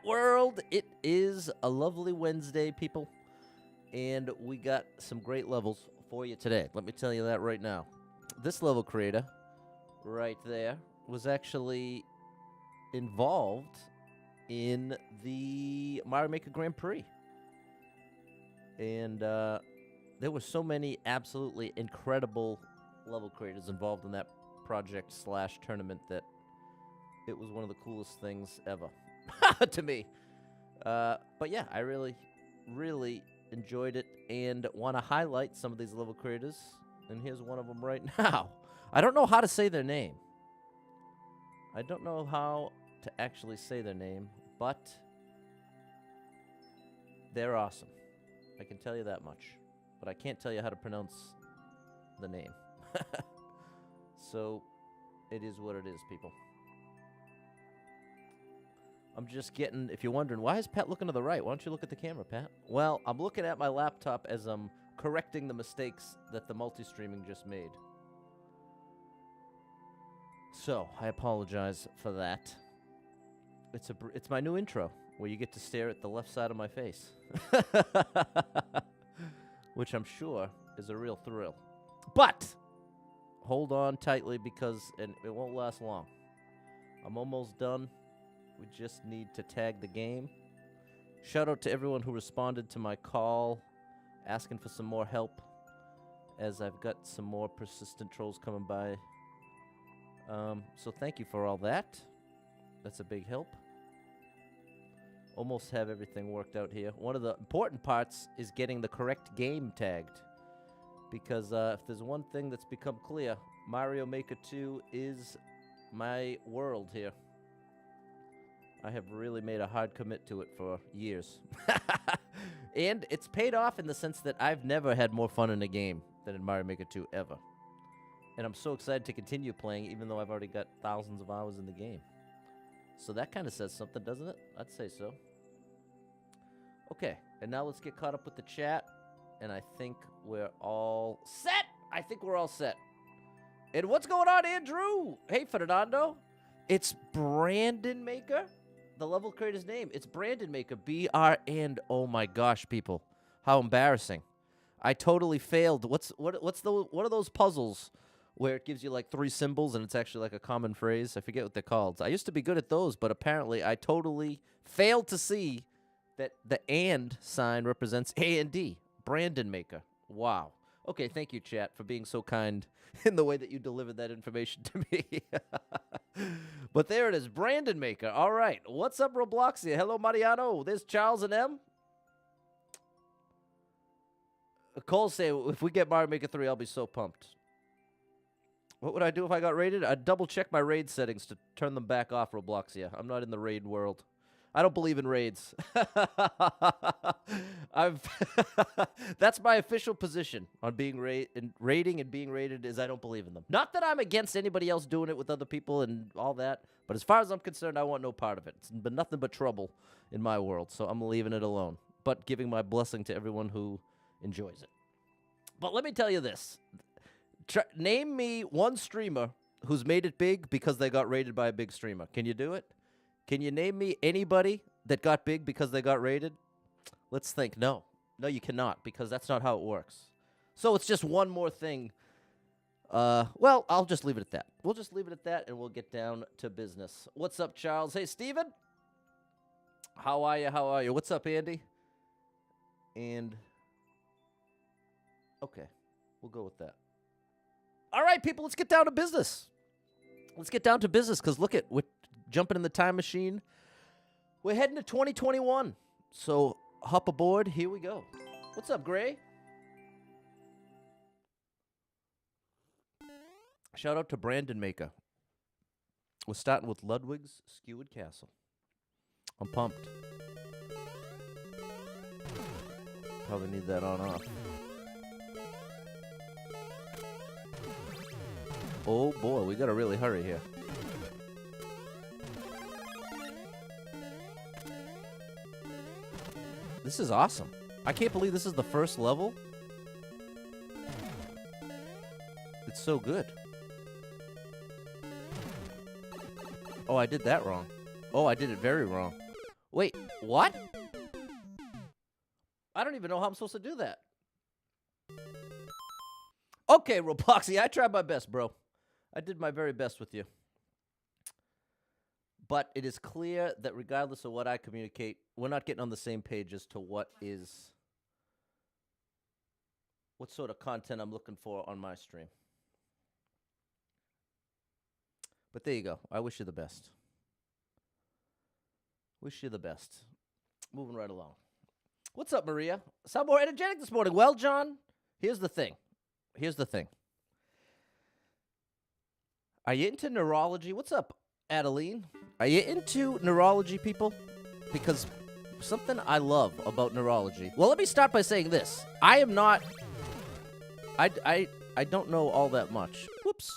World, it is a lovely Wednesday, people, and we got some great levels for you today. Let me tell you that right now. This level creator, right there, was actually involved in the Mario Maker Grand Prix. And there were so many absolutely incredible level creators involved in that project / tournament that it was one of the coolest things ever to me. But yeah, I really enjoyed it and want to highlight some of these level creators. And here's one of them right now. I don't know how to say their name. I don't know how to actually say their name, but they're awesome. I can tell you that much. But I can't tell you how to pronounce the name. So it is what it is, people. I'm just getting, if you're wondering, why is Pat looking to the right? Why don't you look at the camera, Pat? Well, I'm looking at my laptop as I'm correcting the mistakes that the multi-streaming just made. So, I apologize for that. It's my new intro, where you get to stare at the left side of my face. Which I'm sure is a real thrill. But, hold on tightly because it won't last long. I'm almost done. We just need to tag the game. Shout out to everyone who responded to my call, asking for some more help, as I've got some more persistent trolls coming by. So thank you for all that. That's a big help. Almost have everything worked out here. One of the important parts is getting the correct game tagged. Because if there's one thing that's become clear, Mario Maker 2 is my world here. I have really made a hard commit to it for years. And it's paid off in the sense that I've never had more fun in a game than in Mario Maker 2 ever. And I'm so excited to continue playing, even though I've already got thousands of hours in the game. So that kind of says something, doesn't it? I'd say so. Okay, and now let's get caught up with the chat. And I think we're all set. I think we're all set. And what's going on, Andrew? Hey, Fernando. It's Brandon Maker. The level creator's name. It's Brandon Maker. BR and oh my gosh, people. How embarrassing. I totally failed. What are those puzzles where it gives you like 3 symbols and it's actually like a common phrase? I forget what they're called. I used to be good at those, but apparently I totally failed to see that the and sign represents A and D. Brandon Maker. Wow. Okay, thank you, chat, for being so kind in the way that you delivered that information to me. But there it is, Brandon Maker. All right. What's up, Robloxia? Hello, Mariano. There's Charles and M. Cole say, if we get Mario Maker 3, I'll be so pumped. What would I do if I got raided? I'd double-check my raid settings to turn them back off, Robloxia. I'm not in the raid world. I don't believe in raids. That's my official position on being raiding and being raided is I don't believe in them. Not that I'm against anybody else doing it with other people and all that, but as far as I'm concerned, I want no part of it. It's been nothing but trouble in my world, so I'm leaving it alone, but giving my blessing to everyone who enjoys it. But let me tell you this. Name me one streamer who's made it big because they got raided by a big streamer. Can you do it? Can you name me anybody that got big because they got raided? Let's think. No. No, you cannot, because that's not how it works. So it's just one more thing. Well, I'll just leave it at that. We'll just leave it at that, and we'll get down to business. What's up, Charles? Hey, Steven. How are you? How are you? What's up, Andy? And, okay, we'll go with that. All right, people, let's get down to business. Let's get down to business, because look we're jumping in the time machine. We're heading to 2021. So hop aboard. Here we go. What's up, Gray? Shout out to Brandon Maker. We're starting with Ludwig's Skewered Castle. I'm pumped. Probably need that on off. Oh boy, we gotta really hurry here. This is awesome. I can't believe this is the first level. It's so good. Oh, I did that wrong. Oh, I did it very wrong. Wait, what? I don't even know how I'm supposed to do that. Okay, Roboxy, I tried my best, bro. I did my very best with you. But it is clear that regardless of what I communicate, we're not getting on the same page as to what sort of content I'm looking for on my stream. But there you go. I wish you the best. Wish you the best. Moving right along. What's up, Maria? Sound more energetic this morning. Well, John, here's the thing. Are you into neurology? What's up, Adeline? Are you into neurology, people? Because something I love about neurology. Well, let me start by saying this. I am not... I don't know all that much. Whoops.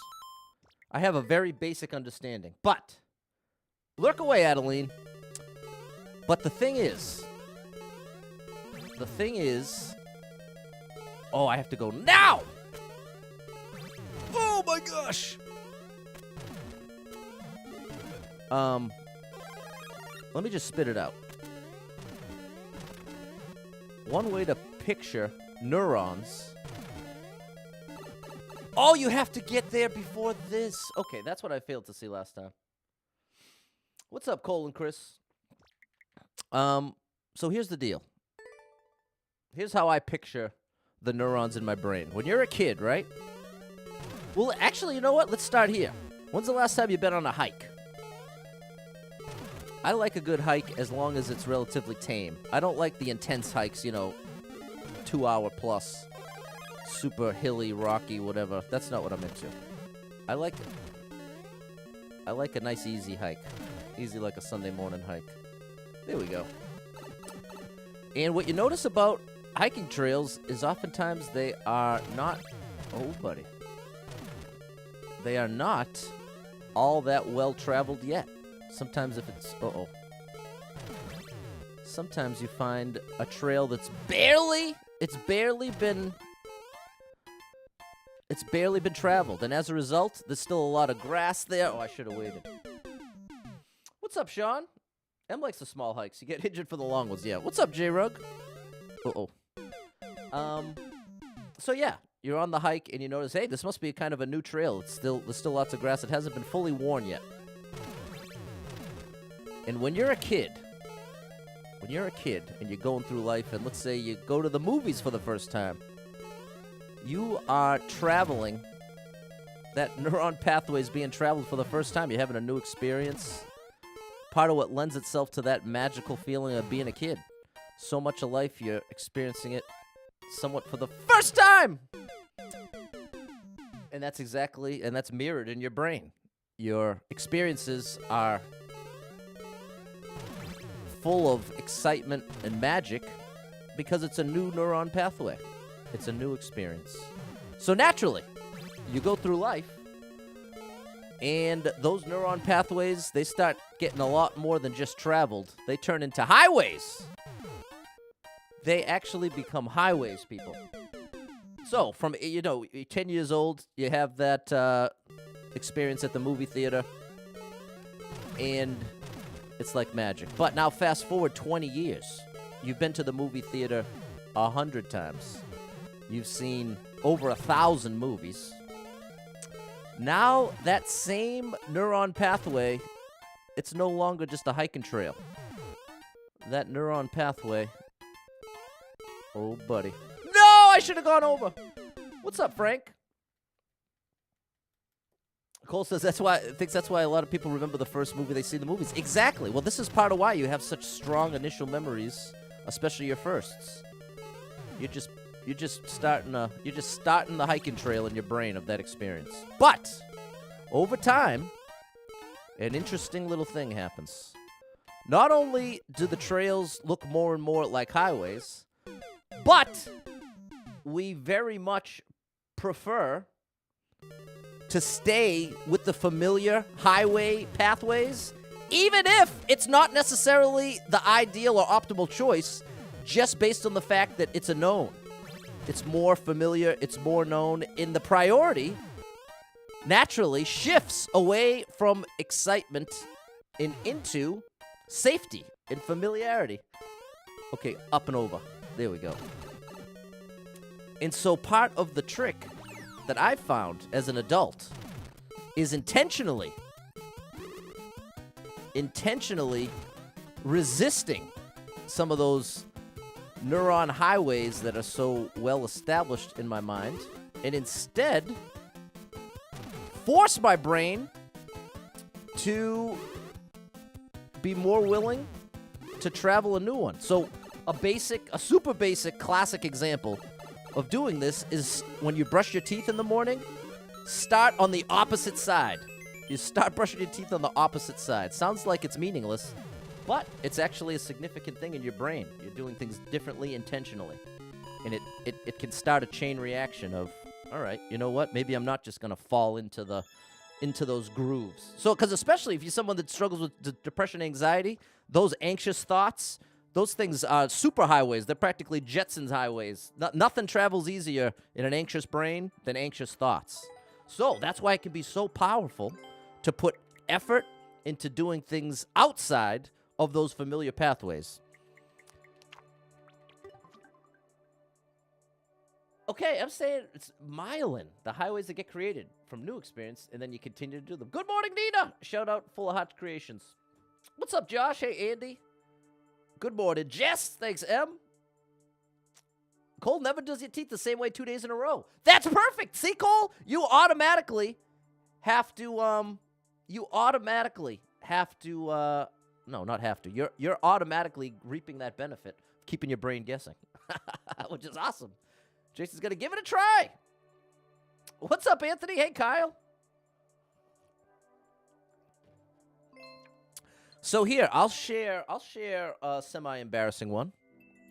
I have a very basic understanding. But, lurk away, Adeline. But the thing is... Oh, I have to go now! Oh my gosh! Let me just spit it out. One way to picture neurons. Oh, you have to get there before this. Okay, that's what I failed to see last time. What's up, Cole and Chris? So here's the deal. Here's how I picture the neurons in my brain. When you're a kid, right? Well, actually, you know what? Let's start here. When's the last time you've been on a hike? I like a good hike as long as it's relatively tame. I don't like the intense hikes, 2-hour plus, super hilly, rocky, whatever. That's not what I'm into. I like a nice, easy hike. Easy like a Sunday morning hike. There we go. And what you notice about hiking trails is oftentimes they are not... Oh, buddy. They are not all that well-traveled yet. Sometimes if it's... Uh-oh. Sometimes you find a trail that's barely... It's barely been traveled. And as a result, there's still a lot of grass there. Oh, I should have waited. What's up, Sean? Em likes the small hikes. You get injured for the long ones. Yeah. What's up, J-Rug? Uh-oh. So yeah, you're on the hike and you notice, hey, this must be kind of a new trail. There's still lots of grass. It hasn't been fully worn yet. And when you're a kid and you're going through life, and let's say you go to the movies for the first time, you are traveling. That neuron pathway is being traveled for the first time. You're having a new experience. Part of what lends itself to that magical feeling of being a kid. So much of life, you're experiencing it somewhat for the first time. And that's mirrored in your brain. Your experiences are full of excitement and magic because it's a new neuron pathway. It's a new experience. So naturally, you go through life, and those neuron pathways, they start getting a lot more than just traveled. They turn into highways. They actually become highways, people. So, from, 10 years old, you have that experience at the movie theater, and it's like magic. But now fast forward 20 years. You've been to the movie theater 100 times. You've seen over 1,000 movies. Now, that same neuron pathway, it's no longer just a hiking trail. That neuron pathway... Oh, buddy. No, I should have gone over. What's up, Frank? Cole says that's why a lot of people remember the first movie they see in the movies. Exactly. Well, this is part of why you have such strong initial memories, especially your firsts. You're just starting the hiking trail in your brain of that experience. But over time, an interesting little thing happens. Not only do the trails look more and more like highways, but we very much prefer to stay with the familiar highway pathways, even if it's not necessarily the ideal or optimal choice, just based on the fact that it's a known. It's more familiar, it's more known, and the priority naturally shifts away from excitement and into safety and familiarity. Okay, up and over. There we go. And so part of the trick that I found as an adult is intentionally resisting some of those neuron highways that are so well established in my mind, and instead force my brain to be more willing to travel a new one. So a super basic classic example of doing this is when you brush your teeth in the morning, start on the opposite side. You start brushing your teeth on the opposite side. Sounds like it's meaningless, but it's actually a significant thing in your brain. You're doing things differently intentionally. And it can start a chain reaction of, all right, you know what? Maybe I'm not just going to fall into those grooves. So, because especially if you're someone that struggles with depression, anxiety, those anxious thoughts, those things are super highways. They're practically Jetsons highways. Nothing travels easier in an anxious brain than anxious thoughts. So that's why it can be so powerful to put effort into doing things outside of those familiar pathways. Okay, I'm saying it's myelin, the highways that get created from new experience, and then you continue to do them. Good morning, Nina! Shout out, Full of Heart Creations. What's up, Josh? Hey, Andy. Good morning, Jess. Thanks, M. Cole never does your teeth the same way 2 days in a row. That's perfect. See, Cole? You automatically have to, no, not have to. You're automatically reaping that benefit of keeping your brain guessing, which is awesome. Jason's going to give it a try. What's up, Anthony? Hey, Kyle. So here, I'll share a semi-embarrassing one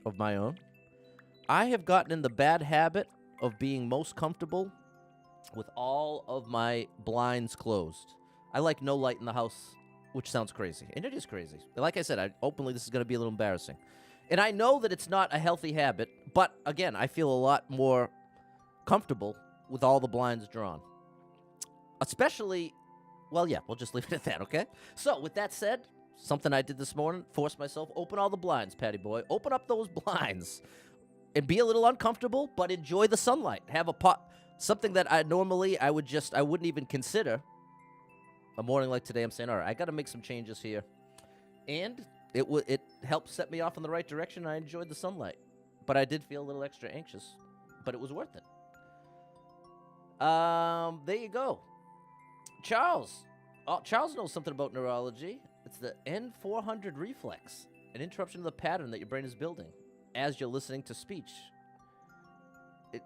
of my own. I have gotten in the bad habit of being most comfortable with all of my blinds closed. I like no light in the house, which sounds crazy, and it is crazy. Like I said, this is going to be a little embarrassing. And I know that it's not a healthy habit, but again, I feel a lot more comfortable with all the blinds drawn. Especially, well, yeah, we'll just leave it at that, okay? So, with that said, something I did this morning, forced myself, open all the blinds, Patty boy. Open up those blinds. And be a little uncomfortable, but enjoy the sunlight. Have something that I wouldn't even consider. A morning like today, I'm saying, all right, I got to make some changes here. And it helped set me off in the right direction. I enjoyed the sunlight. But I did feel a little extra anxious. But it was worth it. There you go. Charles. Oh, Charles knows something about neurology. It's the N400 reflex, an interruption of the pattern that your brain is building as you're listening to speech. It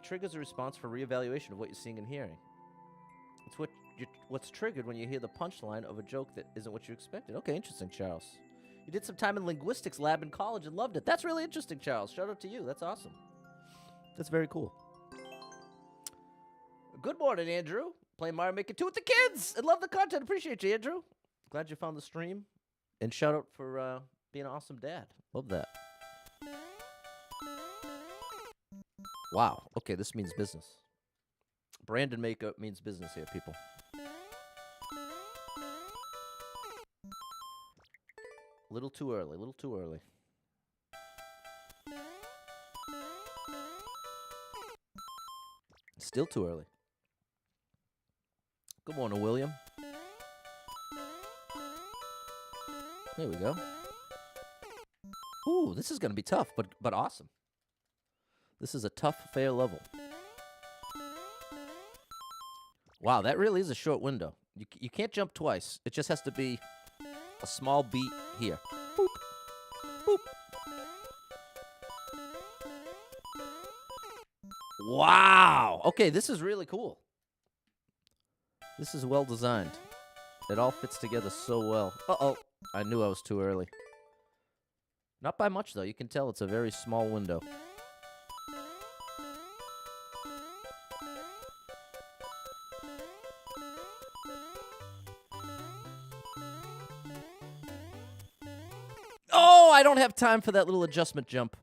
triggers a response for reevaluation of what you're seeing and hearing. It's what's triggered when you hear the punchline of a joke that isn't what you expected. Okay, interesting, Charles. You did some time in linguistics lab in college and loved it. That's really interesting, Charles. Shout out to you. That's awesome. That's very cool. Good morning, Andrew. Playing Mario Maker 2 with the kids and love the content. Appreciate you, Andrew. Glad you found the stream. And shout out for being an awesome dad. Love that. Wow. Okay, this means business. Brandon Maker means business here, people. A little too early. Still too early. Good morning, William. There we go. Ooh, this is going to be tough, but awesome. This is a tough, fair level. Wow, that really is a short window. You can't jump twice. It just has to be a small beat here. Boop. Boop. Wow. Okay, this is really cool. This is well designed. It all fits together so well. Uh-oh. I knew I was too early. Not by much, though. You can tell it's a very small window. Oh, I don't have time for that little adjustment jump.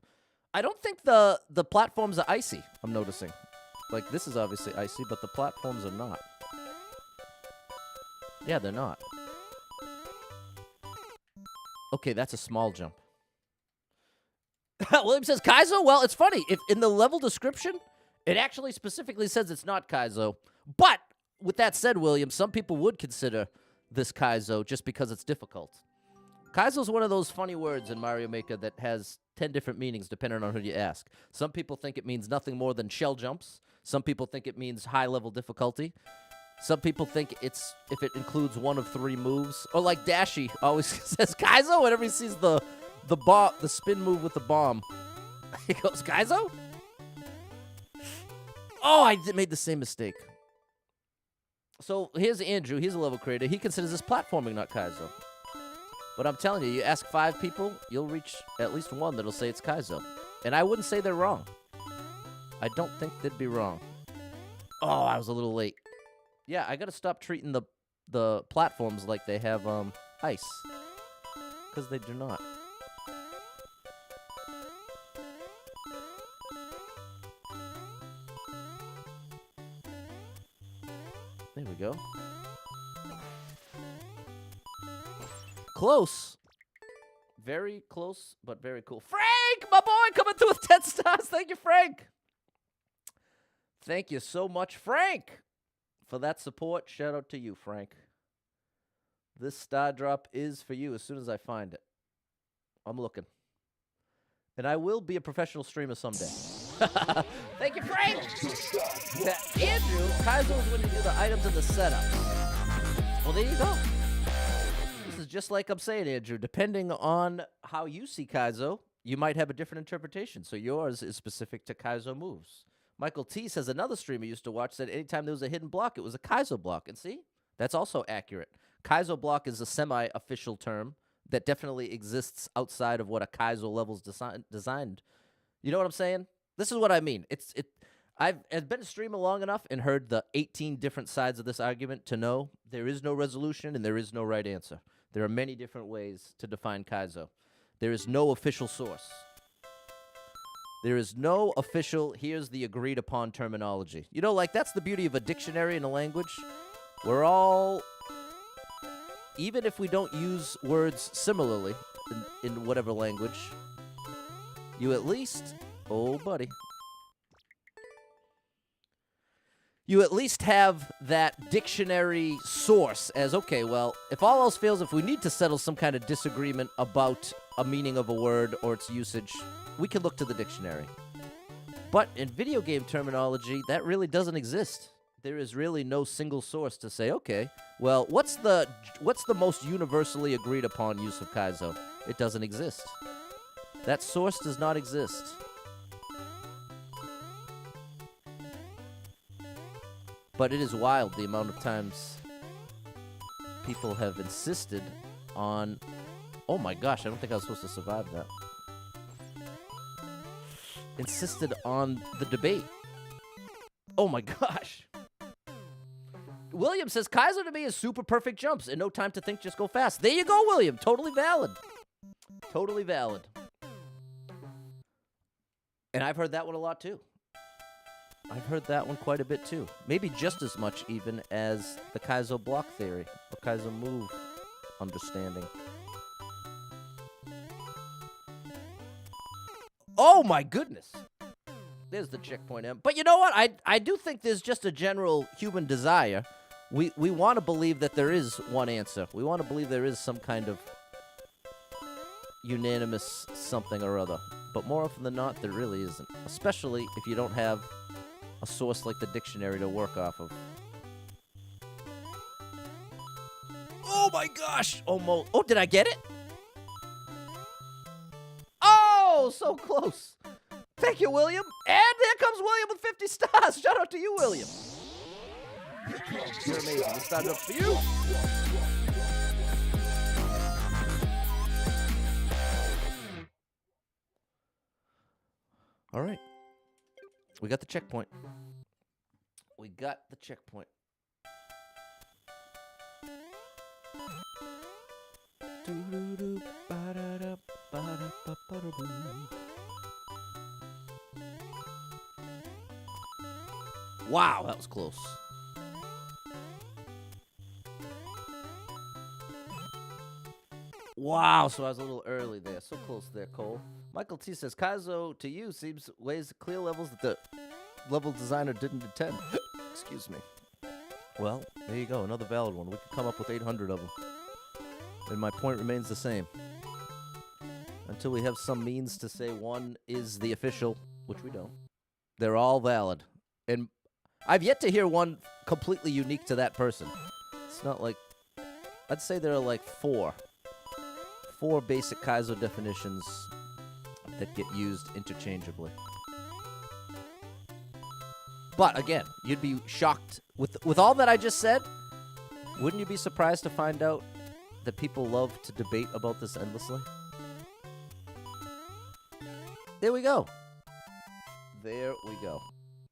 I don't think the platforms are icy, I'm noticing. Like, this is obviously icy, but the platforms are not. Yeah, they're not. Okay, that's a small jump. William says Kaizo. Well, it's funny. If in the level description, it actually specifically says it's not Kaizo. But with that said, William, some people would consider this Kaizo just because it's difficult. Kaizo is one of those funny words in Mario Maker that has 10 different meanings depending on who you ask. Some people think it means nothing more than shell jumps. Some people think it means high-level difficulty. Some people think it's if it includes one of 3 moves. Or like Dashi always says Kaizo whenever he sees the spin move with the bomb. He goes, Kaizo? Oh, I made the same mistake. So here's Andrew. He's a level creator. He considers this platforming, not Kaizo. But I'm telling you, you ask 5 people, you'll reach at least one that'll say it's Kaizo. And I wouldn't say they're wrong. I don't think they'd be wrong. Oh, I was a little late. Yeah, I gotta stop treating the platforms like they have ice. Because they do not. There we go. Close. Very close, but very cool. Frank, my boy, coming through with 10 stars. Thank you, Frank. Thank you so much, Frank, for that support. Shout out to you, Frank. This star drop is for you as soon as I find it. I'm looking. And I will be a professional streamer someday. Thank you, Frank. Andrew, Kaizo is when you do the items and the setups. Well, there you go. This is just like I'm saying, Andrew. Depending on how you see Kaizo, you might have a different interpretation. So yours is specific to Kaizo moves. Michael T says another streamer used to watch said anytime there was a hidden block, it was a Kaizo block. And see, that's also accurate. Kaizo block is a semi-official term that definitely exists outside of what a Kaizo level's designed. You know what I'm saying? This is what I mean. I've been a streamer long enough and heard the 18 different sides of this argument to know there is no resolution and there is no right answer. There are many different ways to define Kaizo. There is no official source. There is no official, here's the agreed upon terminology. You know, like that's the beauty of a dictionary in a language. We're all, even if we don't use words similarly in whatever language, you at least, oh buddy, you at least have that dictionary source as, okay, well, if all else fails, if we need to settle some kind of disagreement about a meaning of a word or its usage, we can look to the dictionary. But in video game terminology, that really doesn't exist. There is really no single source to say, okay, well, what's the most universally agreed upon use of Kaizo? It doesn't exist. That source does not exist. But it is wild the amount of times people have insisted on... Oh my gosh, I don't think I was supposed to survive that. Insisted on the debate. Oh my gosh. William says, Kaizo to me is super perfect jumps and no time to think, just go fast. There you go, William. Totally valid. Totally valid. And I've heard that one a lot too. I've heard that one quite a bit too. Maybe just as much even as the Kaizo block theory or Kaizo move understanding. Oh my goodness. There's the checkpoint M. But you know what? I do think there's just a general human desire. We want to believe that there is one answer. We want to believe there is some kind of unanimous something or other. But more often than not, there really isn't. Especially if you don't have a source like the dictionary to work off of. Oh my gosh! Almost. Oh, did I get it? Oh, so close. Thank you, William. And there comes William with 50 stars. Shout out to you, William. You're amazing. This started up for you. All right. We got the checkpoint. We got the checkpoint. Wow, that was close. Wow, so I was a little early there. So close there, Cole. Michael T says, Kaizo to you seems weighs clear levels that the level designer didn't intend. Excuse me. Well, there you go. Another valid one. We could come up with 800 of them. And my point remains the same. Until we have some means to say one is the official, which we don't. They're all valid. And I've yet to hear one completely unique to that person. It's not like... I'd say there are like four basic Kaizo definitions that get used interchangeably. But again, you'd be shocked with all that I just said. Wouldn't you be surprised to find out that people love to debate about this endlessly? There we go. There we go.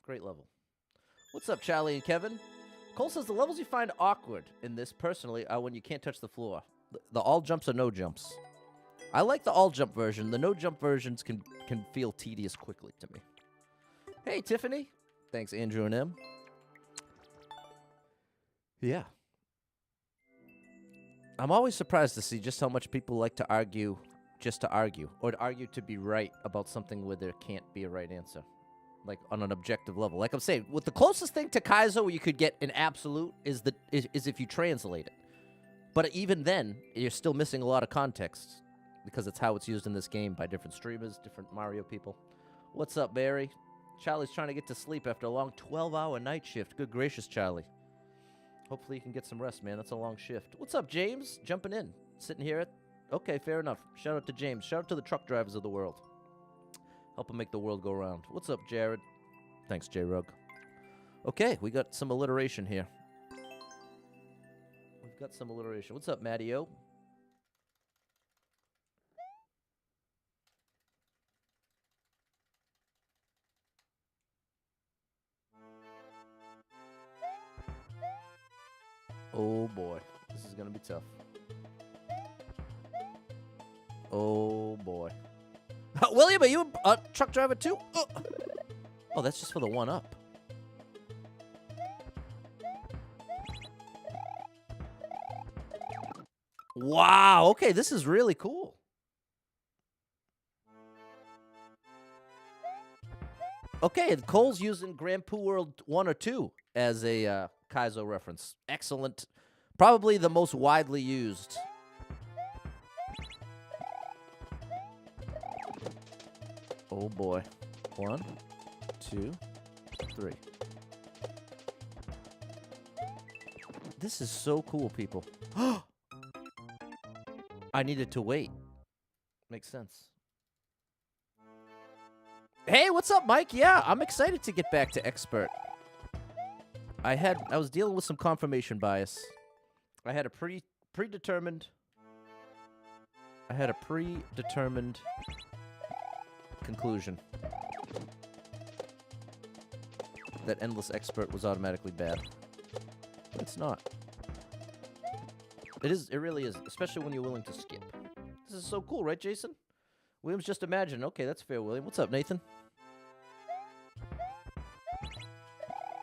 Great level. What's up, Charlie and Kevin? Cole says the levels you find awkward in this, personally, are when you can't touch the floor. The all jumps are no jumps. I like the all jump version. The no jump versions can feel tedious quickly to me. Hey, Tiffany. Thanks, Andrew and M. Yeah. I'm always surprised to see just how much people like to argue just to argue, or to argue to be right about something where there can't be a right answer. Like, on an objective level. Like I'm saying, with the closest thing to Kaizo where you could get an absolute is if you translate it. But even then, you're still missing a lot of context, because it's how it's used in this game by different streamers, different Mario people. What's up, Barry? Charlie's trying to get to sleep after a long 12-hour night shift. Good gracious, Charlie. Hopefully you can get some rest, man. That's a long shift. What's up, James? Jumping in. Sitting here at... Okay, fair enough. Shout out to James. Shout out to the truck drivers of the world. Help them make the world go round. What's up, Jared? Thanks, J-Rug. Okay, we got some alliteration here. We've got some alliteration. What's up, Matty-O? Oh, boy. This is going to be tough. Oh, boy. William, are you a truck driver, too? Oh, that's just for the one-up. Wow. Okay, this is really cool. Okay, Cole's using Grand Poo World 1 or 2 as a Kaizo reference. Excellent. Probably the most widely used. Oh boy. 1, 2, 3. This is so cool, people. I needed to wait. Makes sense. Hey, what's up, Mike? Yeah, I'm excited to get back to Expert. I was dealing with some confirmation bias. I had a predetermined conclusion that Endless Expert was automatically bad. But it's not. It really is, especially when you're willing to skip. This is so cool, right, Jason? William's just imagined. Okay, that's fair, William. What's up, Nathan?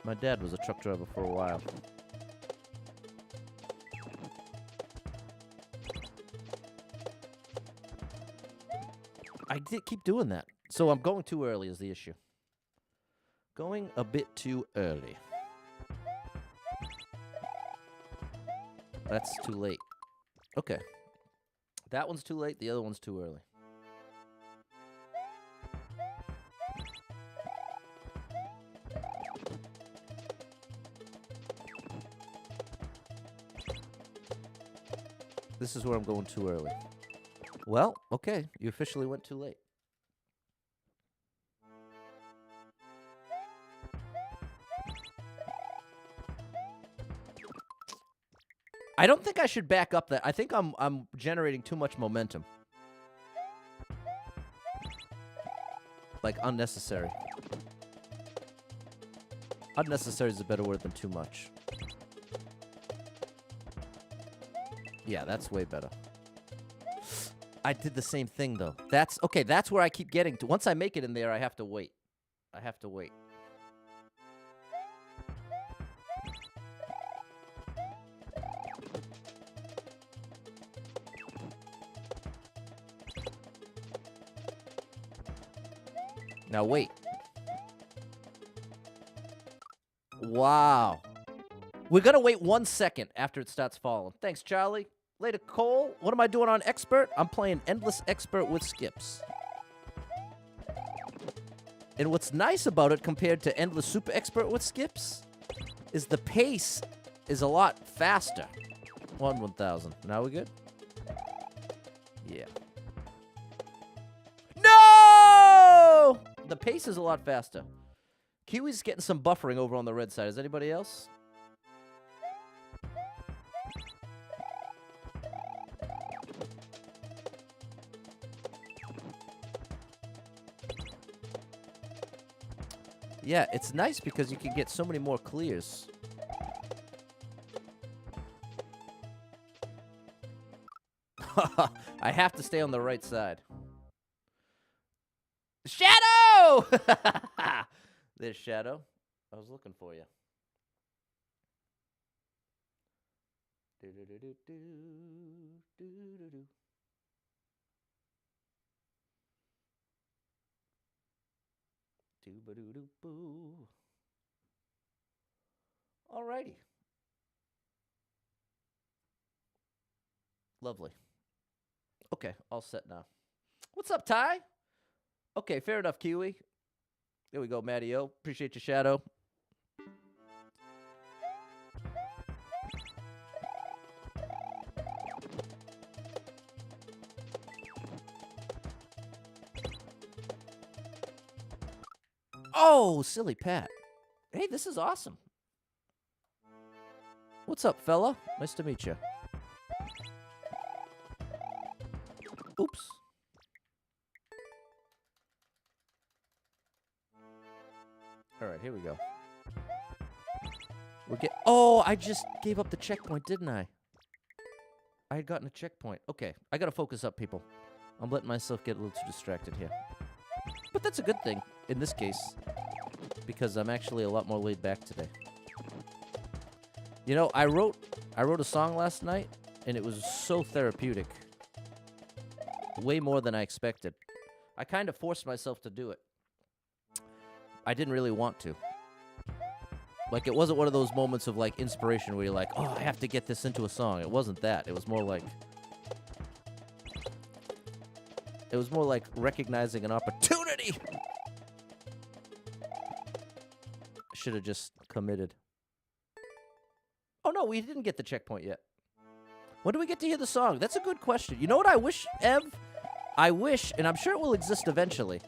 My dad was a truck driver for a while. I did keep doing that. So I'm going too early is the issue. Going a bit too early. That's too late. Okay. That one's too late. The other one's too early. This is where I'm going too early. Well, okay. You officially went too late. I don't think I should back up that. I think I'm generating too much momentum. Like, unnecessary. Unnecessary is a better word than too much. Yeah, that's way better. I did the same thing, though. That's where I keep getting to. Once I make it in there, I have to wait. I have to wait. Now wait. Wow. We're going to wait 1 second after it starts falling. Thanks, Charlie. Later, Cole. What am I doing on Expert? I'm playing Endless Expert with skips. And what's nice about it compared to Endless Super Expert with skips is the pace is a lot faster. 1,000. Now we good? Yeah. No! The pace is a lot faster. Kiwi's getting some buffering over on the red side. Is anybody else? Yeah, it's nice because you can get so many more clears. I have to stay on the right side. Shadow! There's Shadow. I was looking for you. Doo-ba-doo-doo-boo. Alrighty. Lovely. Okay, all set now. What's up, Ty? Okay, fair enough, Kiwi. There we go, Matty-O. Appreciate your Shadow. Oh, silly Pat. Hey, this is awesome. What's up, fella? Nice to meet you. Oops. All right, here we go. Oh, I just gave up the checkpoint, didn't I? I had gotten a checkpoint. Okay, I gotta focus up, people. I'm letting myself get a little too distracted here. But that's a good thing in this case, because I'm actually a lot more laid back today. You know, I wrote a song last night, and it was so therapeutic. Way more than I expected. I kind of forced myself to do it. I didn't really want to. Like, it wasn't one of those moments of, like, inspiration where you're like, oh, I have to get this into a song. It wasn't that. It was more like recognizing an opportunity. Should have just committed. Oh, no, we didn't get the checkpoint yet. When do we get to hear the song? That's a good question. You know what I wish, Ev? I wish, and I'm sure it will exist eventually,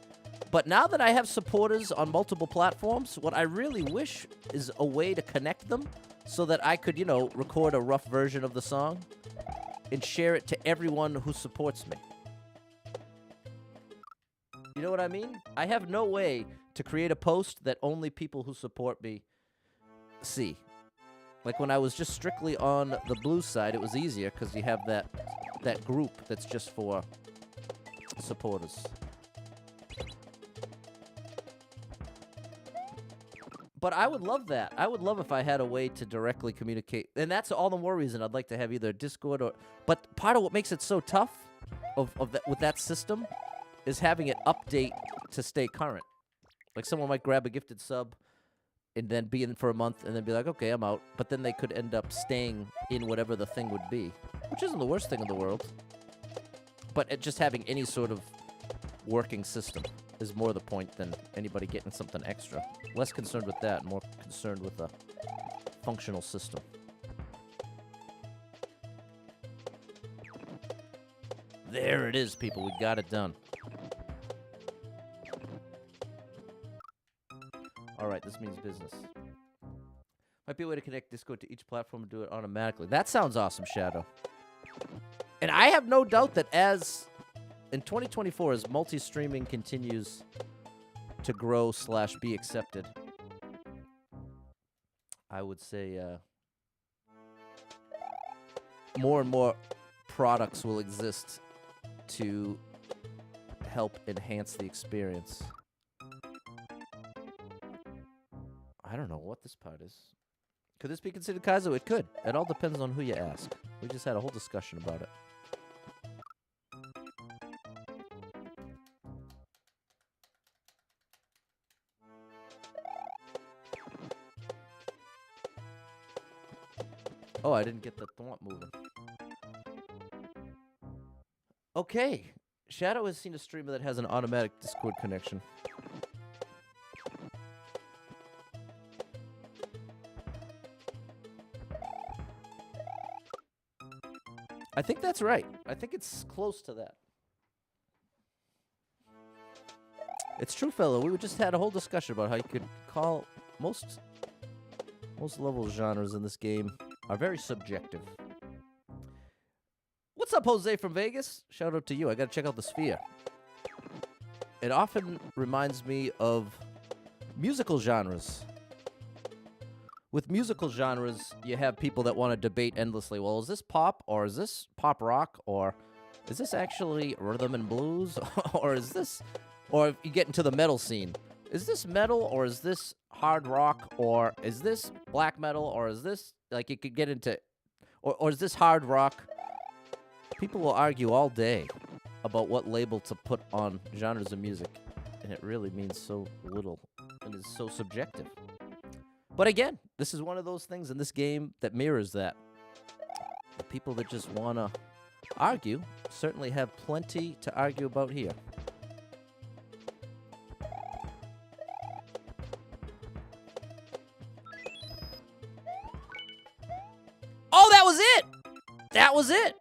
but now that I have supporters on multiple platforms, what I really wish is a way to connect them so that I could, you know, record a rough version of the song and share it to everyone who supports me. You know what I mean? I have no way to create a post that only people who support me see. Like when I was just strictly on the blue side, it was easier because you have that group that's just for supporters. But I would love that. I would love if I had a way to directly communicate. And that's all the more reason I'd like to have either Discord or... But part of what makes it so tough with that system is having it update to stay current. Like someone might grab a gifted sub and then be in for a month and then be like, okay, I'm out. But then they could end up staying in whatever the thing would be, which isn't the worst thing in the world. But just having any sort of working system is more the point than anybody getting something extra. Less concerned with that, more concerned with a functional system. There it is, people. We got it done. All right, this means business. Might be a way to connect Discord to each platform and do it automatically. That sounds awesome, Shadow. And I have no doubt that in 2024, as multi-streaming continues to grow / be accepted, I would say more and more products will exist to help enhance the experience. I don't know what this part is. Could this be considered Kaizo? It could. It all depends on who you ask. We just had a whole discussion about it. Oh, I didn't get the thwomp moving. Okay. Shadow has seen a streamer that has an automatic Discord connection. I think that's right. I think it's close to that. It's true, fella. We just had a whole discussion about how you could call most level genres in this game are very subjective. What's up, Jose from Vegas? Shout out to you. I gotta check out the Sphere. It often reminds me of musical genres. With musical genres, you have people that want to debate endlessly. Well, is this pop, or is this pop rock, or is this actually rhythm and blues, or is this, or if you get into the metal scene, is this metal, or is this hard rock, or is this black metal, or is this, like, you could get into, or is this hard rock? People will argue all day about what label to put on genres of music, and it really means so little, and is so subjective. But again, this is one of those things in this game that mirrors that. The people that just want to argue certainly have plenty to argue about here. Oh, that was it! That was it!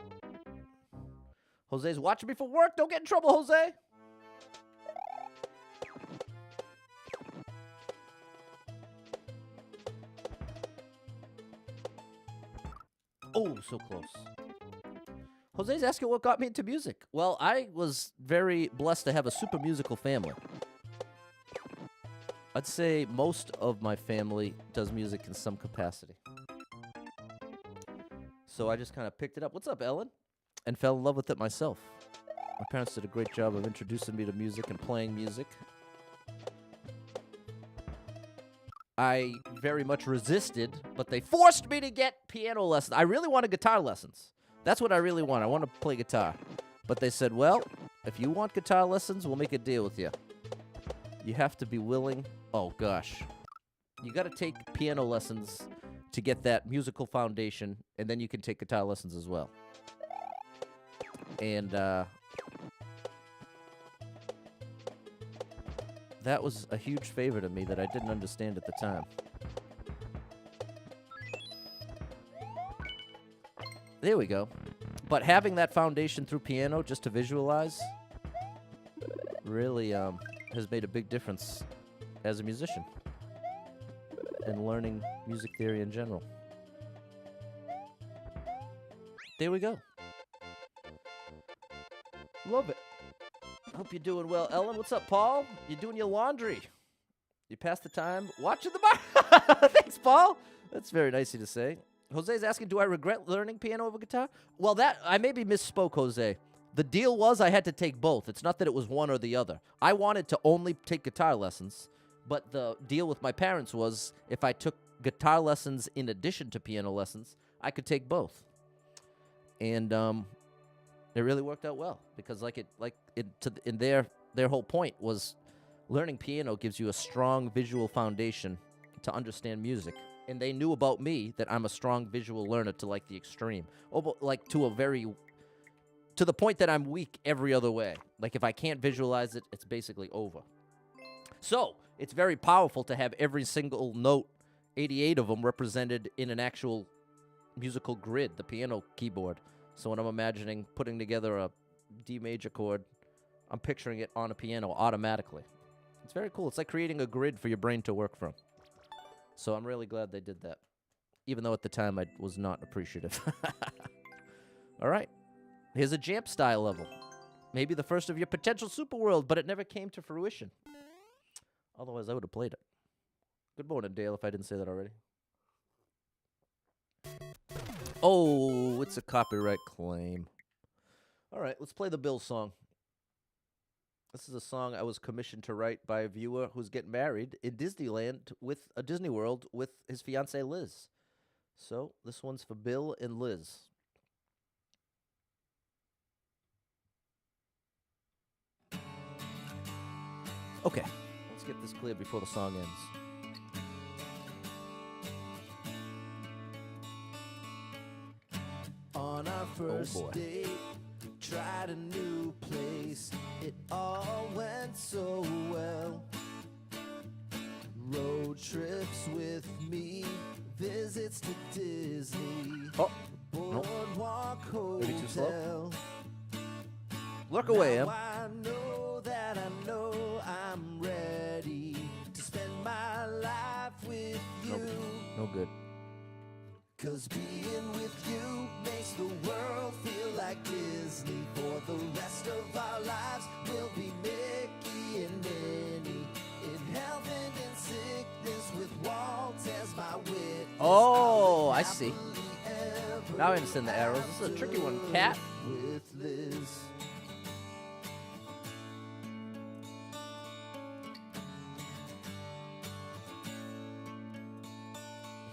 Jose's watching me for work. Don't get in trouble, Jose. Oh, so close. Jose's asking what got me into music. Well, I was very blessed to have a super musical family. I'd say most of my family does music in some capacity. So I just kind of picked it up. What's up, Ellen? And fell in love with it myself. My parents did a great job of introducing me to music and playing music. I very much resisted, but they forced me to get piano lessons. I really wanted guitar lessons. That's what I really want. I want to play guitar. But they said, well, if you want guitar lessons, we'll make a deal with you. You have to be willing. Oh, gosh. You got to take piano lessons to get that musical foundation, and then you can take guitar lessons as well. And that was a huge favor to me that I didn't understand at the time. There we go. But having that foundation through piano just to visualize really has made a big difference as a musician and learning music theory in general. There we go. Love it. Hope you're doing well. Ellen, what's up, Paul? You doing your laundry? You passed the time watching the bar? Thanks, Paul. That's very nice of you to say. Jose's asking, do I regret learning piano over guitar? Well, that I maybe misspoke, Jose. The deal was I had to take both. It's not that it was one or the other. I wanted to only take guitar lessons, but the deal with my parents was if I took guitar lessons in addition to piano lessons, I could take both. And it really worked out well because in their whole point was learning piano gives you a strong visual foundation to understand music. And they knew about me that I'm a strong visual learner to like the extreme. Like to the point that I'm weak every other way. Like if I can't visualize it, it's basically over. So it's very powerful to have every single note, 88 of them, represented in an actual musical grid, the piano keyboard. So when I'm imagining putting together a D major chord, I'm picturing it on a piano automatically. It's very cool. It's like creating a grid for your brain to work from. So I'm really glad they did that, even though at the time I was not appreciative. All right. Here's a Jamp style level. Maybe the first of your potential super world, but it never came to fruition. Otherwise, I would have played it. Good morning, Dale, if I didn't say that already. Oh, it's a copyright claim. All right, let's play the Bill song. This is a song I was commissioned to write by a viewer who's getting married in Disneyland with a Disney World with his fiancée Liz. So this one's for Bill and Liz. Okay, let's get this clear before the song ends. first boy. date, tried a new place. It all went so well. Road trips with me, visits to Disney, Oh, nope. Boardwalk Maybe too slow. Hotel. Look away, Em. Now I know that I know I'm ready to spend my life with you. No good. 'Cause being with you makes the world feel like Disney. For the rest of our lives, we'll be Mickey and Minnie. In health and in sickness, with Walt as my witness. Oh, I'll I live see. happily ever Now I understand the arrows. This is a tricky one. Cat. with Liz.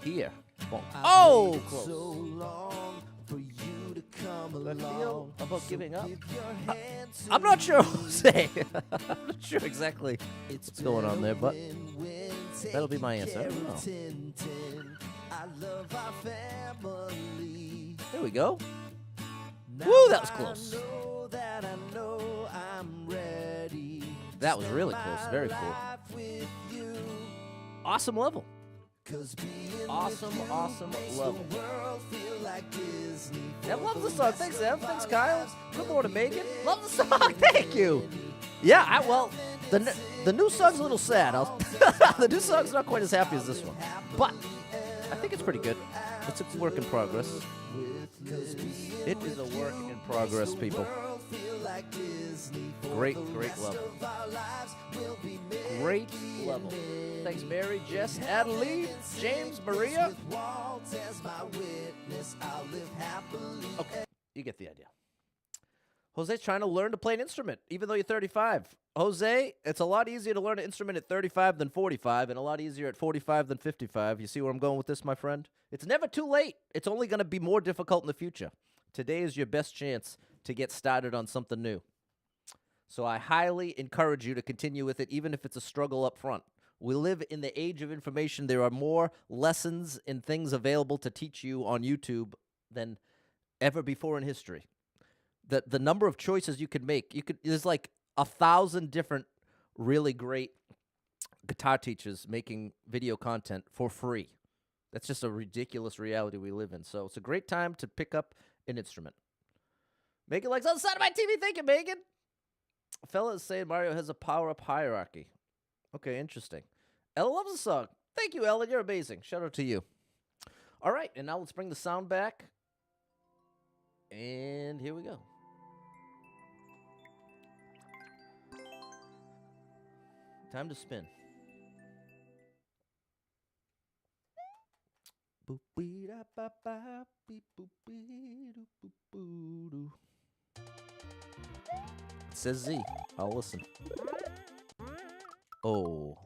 Here. Boom. I've Oh, waited close. so long for you to come Do I along. feel about giving up? Give your hand to I'm not sure, me. Jose. I'm not sure exactly It's what's going on there, but win-win, that'll be my answer. I taking don't know. care of Tintin. I love our family. there we go. Now Woo, that was close. I know that I know I'm ready to That was spend really my close. Very cool. life with you. Awesome level. 'Cause being Awesome, with you awesome makes level. the world feel like Disney. Ev For loves the the song. rest Thanks, of Ev. our Thanks, Kyle. lives, Good we'll morning, be Megan. Love the Mickey song. and Thank you. Minnie. Yeah, well, the new song's a little sad. The new song's not quite as happy as this one, but I think it's pretty good. It's a work in progress. It is a work in progress, people. Great level. Great level. Thanks, Mary, Jess, Adeline, James, Maria. Okay, you get the idea. Jose's trying to learn to play an instrument, even though you're 35. Jose, it's a lot easier to learn an instrument at 35 than 45, and a lot easier at 45 than 55. You see where I'm going with this, my friend? It's never too late. It's only going to be more difficult in the future. Today is your best chance to get started on something new. So I highly encourage you to continue with it, even if it's a struggle up front. We live in the age of information. There are more lessons and things available to teach you on YouTube than ever before in history. The number of choices you could make, there's like 1,000 different really great guitar teachers making video content for free. That's just a ridiculous reality we live in. So it's a great time to pick up an instrument. Megan likes on the side of my TV. Thank you, Megan. A fella is saying Mario has a power-up hierarchy. Okay, interesting. Ella loves the song. Thank you, Ella. You're amazing. Shout out to you. All right, and now let's bring the sound back. And here we go. Time to spin. It says Z. I'll listen. Oh.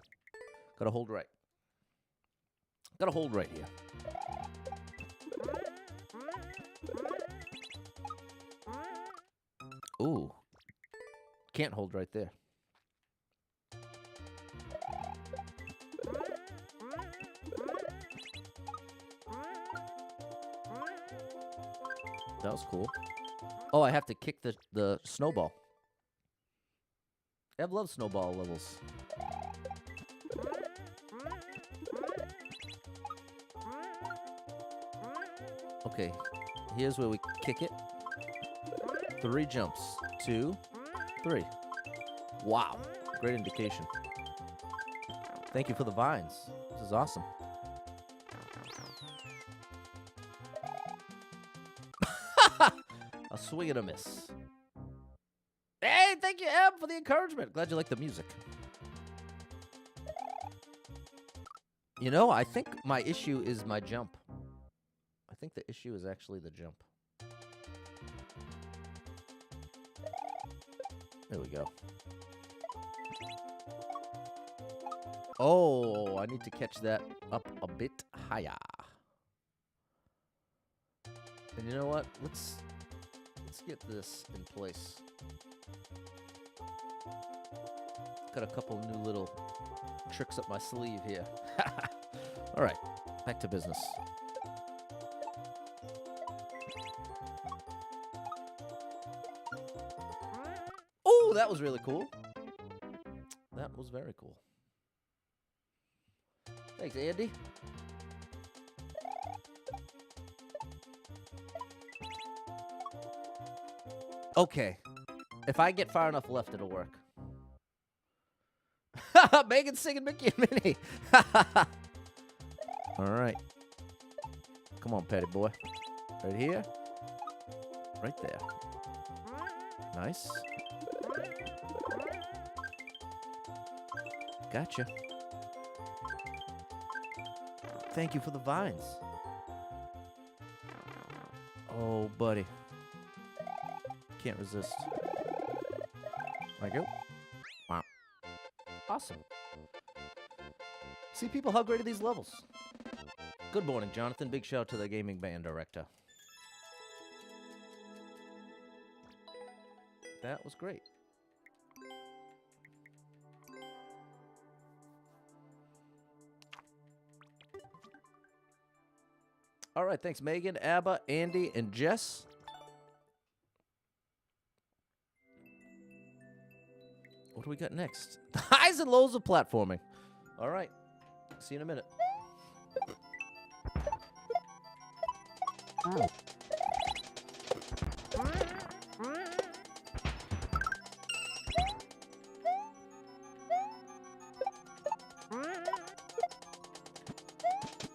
Gotta hold right. Gotta hold right here. Ooh. Can't hold right there. That was cool. Oh, I have to kick the snowball. Ev loves snowball levels. Okay, here's where we kick it. 3 jumps. 2, 3. Wow, great indication. Thank you for the vines. This is awesome. A swing and a miss. Hey, thank you, Em, for the encouragement. Glad you like the music. You know, I think my issue is my jump. I think the issue is actually the jump. There we go. Oh, I need to catch that up a bit higher. And you know what? Let's get this in place. Got a couple new little tricks up my sleeve here. All right, back to business. Ooh, that was really cool. That was very cool. Thanks, Andy. Okay. If I get far enough left, it'll work. Megan's singing Mickey and Minnie. All right. Come on, Petty boy. Right here. Right there. Nice. Gotcha. Thank you for the vines. Oh, buddy. Can't resist. There you go. Wow. Awesome. See, people, how great are these levels? Good morning, Jonathan. Big shout out to the gaming band director. That was great. All right, thanks, Megan, Abba, Andy, and Jess. What do we got next? The highs and lows of platforming. All right. See you in a minute.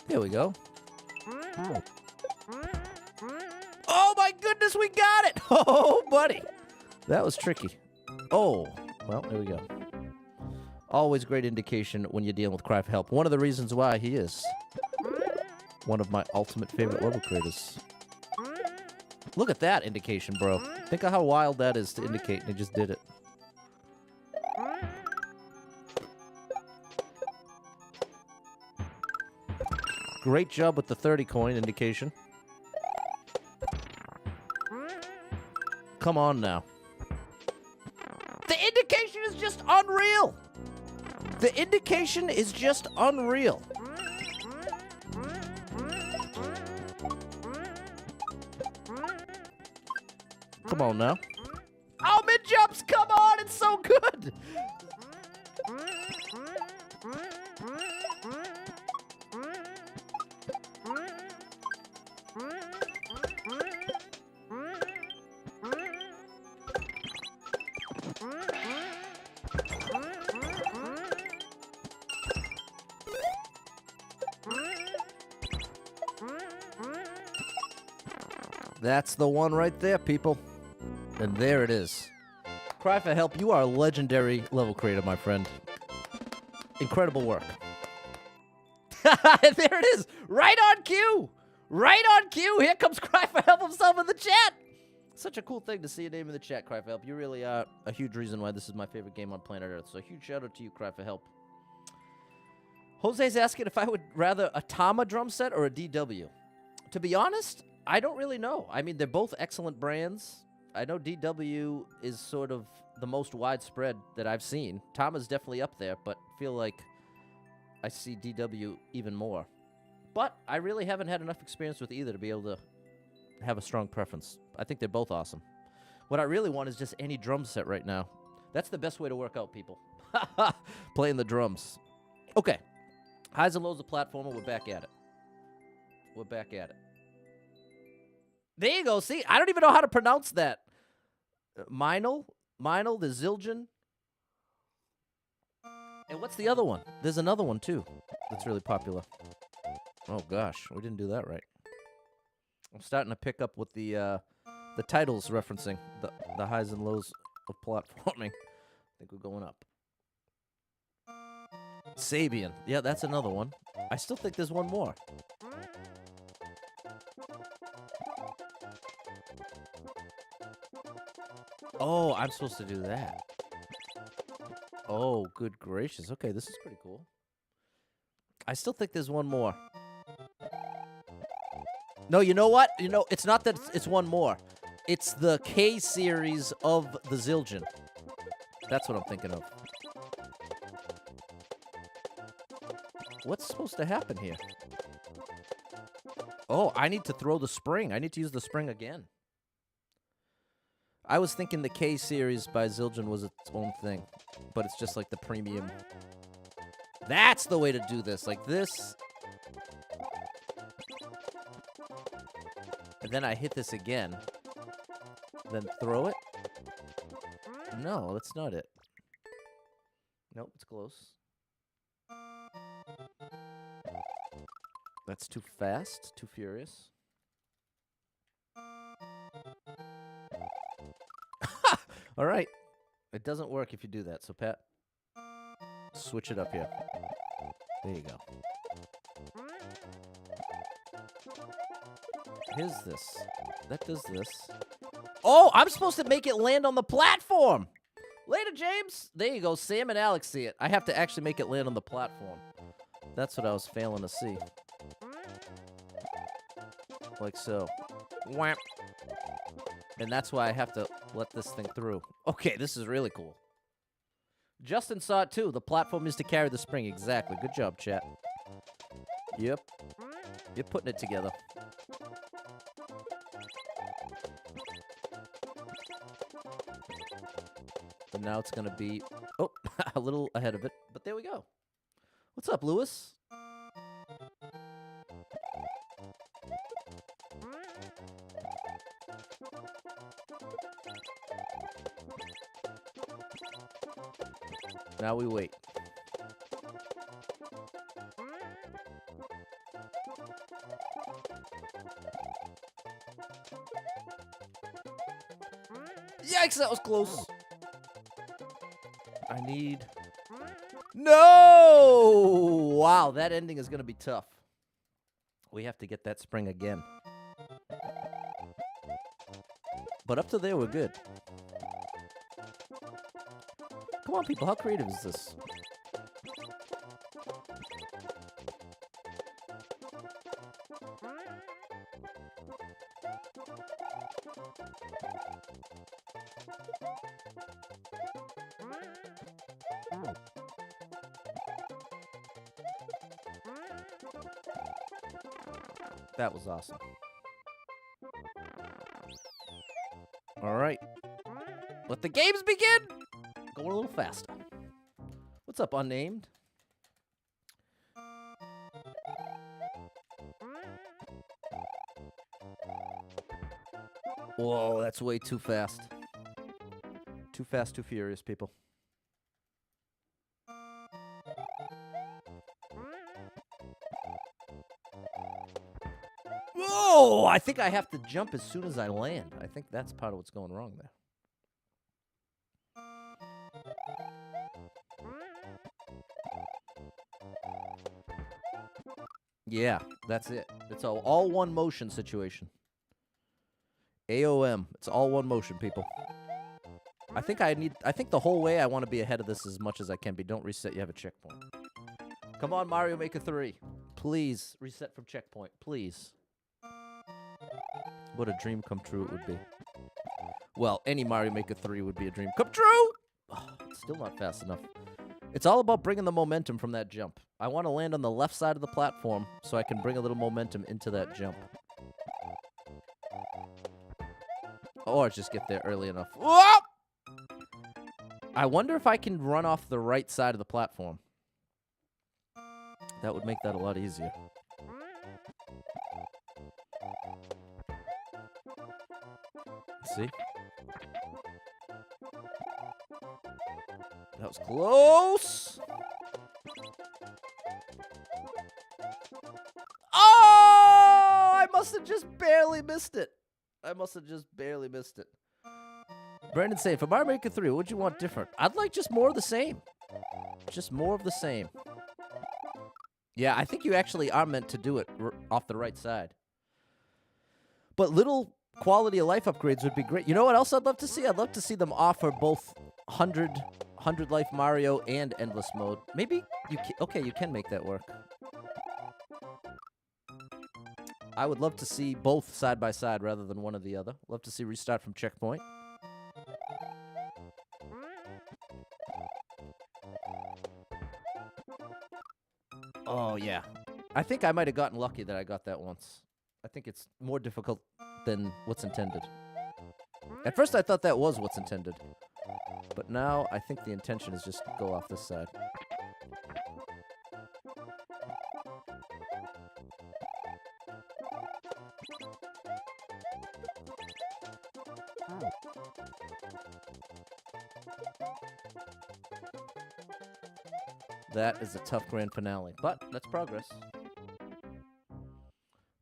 There we go. Oh my goodness, we got it! Oh, buddy. That was tricky. Oh, well, there we go. Always great indication when you're dealing with Cry for Help. One of the reasons why he is one of my ultimate favorite level creators. Look at that indication, bro. Think of how wild that is to indicate, and he just did it. Great job with the 30 coin indication. Come on now. The indication is just unreal. The indication is just unreal. Come on now. Oh, mid-jumps, come on, it's so good. That's the one right there, people. And there it is. Cry for Help, you are a legendary level creator, my friend. Incredible work. There it is. Right on cue. Right on cue. Here comes Cry for Help himself in the chat. Such a cool thing to see your name in the chat, Cry for Help. You really are a huge reason why this is my favorite game on planet Earth. So a huge shout out to you, Cry for Help. Jose's asking if I would rather a Tama drum set or a DW. To be honest, I don't really know. I mean, they're both excellent brands. I know DW is sort of the most widespread that I've seen. Tama's definitely up there, but feel like I see DW even more. But I really haven't had enough experience with either to be able to have a strong preference. I think they're both awesome. What I really want is just any drum set right now. That's the best way to work out, people. Playing the drums. Okay. Highs and lows of platformer. We're back at it. We're back at it. There you go. See, I don't even know how to pronounce that. Meinl, the Zildjian. And what's the other one? There's another one, too, that's really popular. Oh, gosh. We didn't do that right. I'm starting to pick up with the titles referencing the highs and lows of platforming. I think we're going up. Sabian. Yeah, that's another one. I still think there's one more. Oh, I'm supposed to do that. Oh, good gracious. Okay, this is pretty cool. I still think there's one more. No, you know what? You know, it's not that it's one more. It's the K series of the Zildjian. That's what I'm thinking of. What's supposed to happen here? Oh, I need to throw the spring. I need to use the spring again. I was thinking the K series by Zildjian was its own thing, but it's just like the premium. That's the way to do this, like this. And then I hit this again. Then throw it. No, that's not it. Nope, it's close. That's too fast, too furious. All right. It doesn't work if you do that, so Pat, switch it up here. There you go. Here's this. That does this. Oh, I'm supposed to make it land on the platform. Later, James. There you go. Sam and Alex see it. I have to actually make it land on the platform. That's what I was failing to see. Like so. Wham. And that's why I have to let this thing through. Okay, this is really cool. Justin saw it too. The platform is to carry the spring. Exactly. Good job, chat. Yep. You're putting it together. But now it's going to be, oh, a little ahead of it. But there we go. What's up, Lewis? Now we wait. Yikes, that was close. I need... No! Wow, that ending is going to be tough. We have to get that spring again. But up to there, we're good. Come on, people. How creative is this? That was awesome. All right. Let the games begin! Going a little faster. What's up, unnamed? Whoa, that's way too fast. Too fast, too furious, people. Whoa! I think I have to jump as soon as I land. I think that's part of what's going wrong there. Yeah, that's it. It's all one motion situation. AOM. It's all one motion, people. I think the whole way I want to be ahead of this as much as I can be. Don't reset. You have a checkpoint. Come on, Mario Maker 3. Please reset from checkpoint. Please. What a dream come true it would be. Well, any Mario Maker 3 would be a dream come true! Oh, it's still not fast enough. It's all about bringing the momentum from that jump. I want to land on the left side of the platform so I can bring a little momentum into that jump. Or just get there early enough. Whoa! I wonder if I can run off the right side of the platform. That would make that a lot easier. See? That was close! Oh! I must have just barely missed it. Brandon saying, for Mario Maker 3, what would you want different? I'd like just more of the same. Just more of the same. Yeah, I think you actually are meant to do it off the right side. But little quality of life upgrades would be great. You know what else I'd love to see? I'd love to see them offer both 100 life Mario and endless mode. Maybe you can, okay, you can make that work. I would love to see both side by side rather than one or the other. Love to see restart from checkpoint. Oh, yeah. I think I might have gotten lucky that I got that once. I think it's more difficult than what's intended. At first I thought that was what's intended. But now I think the intention is just go off this side. That is a tough grand finale, but that's progress.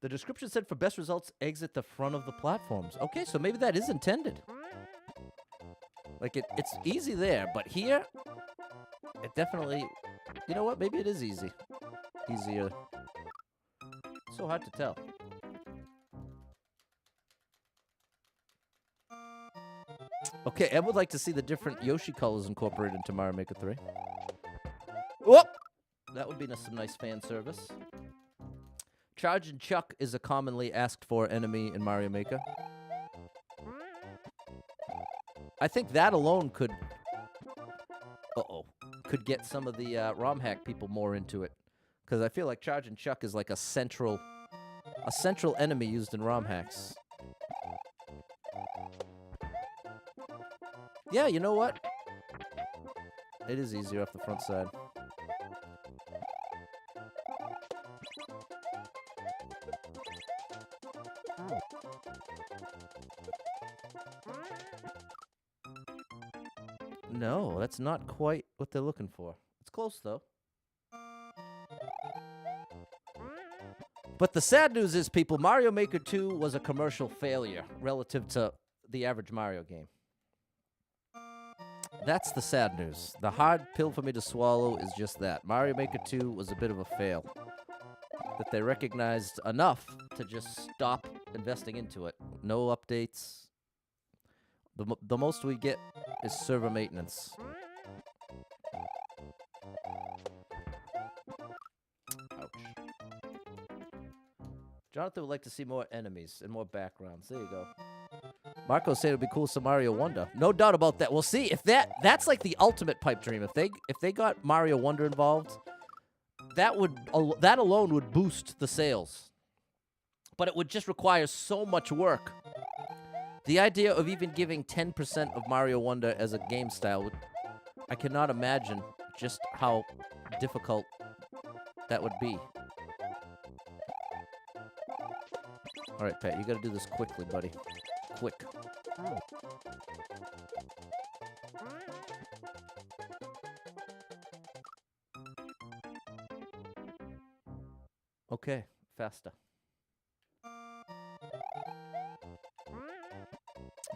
The description said for best results, exit the front of the platforms. Okay, so maybe that is intended. Like, it's easy there, but here, it definitely... You know what? Maybe it is easy. Easier. So hard to tell. Okay, Ed would like to see the different Yoshi colors incorporated into Mario Maker 3. Whoop! That would be some nice fan service. Charge and Chuck is a commonly asked for enemy in Mario Maker. I think that alone could... could get some of the ROM hack people more into it. Because I feel like Charge and Chuck is like a central enemy used in ROM hacks. Yeah, you know what? It is easier off the front side. No, that's not quite what they're looking for. It's close, though. But the sad news is, people, Mario Maker 2 was a commercial failure relative to the average Mario game. That's the sad news. The hard pill for me to swallow is just that. Mario Maker 2 was a bit of a fail. That they recognized enough to just stop investing into it. No updates. The most we get is server maintenance. Ouch. Jonathan would like to see more enemies and more backgrounds. There you go. Marco said it would be cool some Mario Wonder. No doubt about that. We'll see if that's like the ultimate pipe dream. If they got Mario Wonder involved, that alone would boost the sales. But it would just require so much work. The idea of even giving 10% of Mario Wonder as a game style, I cannot imagine just how difficult that would be. All right, Pat, you got to do this quickly, buddy. Quick. Okay, faster.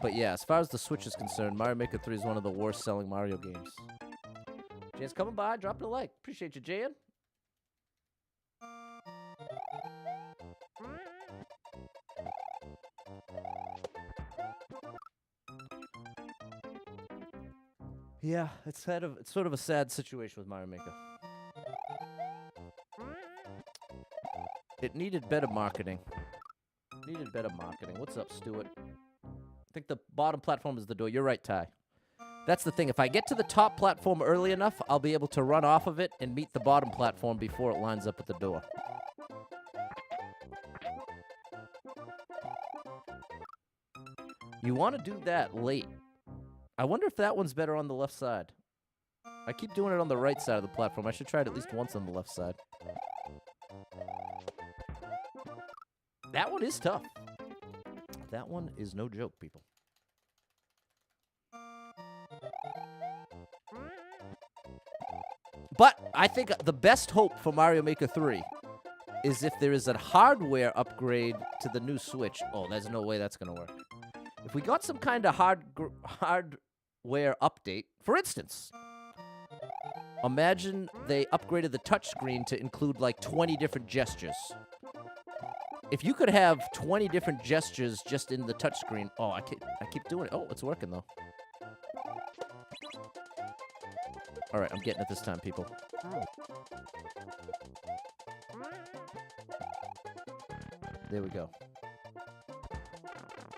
But yeah, as far as the Switch is concerned, Mario Maker 3 is one of the worst selling Mario games. Jan's coming by, dropping a like. Appreciate you, Jan. Yeah, it's sort of a sad situation with Mario Maker. It needed better marketing. What's up, Stuart? I think the bottom platform is the door. You're right, Ty. That's the thing. If I get to the top platform early enough, I'll be able to run off of it and meet the bottom platform before it lines up with the door. You want to do that late. I wonder if that one's better on the left side. I keep doing it on the right side of the platform. I should try it at least once on the left side. That one is tough. That one is no joke, people. But I think the best hope for Mario Maker 3 is if there is a hardware upgrade to the new Switch. Oh, there's no way that's going to work. If we got some kind of hardware update, for instance, imagine they upgraded the touchscreen to include like 20 different gestures. If you could have 20 different gestures just in the touchscreen, oh, I keep doing it. Oh, it's working though. All right, I'm getting it this time, people. There we go.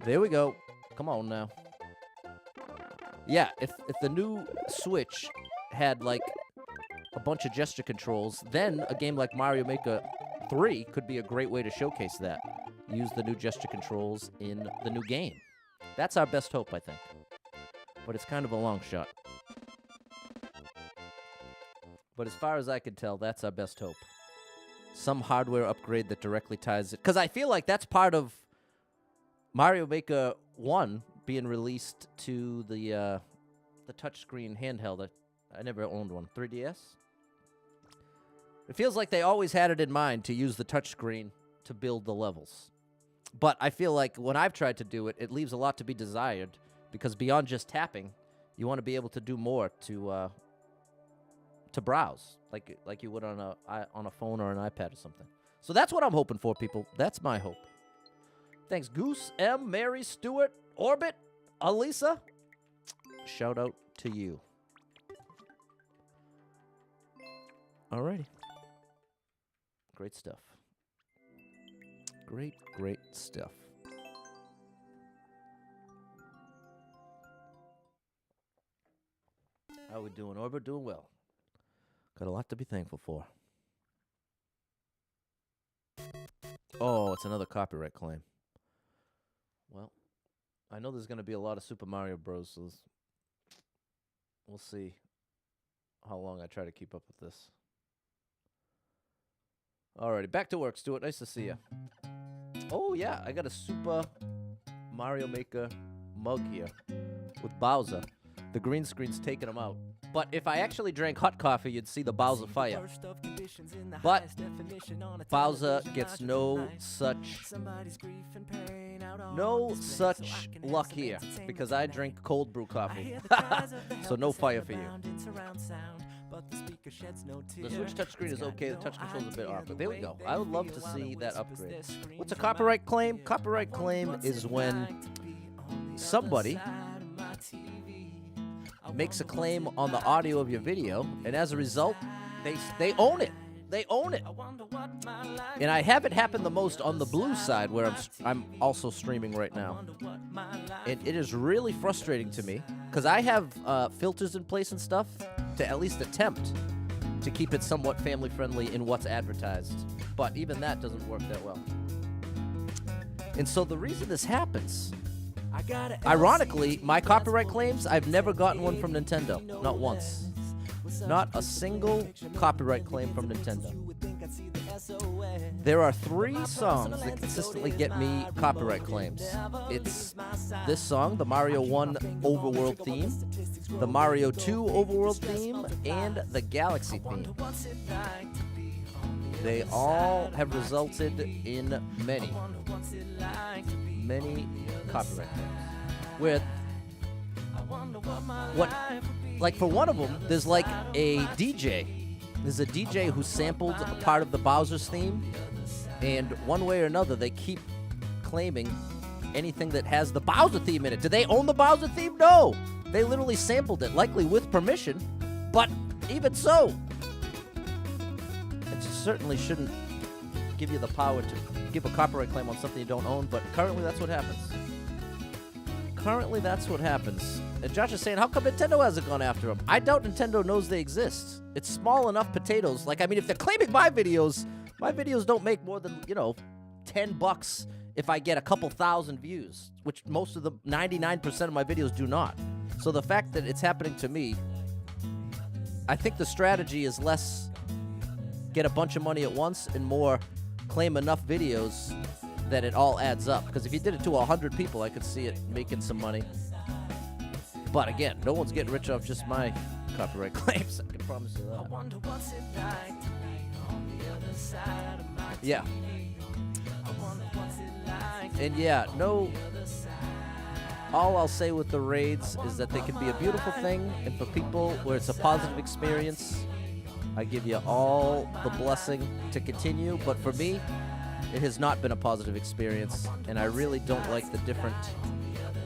There we go. Come on now. Yeah, if the new Switch had like a bunch of gesture controls, then a game like Mario Maker 3 could be a great way to showcase that. Use the new gesture controls in the new game. That's our best hope, I think. But it's kind of a long shot. But as far as I can tell, that's our best hope. Some hardware upgrade that directly ties it. Because I feel like that's part of Mario Maker 1 being released to the touchscreen handheld. I never owned one. 3DS? It feels like they always had it in mind to use the touchscreen to build the levels. But I feel like when I've tried to do it, it leaves a lot to be desired. Because beyond just tapping, you want to be able to do more to browse, like you would on a phone or an iPad or something. So that's what I'm hoping for, people. That's my hope. Thanks, Goose, M, Mary, Stewart, Orbit, Alisa. Shout out to you. Alrighty. Great stuff. Great stuff. How we doing, Orbit? Doing well. Got a lot to be thankful for. Oh, it's another copyright claim. Well, I know there's going to be a lot of Super Mario Bros. So we'll see how long I try to keep up with this. Alrighty, back to work, Stuart. Nice to see you. Oh, yeah, I got a Super Mario Maker mug here with Bowser. The green screen's taking him out. But if I actually drank hot coffee, you'd see the Bowser fire. But Bowser gets no such luck here because I drink cold brew coffee. So no fire for you. The Switch touchscreen is okay. The touch control's a bit off, but there we go. I would love to see that upgrade. What's a copyright claim? Copyright claim is when somebody makes a claim on the audio of your video, and as a result, they own it. They own it. And I have it happen the most on the blue side, where I'm also streaming right now. And it is really frustrating to me, because I have filters in place and stuff to at least attempt to keep it somewhat family-friendly in what's advertised. But even that doesn't work that well. And so the reason this happens... Ironically, my copyright claims, I've never gotten one from Nintendo. Not once. Not a single copyright claim from Nintendo. There are 3 songs that consistently get me copyright claims. It's this song, the Mario 1 Overworld theme, the Mario 2 Overworld theme, and the Galaxy theme. They all have resulted in many copyright claims. Where, like for one of them, there's like a DJ. There's a DJ who sampled a part of the Bowser's theme, and one way or another, they keep claiming anything that has the Bowser theme in it. Do they own the Bowser theme? No! They literally sampled it, likely with permission, but even so, it certainly shouldn't give you the power to give a copyright claim on something you don't own, but currently that's what happens. Currently that's what happens. And Josh is saying, how come Nintendo hasn't gone after them? I doubt Nintendo knows they exist. It's small enough potatoes. Like, I mean, if they're claiming my videos don't make more than, $10 if I get a couple thousand views, which most of the 99% of my videos do not. So the fact that it's happening to me, I think the strategy is less get a bunch of money at once and more claim enough videos that it all adds up. Because if you did it to 100 people, I could see it making some money. But again, no one's getting rich off just my copyright claims. I can promise you that. I wonder what's it like to be on the other side of my TV. Yeah. I wonder what's it like. And yeah, no. All I'll say with the raids is that they can be a beautiful thing, and for people where it's a positive experience, I give you all the blessing to continue. But for me, it has not been a positive experience, and I really don't like the different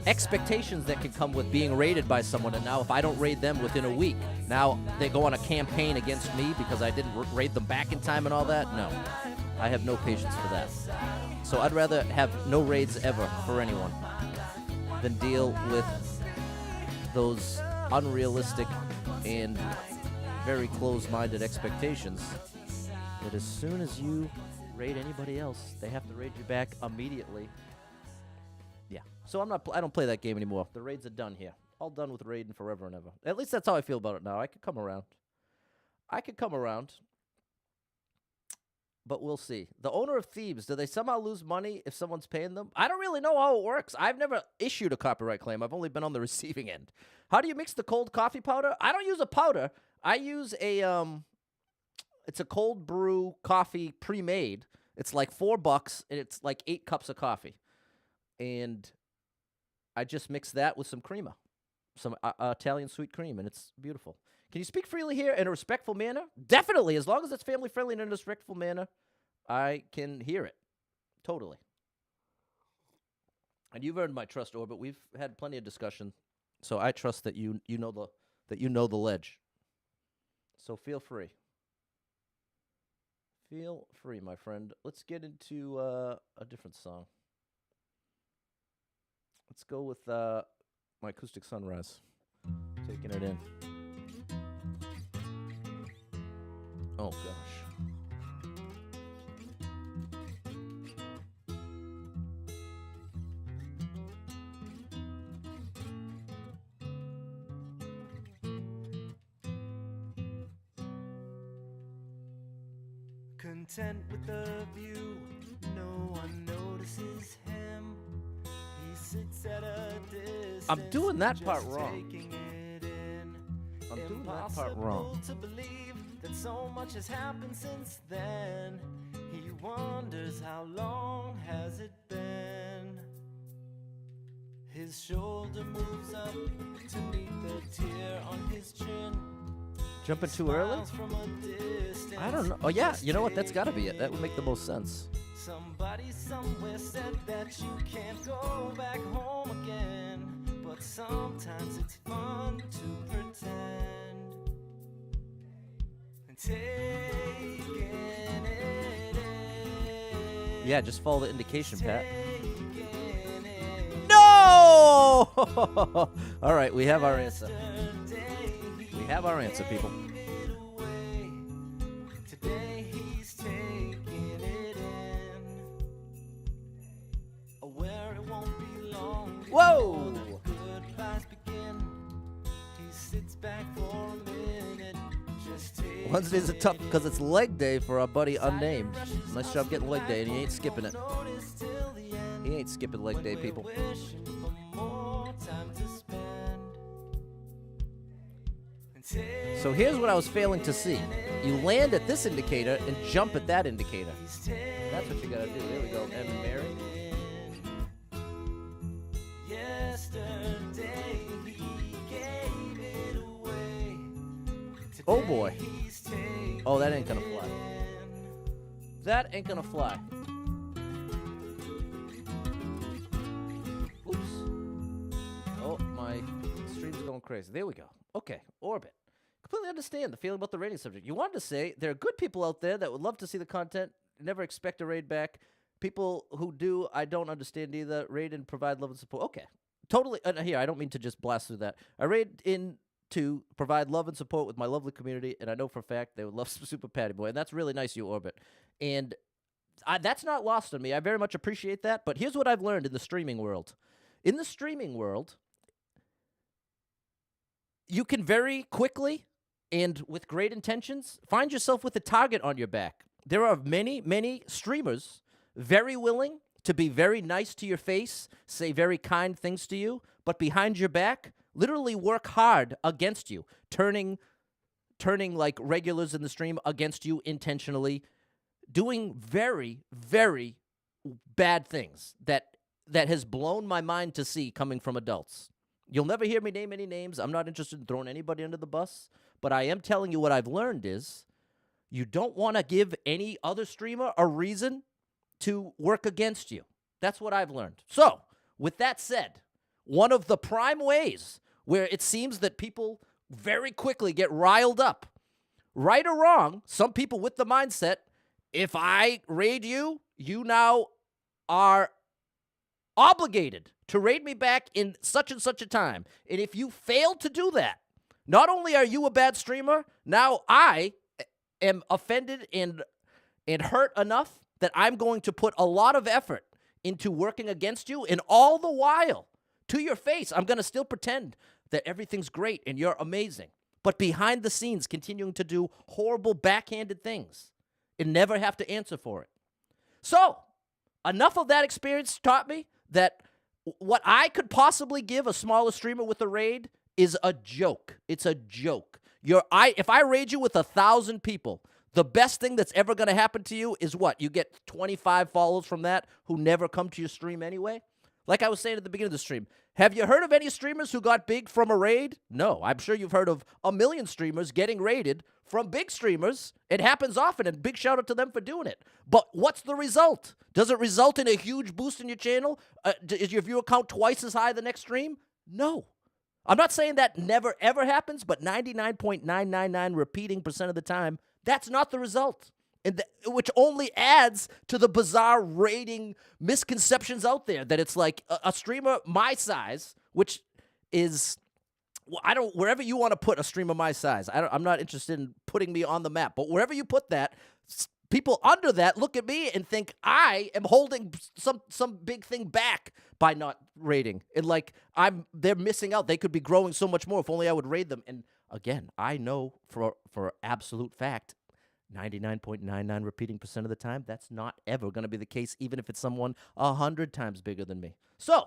expectations that can come with being raided by someone. And now if I don't raid them within a week, now they go on a campaign against me because I didn't raid them back in time and all that. No, I have no patience for that. So I'd rather have no raids ever for anyone than deal with those unrealistic and very closed-minded expectations that as soon as you raid anybody else, they have to raid you back immediately. Yeah. So I don't play that game anymore. The raids are done here. All done with raiding forever and ever. At least that's how I feel about it now. I could come around. But we'll see. The owner of Thebes, do they somehow lose money if someone's paying them? I don't really know how it works. I've never issued a copyright claim. I've only been on the receiving end. How do you mix the cold coffee powder? I don't use a powder. I use it's a cold brew coffee pre-made. It's like $4 and it's like 8 cups of coffee. And I just mix that with some crema, some Italian sweet cream, and it's beautiful. Can you speak freely here in a respectful manner? Definitely. As long as it's family-friendly and in a respectful manner, I can hear it. Totally. And you've earned my trust, Orbit. We've had plenty of discussion, so I trust that you know the ledge. So feel free. Feel free, my friend. Let's get into a different song. Let's go with My Acoustic Sunrise. Taking it in. Oh, gosh. Content with the view, no one notices him. He sits at a distance. I'm doing that part just wrong. taking it in. I'm doing that part wrong. Impossible to believe that so much has happened since then. He wonders how long has it been. His shoulder moves up to meet the tear on his chin. Jumping too early? I don't know. Oh, yeah. You know what? That's got to be it. That would make the most sense. Somebody somewhere said that you can't go back home again. But sometimes it's fun to pretend. And taking it in. Yeah, just follow the indication, Pat. Taking it No! All right, we have our answer. We have our answer, people. Today he's taking it in. Where it won't be long. Whoa! before the goodbyes begin. He sits back for a minute. Just taking Wednesdays are tough because it's leg day for our buddy Unnamed. Nice job getting leg day, and he ain't skipping it. He ain't skipping leg day, people. So here's what I was failing to see. You land at this indicator and jump at that indicator. That's what you gotta do. There we go, Em and Mary. Oh boy. Oh, that ain't gonna fly. That ain't gonna fly. Oops. Oh, my stream's going crazy. There we go. Okay, Orbit. Completely understand the feeling about the raiding subject. You wanted to say there are good people out there that would love to see the content, never expect a raid back. People who do, I don't understand either. Raid and provide love and support. Okay, totally. Here, I don't mean to just blast through that. I raid in to provide love and support with my lovely community, and I know for a fact they would love Super Patty Boy, and that's really nice, you Orbit. And that's not lost on me. I very much appreciate that. But here's what I've learned in the streaming world. In the streaming world, you can very quickly and with great intentions find yourself with a target on your back. There are many, many streamers very willing to be very nice to your face, say very kind things to you, but behind your back, literally work hard against you, turning like regulars in the stream against you intentionally, doing very, very bad things that has blown my mind to see coming from adults. You'll never hear me name any names. I'm not interested in throwing anybody under the bus. But I am telling you what I've learned is you don't want to give any other streamer a reason to work against you. That's what I've learned. So, with that said, one of the prime ways where it seems that people very quickly get riled up, right or wrong, some people with the mindset, if I raid you, you now are obligated to raid me back in such and such a time. And if you fail to do that, not only are you a bad streamer, now I am offended and hurt enough that I'm going to put a lot of effort into working against you, and all the while, to your face, I'm going to still pretend that everything's great and you're amazing. But behind the scenes, continuing to do horrible backhanded things and never have to answer for it. So, enough of that experience taught me that what I could possibly give a smaller streamer with a raid is a joke. It's a joke. If I raid you with 1,000 people, the best thing that's ever going to happen to you is what? You get 25 follows from that who never come to your stream anyway? Like I was saying at the beginning of the stream, have you heard of any streamers who got big from a raid? No. I'm sure you've heard of a million streamers getting raided from big streamers. It happens often, and big shout out to them for doing it. But what's the result? Does it result in a huge boost in your channel? Is your viewer count twice as high the next stream? No. I'm not saying that never, ever happens, but 99.999 repeating percent of the time, that's not the result. Which only adds to the bizarre rating misconceptions out there that it's like a streamer my size, which is, wherever you want to put a streamer my size, I'm not interested in putting me on the map, but wherever you put that, people under that look at me and think I am holding some big thing back by not rating. And like they're missing out. They could be growing so much more if only I would raid them. And again, I know for absolute fact, 99.99 repeating percent of the time, that's not ever going to be the case, even if it's someone 100 times bigger than me. So,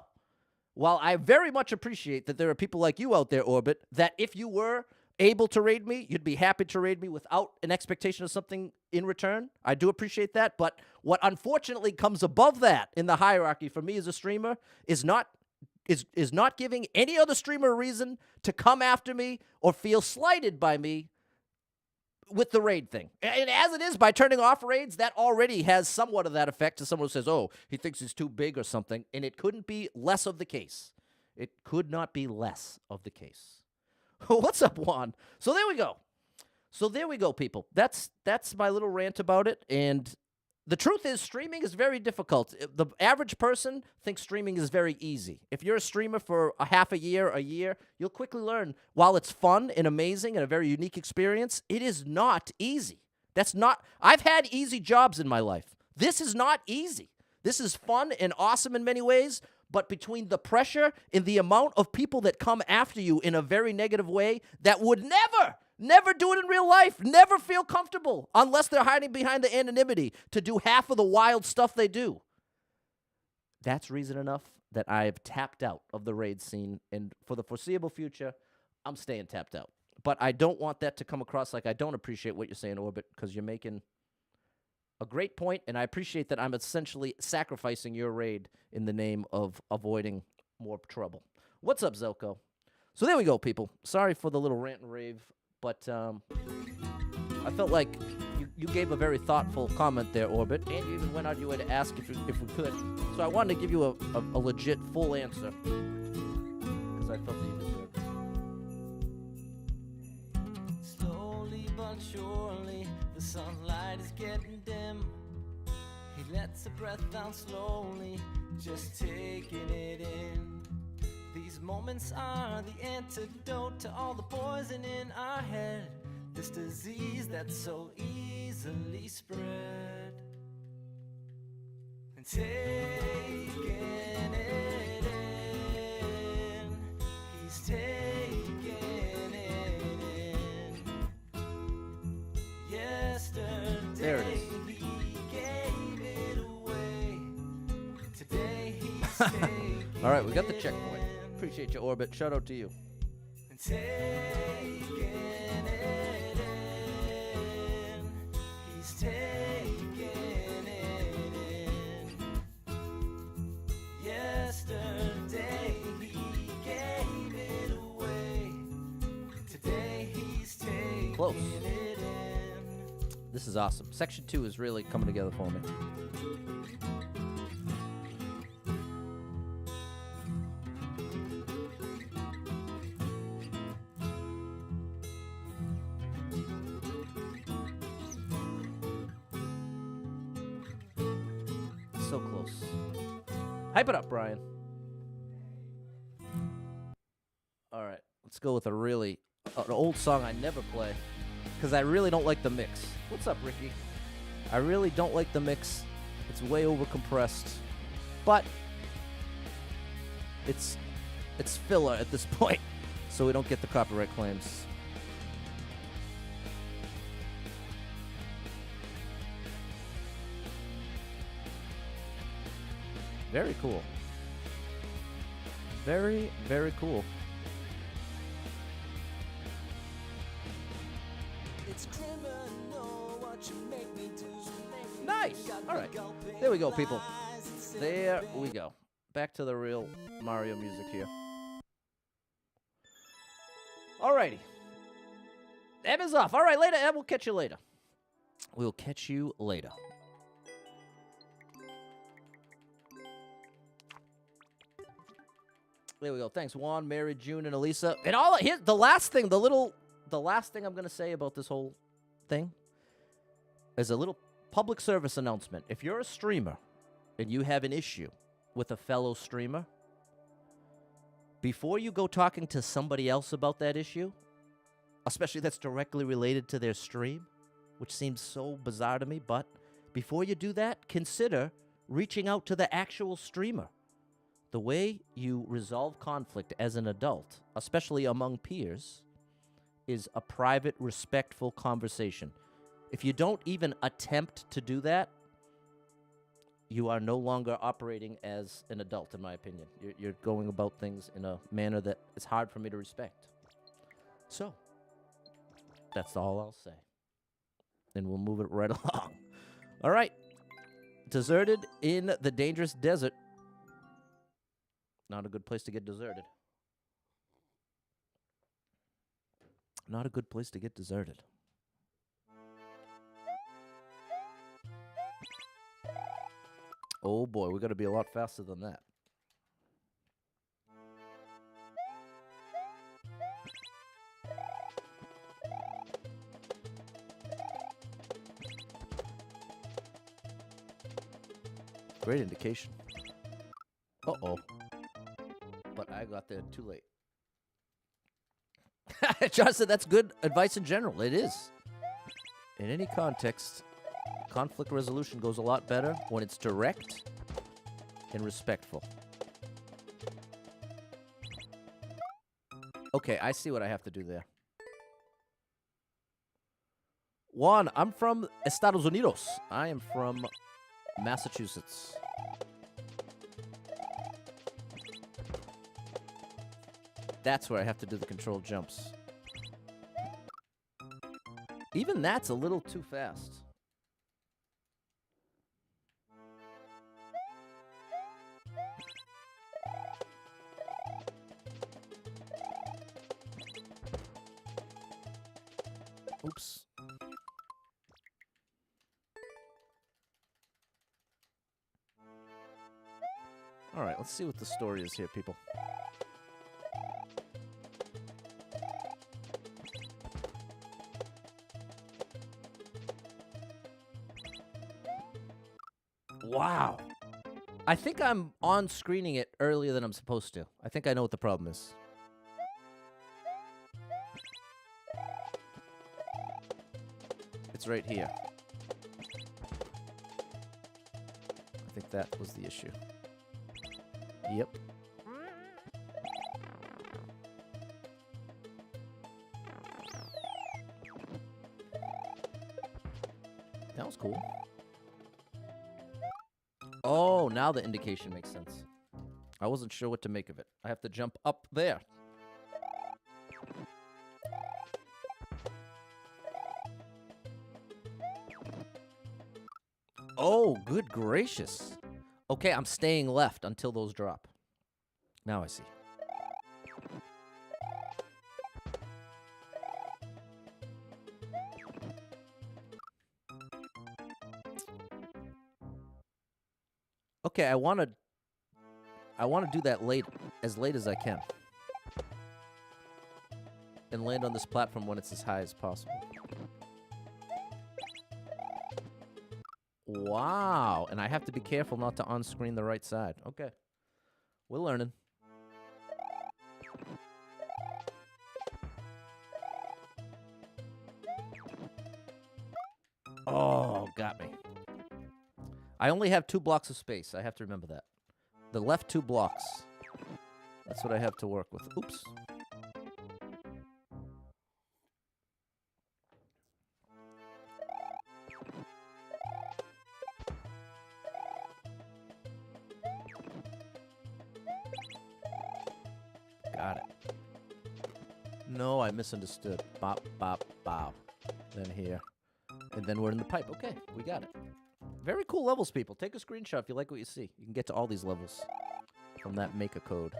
while I very much appreciate that there are people like you out there, Orbit, that if you were able to raid me, you'd be happy to raid me without an expectation of something in return. I do appreciate that, but what unfortunately comes above that in the hierarchy for me as a streamer is not giving any other streamer a reason to come after me or feel slighted by me with the raid thing. And as it is, by turning off raids, that already has somewhat of that effect to someone who says, oh, he thinks he's too big or something, and it couldn't be less of the case. It could not be less of the case. What's up, Juan? So there we go, people. That's my little rant about it, and the truth is, streaming is very difficult. The average person thinks streaming is very easy. If you're a streamer for a half a year, you'll quickly learn, while it's fun and amazing and a very unique experience, it is not easy. I've had easy jobs in my life. This is not easy. This is fun and awesome in many ways, but between the pressure and the amount of people that come after you in a very negative way that would never do it in real life, never feel comfortable unless they're hiding behind the anonymity to do half of the wild stuff they do. That's reason enough that I've tapped out of the raid scene, and for the foreseeable future, I'm staying tapped out. But I don't want that to come across like I don't appreciate what you're saying, Orbit, because you're making a great point, and I appreciate that I'm essentially sacrificing your raid in the name of avoiding more trouble. What's up, Zelko? So there we go, people. Sorry for the little rant and rave. But I felt like you gave a very thoughtful comment there, Orbit, and you even went out of your way to ask if we could. So I wanted to give you a legit, full answer, because I felt that you deserved it. Slowly but surely, the sunlight is getting dim. He lets a breath down slowly, just taking it in. These moments are the antidote to all the poison in our head. This disease that's so easily spread. And taking it in, he's taking it in. Yesterday There it is. he gave it away. Today he's taking All right, we got the checkpoint. Appreciate you, Orbit. Shout out to you. and taking it in. He's taking it in. Yesterday he gave it away. Today he's taking Close. it in. This is awesome. Section 2 is really coming together for me. So close. Hype it up, Brian. All right, let's go with an old song I never play, because I really don't like the mix. What's up, Ricky? I really don't like the mix. It's way over compressed. But it's filler at this point, so we don't get the copyright claims. Very cool. Very, very cool. It's criminal what you make me do. Nice. All right. There we go, people. There we go. Back to the real Mario music here. Alrighty. Em is off. All right, later, Em. We'll catch you later. We'll catch you later. There we go. Thanks, Juan, Mary, June, and Elisa. And all here, the last thing I'm gonna say about this whole thing is a little public service announcement. If you're a streamer and you have an issue with a fellow streamer, before you go talking to somebody else about that issue, especially that's directly related to their stream, which seems so bizarre to me, but before you do that, consider reaching out to the actual streamer. The way you resolve conflict as an adult, especially among peers, is a private, respectful conversation. If you don't even attempt to do that, you are no longer operating as an adult, in my opinion. You're going about things in a manner that is hard for me to respect. So, that's all I'll say. And we'll move it right along. All right. Deserted in the dangerous desert. Not a good place to get deserted. Not a good place to get deserted. Oh boy, we got to be a lot faster than that. Great indication. Uh-oh. But I got there too late. John said that's good advice in general. It is. In any context, conflict resolution goes a lot better when it's direct and respectful. Okay, I see what I have to do there. Juan, I'm from Estados Unidos. I am from Massachusetts. That's where I have to do the controlled jumps. Even that's a little too fast. Oops. All right, let's see what the story is here, people. Wow. I think I'm on screening it earlier than I'm supposed to. I think I know what the problem is. It's right here. I think that was the issue. Yep. That was cool. Oh, now the indication makes sense. I wasn't sure what to make of it. I have to jump up there. Oh, good gracious. Okay, I'm staying left until those drop. Now I see. Okay, I want to do that as late as I can. And land on this platform when it's as high as possible. Wow, and I have to be careful not to on-screen the right side. Okay, we're learning. Oh, got me. I only have 2 blocks of space. I have to remember that. The left 2 blocks. That's what I have to work with. Oops. Got it. No, I misunderstood. Bop, bop, bow. Then here. And then we're in the pipe. Okay, we got it. Very cool levels, people. Take a screenshot if you like what you see. You can get to all these levels from that maker code.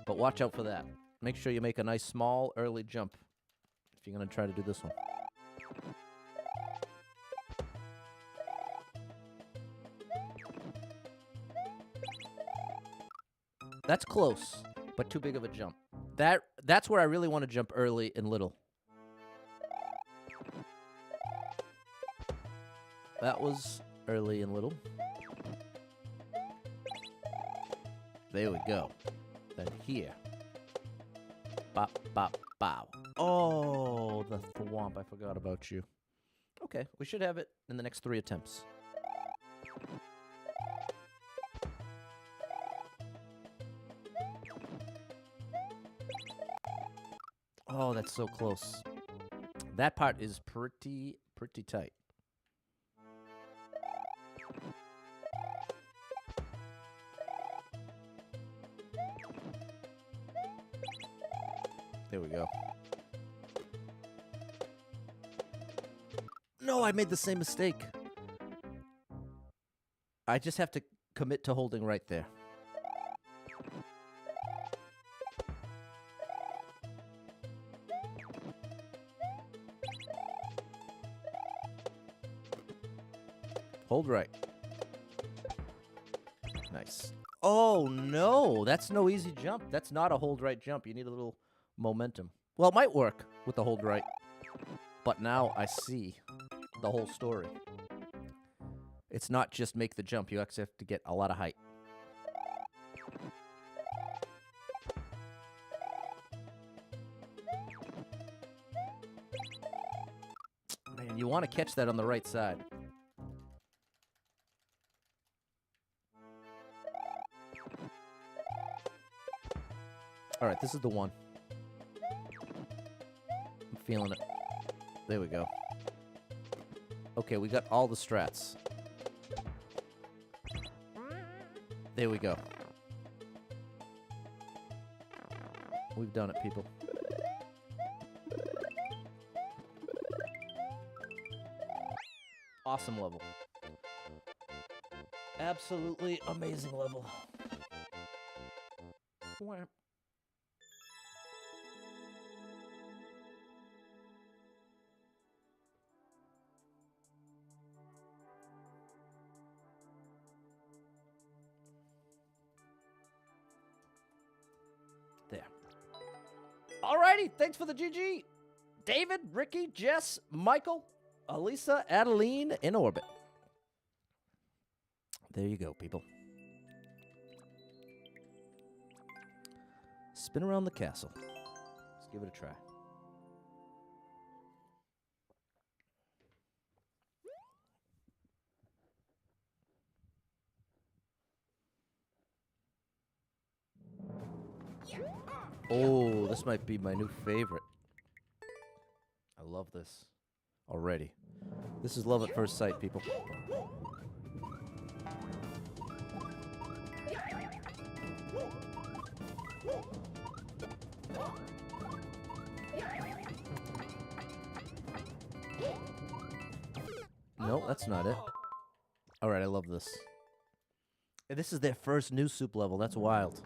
But watch out for that. Make sure you make a nice small early jump if you're going to try to do this one. That's close, but too big of a jump. That's where I really want to jump early and little. That was early and little. There we go. Then here. Bop, bop, bow. Oh, the thwomp. I forgot about you. Okay, we should have it in the next 3 attempts. Oh, that's so close. That part is pretty tight. There we go. No, I made the same mistake. I just have to commit to holding right there. Hold right. Nice. Oh, no. That's no easy jump. That's not a hold right jump. You need a little momentum. Well, it might work with the hold right. But now I see the whole story. It's not just make the jump. You actually have to get a lot of height. Man, you want to catch that on the right side. All right, this is the one. I'm feeling it. There we go. Okay, we got all the strats. There we go. We've done it, people. Awesome level. Absolutely amazing level. Wham. There. Alrighty, thanks for the GG. David, Ricky, Jess, Michael, Elisa, Adeline, in orbit. There you go, people. Spin around the castle. Let's give it a try. Oh, this might be my new favorite. I love this already. This is love at first sight, people. No, that's not it. All right, I love this. And this is their first new soup level. That's wild.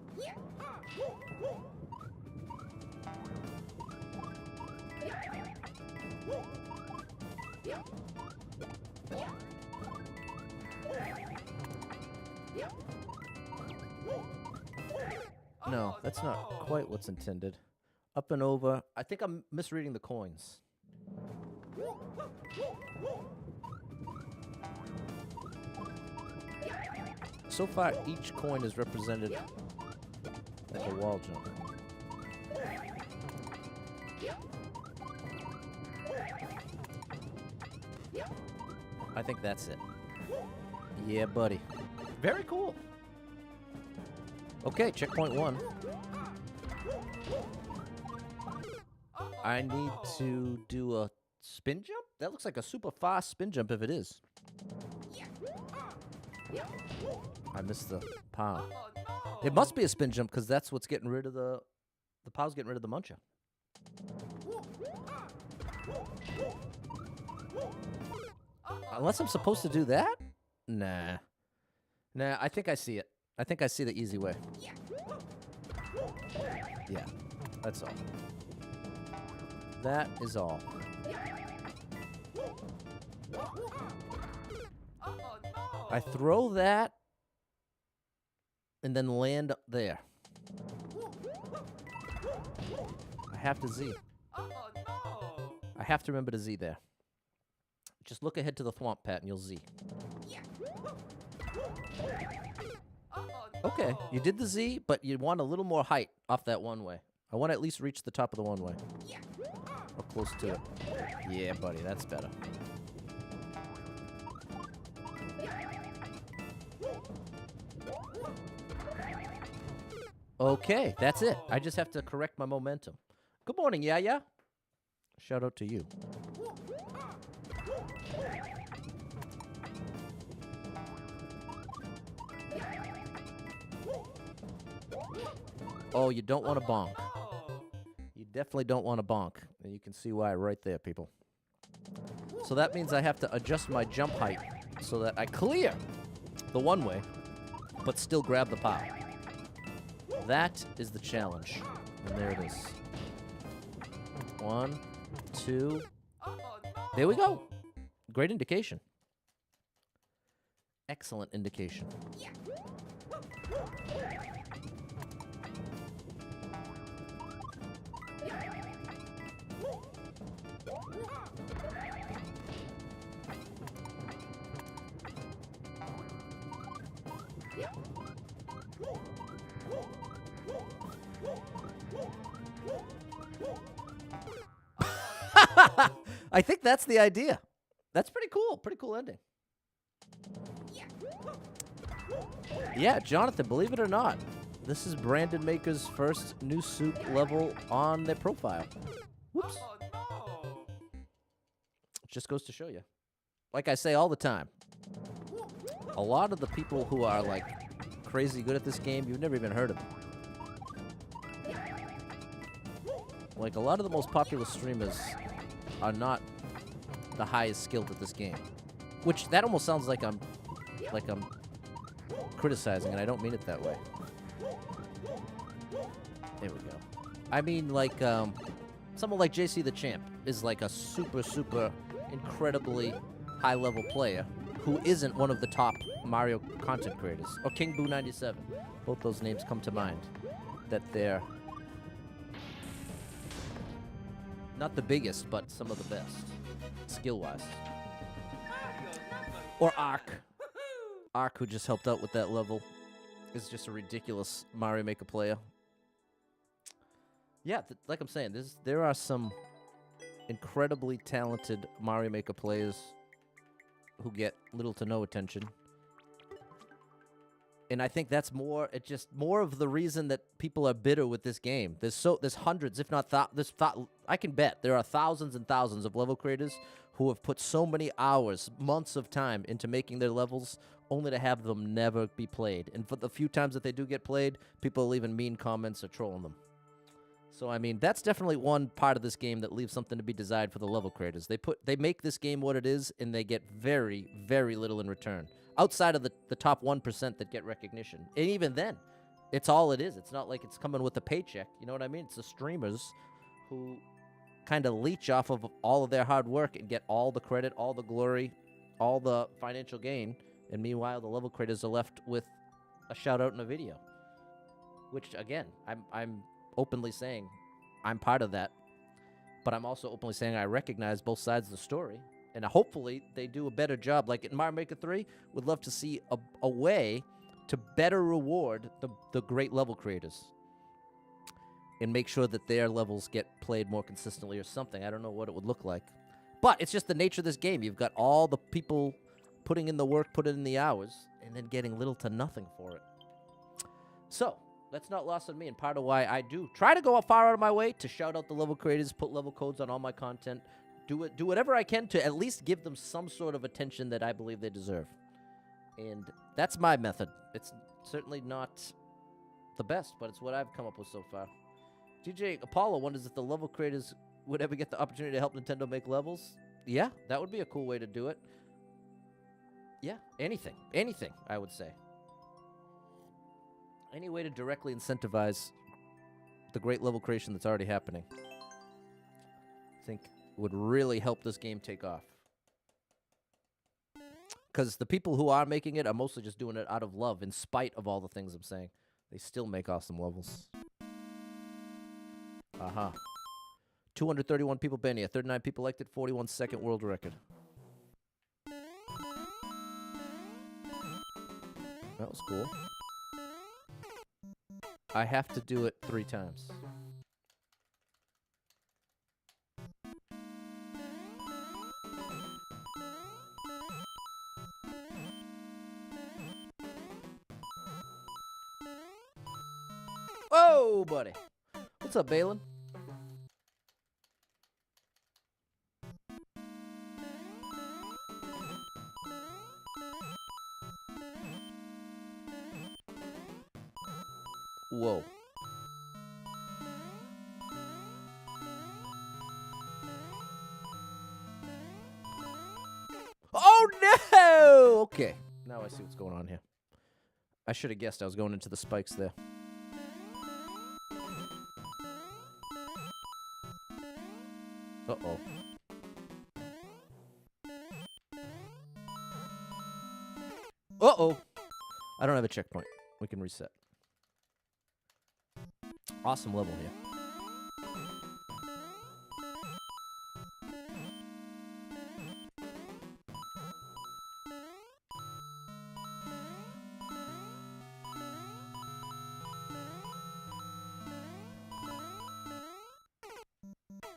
No, that's not quite what's intended. Up and over. I think I'm misreading the coins. So far, each coin is represented like a wall jump. I think that's it. Yeah, buddy. Very cool. Okay, checkpoint 1. I need to do a spin jump? That looks like a super fast spin jump if it is. I missed the pow. It must be a spin jump because that's what's getting rid of the pow's getting rid of the muncher. Unless I'm supposed to do that? Nah. Nah, I think I see it. I think I see the easy way. Yeah, that's all. That is all. I throw that and then land there. I have to Z. I have to remember to Z there. Just look ahead to the thwomp pad and you'll Z. Okay, you did the Z, but you want a little more height off that one way. I want to at least reach the top of the one way. Or close to it. Yeah, buddy, that's better. Okay, that's it. I just have to correct my momentum. Good morning, yeah. Shout out to you. Oh, you don't want to bonk. You definitely don't want to bonk. And you can see why right there, people. So that means I have to adjust my jump height so that I clear the one way, but still grab the pop. That is the challenge. And there it is. 1, 2. There we go. Great indication. Excellent indication. I think that's the idea. That's pretty cool. Pretty cool ending. Yeah, Jonathan, believe it or not, this is Brandon Maker's first new soup level on their profile. Whoops. Just goes to show you. Like I say all the time, a lot of the people who are like crazy good at this game, you've never even heard of them. Like a lot of the most popular streamers are not the highest skilled at this game. Which, that almost sounds like I'm criticizing, and I don't mean it that way. There we go. I mean, like, someone like JC the Champ is like a super, super incredibly high-level player who isn't one of the top Mario content creators. Or King Boo 97. Both those names come to mind. That they're not the biggest, but some of the best, skill-wise. Or Ark. Ark, who just helped out with that level, is just a ridiculous Mario Maker player. Yeah, like I'm saying, there are some incredibly talented Mario Maker players who get little to no attention. And I think that's more of the reason that people are bitter with this game. There's hundreds, if not I can bet there are thousands and thousands of level creators who have put so many hours, months of time into making their levels only to have them never be played. And for the few times that they do get played, people are leaving mean comments or trolling them. So, I mean, that's definitely one part of this game that leaves something to be desired for the level creators. They make this game what it is, and they get very, very little in return. Outside of the top 1% that get recognition. And even then, it's all it is. It's not like it's coming with a paycheck. You know what I mean? It's the streamers who kind of leech off of all of their hard work and get all the credit, all the glory, all the financial gain. And meanwhile, the level creators are left with a shout-out in a video. Which, again, I'm openly saying I'm part of that. But I'm also openly saying I recognize both sides of the story. And hopefully they do a better job. Like in Mario Maker 3, would love to see a way to better reward the great level creators. And make sure that their levels get played more consistently or something. I don't know what it would look like. But it's just the nature of this game. You've got all the people putting in the work, putting in the hours. and then getting little to nothing for it. So that's not lost on me, and part of why I do try to go far out of my way to shout out the level creators, put level codes on all my content, do whatever I can to at least give them some sort of attention that I believe they deserve. And that's my method. It's certainly not the best, but it's what I've come up with so far. DJ Apollo wonders if the level creators would ever get the opportunity to help Nintendo make levels. Yeah, that would be a cool way to do it. Yeah, anything, I would say. Any way to directly incentivize the great level creation that's already happening, I think would really help this game take off. Because the people who are making it are mostly just doing it out of love, in spite of all the things I'm saying. They still make awesome levels. 231 people banned it. 39 people liked it. 41 second world record. That was cool. I have to do it 3 times. Whoa, buddy. What's up, Balin? Whoa. Oh, no! Okay. Now I see what's going on here. I should have guessed I was going into the spikes there. Uh-oh. Uh-oh. I don't have a checkpoint. We can reset. Awesome level here.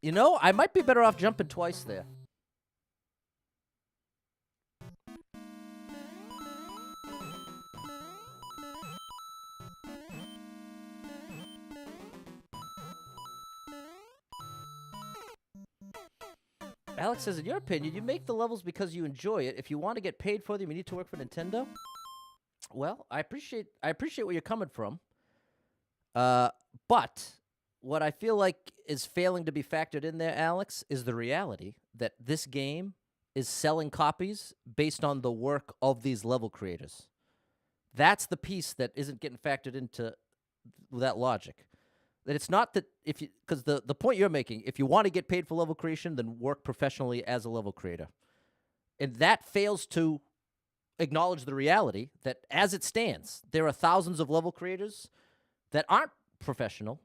You know, I might be better off jumping twice there. Alex says, in your opinion, you make the levels because you enjoy it. If you want to get paid for them, you need to work for Nintendo. Well, I appreciate where you're coming from. But what I feel like is failing to be factored in there, Alex, is the reality that this game is selling copies based on the work of these level creators. That's the piece that isn't getting factored into that logic. That it's not that if you, because the point you're making, if you want to get paid for level creation, then work professionally as a level creator. And that fails to acknowledge the reality that as it stands, there are thousands of level creators that aren't professional,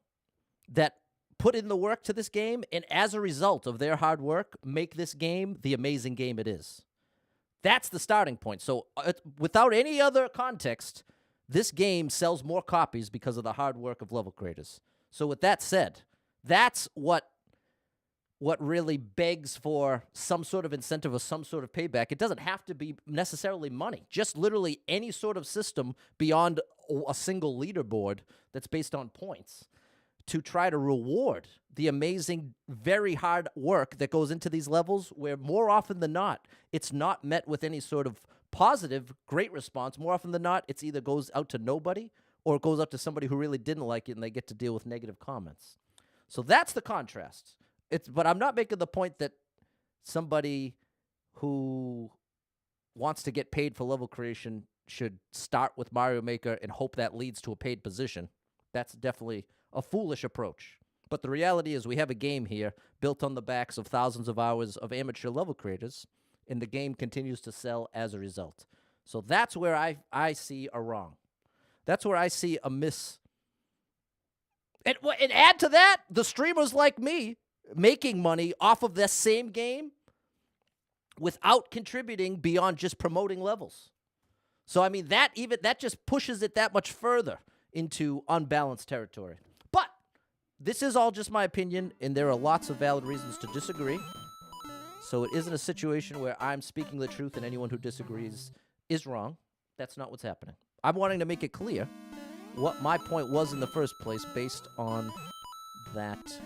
that put in the work to this game, and as a result of their hard work, make this game the amazing game it is. That's the starting point. So without any other context, this game sells more copies because of the hard work of level creators. So with that said, that's what really begs for some sort of incentive or some sort of payback. It doesn't have to be necessarily money. Just literally any sort of system beyond a single leaderboard that's based on points to try to reward the amazing, very hard work that goes into these levels, where more often than not, it's not met with any sort of positive, great response. More often than not, it's either goes out to nobody or it goes out to somebody who really didn't like it and they get to deal with negative comments. So that's the contrast. But I'm not making the point that somebody who wants to get paid for level creation should start with Mario Maker and hope that leads to a paid position. That's definitely a foolish approach. But the reality is we have a game here built on the backs of thousands of hours of amateur level creators, and the game continues to sell as a result. So that's where I see a wrong. That's where I see a miss. And add to that, the streamers like me making money off of this same game without contributing beyond just promoting levels. So, I mean, that just pushes it that much further into unbalanced territory. But this is all just my opinion, and there are lots of valid reasons to disagree. So it isn't a situation where I'm speaking the truth and anyone who disagrees is wrong. That's not what's happening. I'm wanting to make it clear what my point was in the first place based on that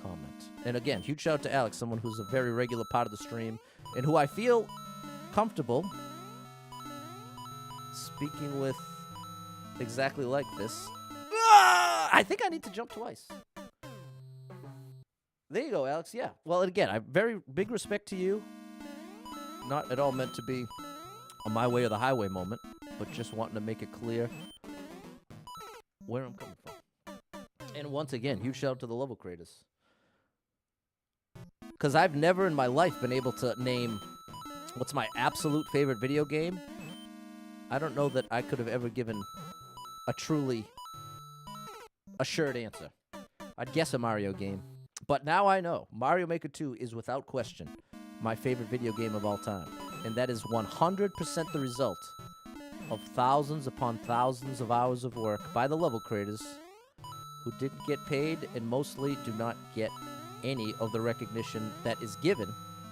comment. And again, huge shout out to Alex, someone who's a very regular part of the stream and who I feel comfortable speaking with exactly like this. I think I need to jump twice. There you go, Alex. Yeah. Well, again, I have very big respect to you. Not at all meant to be a my way or the highway moment, but just wanting to make it clear where I'm coming from. And once again, huge shout out to the level creators. Because I've never in my life been able to name what's my absolute favorite video game. I don't know that I could have ever given a truly assured answer. I'd guess a Mario game. But now I know. Mario Maker 2 is without question my favorite video game of all time. And that is 100% the result of thousands upon thousands of hours of work by the level creators who didn't get paid and mostly do not get any of the recognition that is given,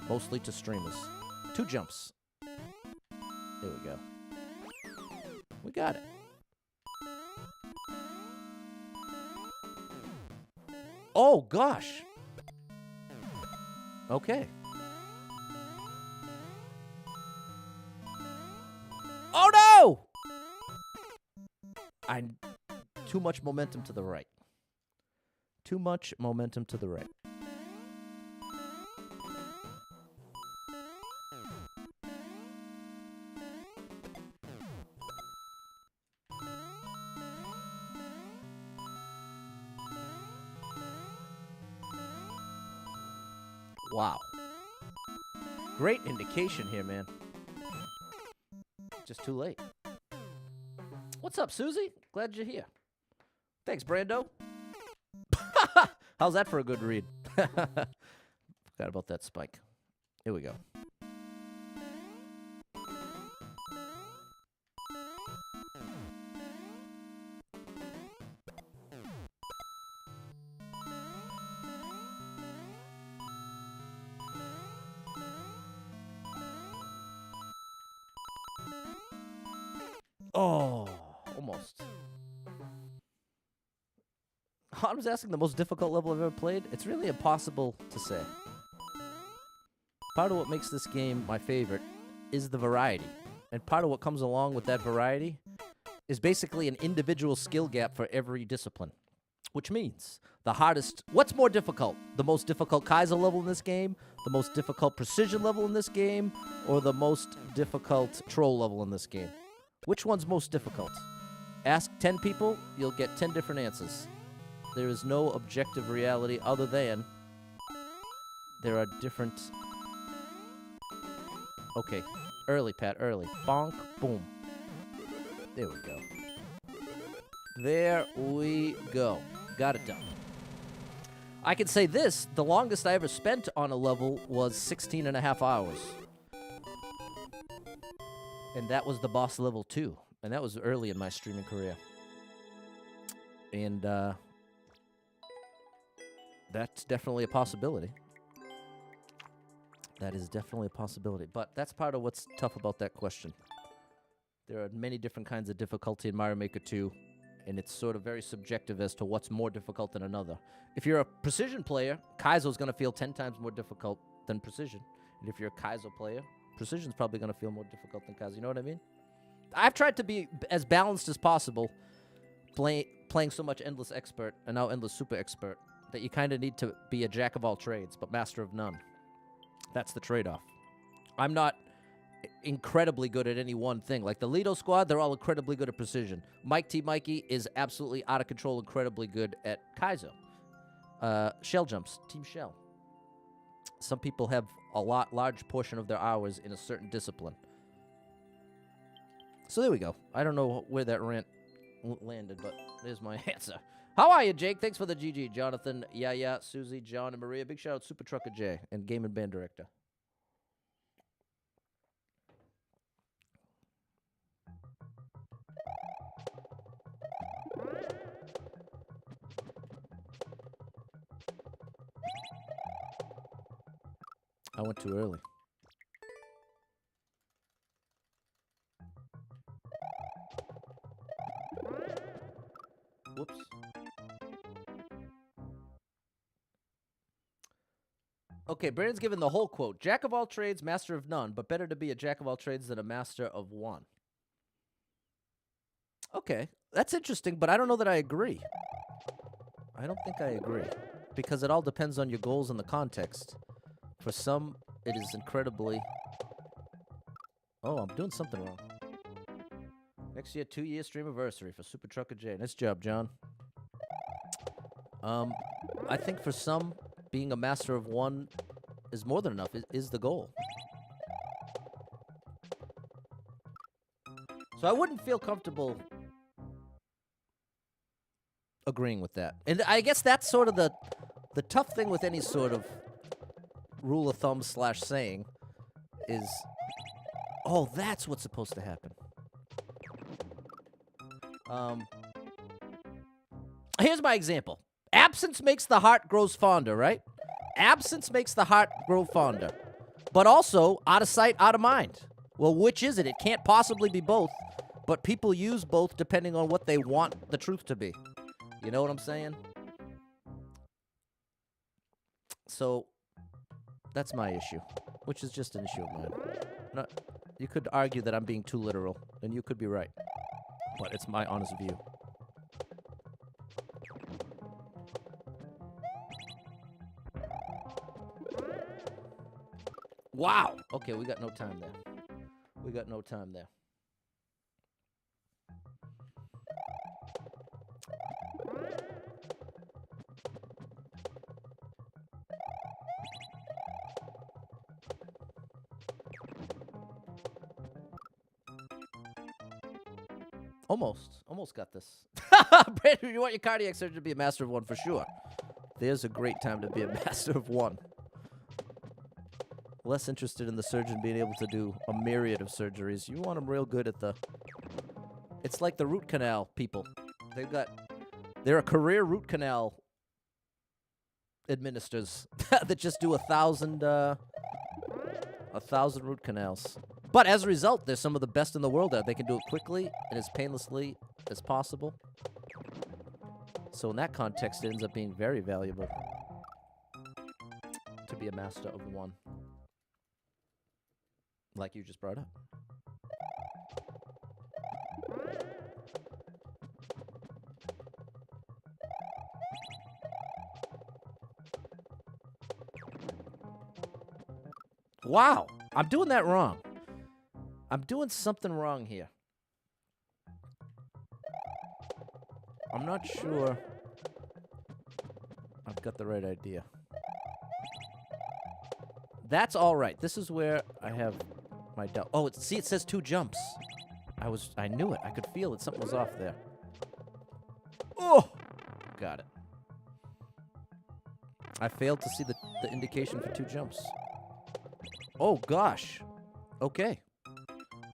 mostly to streamers. 2 jumps. There we go. We got it. Oh, gosh. Okay. Oh, no! Too much momentum to the right. Too much momentum to the right. Wow. Great indication here, man. Just too late. What's up, Susie? Glad you're here. Thanks, Brando. How's that for a good read? Forgot about that spike. Here we go. Oh, almost. I was asking the most difficult level I've ever played. It's really impossible to say. Part of what makes this game my favorite is the variety. And part of what comes along with that variety is basically an individual skill gap for every discipline. Which means the hardest... What's more difficult? The most difficult Kaiser level in this game? The most difficult precision level in this game? Or the most difficult troll level in this game? Which one's most difficult? Ask 10 people, you'll get 10 different answers. There is no objective reality other than there are different... Okay, early, Pat, early. Bonk, boom. There we go. There we go. Got it done. I can say this, the longest I ever spent on a level was 16 and a half hours. And that was the boss level 2. And that was early in my streaming career. And that's definitely a possibility. That is definitely a possibility. But that's part of what's tough about that question. There are many different kinds of difficulty in Mario Maker 2. And it's sort of very subjective as to what's more difficult than another. If you're a precision player, Kaizo's going to feel 10 times more difficult than precision. And if you're a Kaizo player, precision's probably going to feel more difficult than Kaizo. You know what I mean? I've tried to be as balanced as possible, playing so much Endless Expert and now Endless Super Expert, that you kind of need to be a jack of all trades, but master of none. That's the trade-off. I'm not incredibly good at any one thing. Like the Lido squad, they're all incredibly good at precision. Mike T. Mikey is absolutely out of control, incredibly good at Kaizo. Shell jumps, Team Shell. Some people have a large portion of their hours in a certain discipline. So there we go. I don't know where that rant landed, but there's my answer. How are you, Jake? Thanks for the GG. Jonathan, Yaya, Susie, John, and Maria. Big shout out Super Trucker J and Game and Band Director. I went too early. Whoops. Okay, Brandon's given the whole quote. Jack of all trades, master of none, but better to be a jack of all trades than a master of one. Okay, that's interesting, but I don't know that I agree. I don't think I agree. Because it all depends on your goals and the context. For some, it is incredibly... Oh, I'm doing something wrong. Next year, 2-year stream anniversary for Super Trucker J. Nice job, John. I think for some, being a master of one is more than enough, is the goal. So I wouldn't feel comfortable agreeing with that. And I guess that's sort of the tough thing with any sort of rule of thumb / saying is, oh, that's what's supposed to happen. Here's my example. Absence makes the heart grows fonder, right? Absence makes the heart grow fonder. But also, out of sight, out of mind. Well, which is it? It can't possibly be both, but people use both depending on what they want the truth to be. You know what I'm saying? So, that's my issue, which is just an issue of mine. You could argue that I'm being too literal, and you could be right. But it's my honest view. Wow! Okay, we got no time there. We got no time there. Almost got this. Brandon, you want your cardiac surgeon to be a master of one for sure. There's a great time to be a master of one. Less interested in the surgeon being able to do a myriad of surgeries. You want them real good at the... It's like the root canal people. They're a career root canal administrators that just do 1,000 root canals. But as a result, they're some of the best in the world at. They can do it quickly and as painlessly as possible. So in that context, it ends up being very valuable to be a master of one. Like you just brought up. Wow, I'm doing that wrong. I'm doing something wrong here. I'm not sure I've got the right idea. That's all right. This is where I have my doubt. Oh, see, it says 2 jumps. I knew it. I could feel it. Something was off there. Oh, got it. I failed to see the indication for 2 jumps. Oh, gosh. Okay.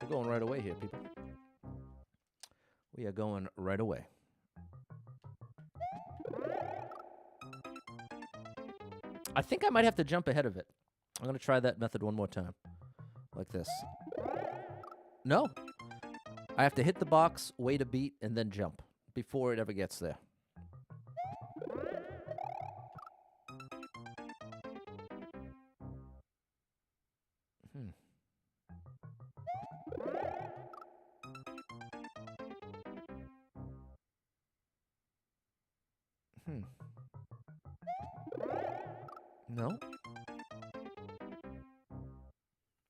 We're going right away here, people. We are going right away. I think I might have to jump ahead of it. I'm going to try that method one more time. Like this. No. I have to hit the box, wait a beat, and then jump before it ever gets there. No.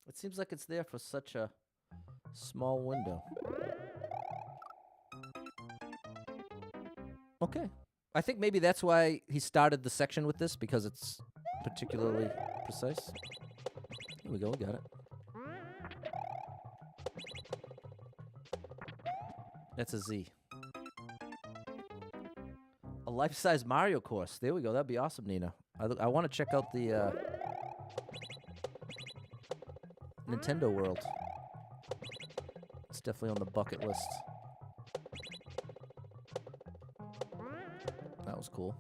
It seems like it's there for such a small window. Okay. I think maybe that's why he started the section with this, because it's particularly precise. Here we go, we got it. That's a Z. A life-size Mario course. There we go. That'd be awesome, Nina. I want to check out the Nintendo World. It's definitely on the bucket list. That was cool.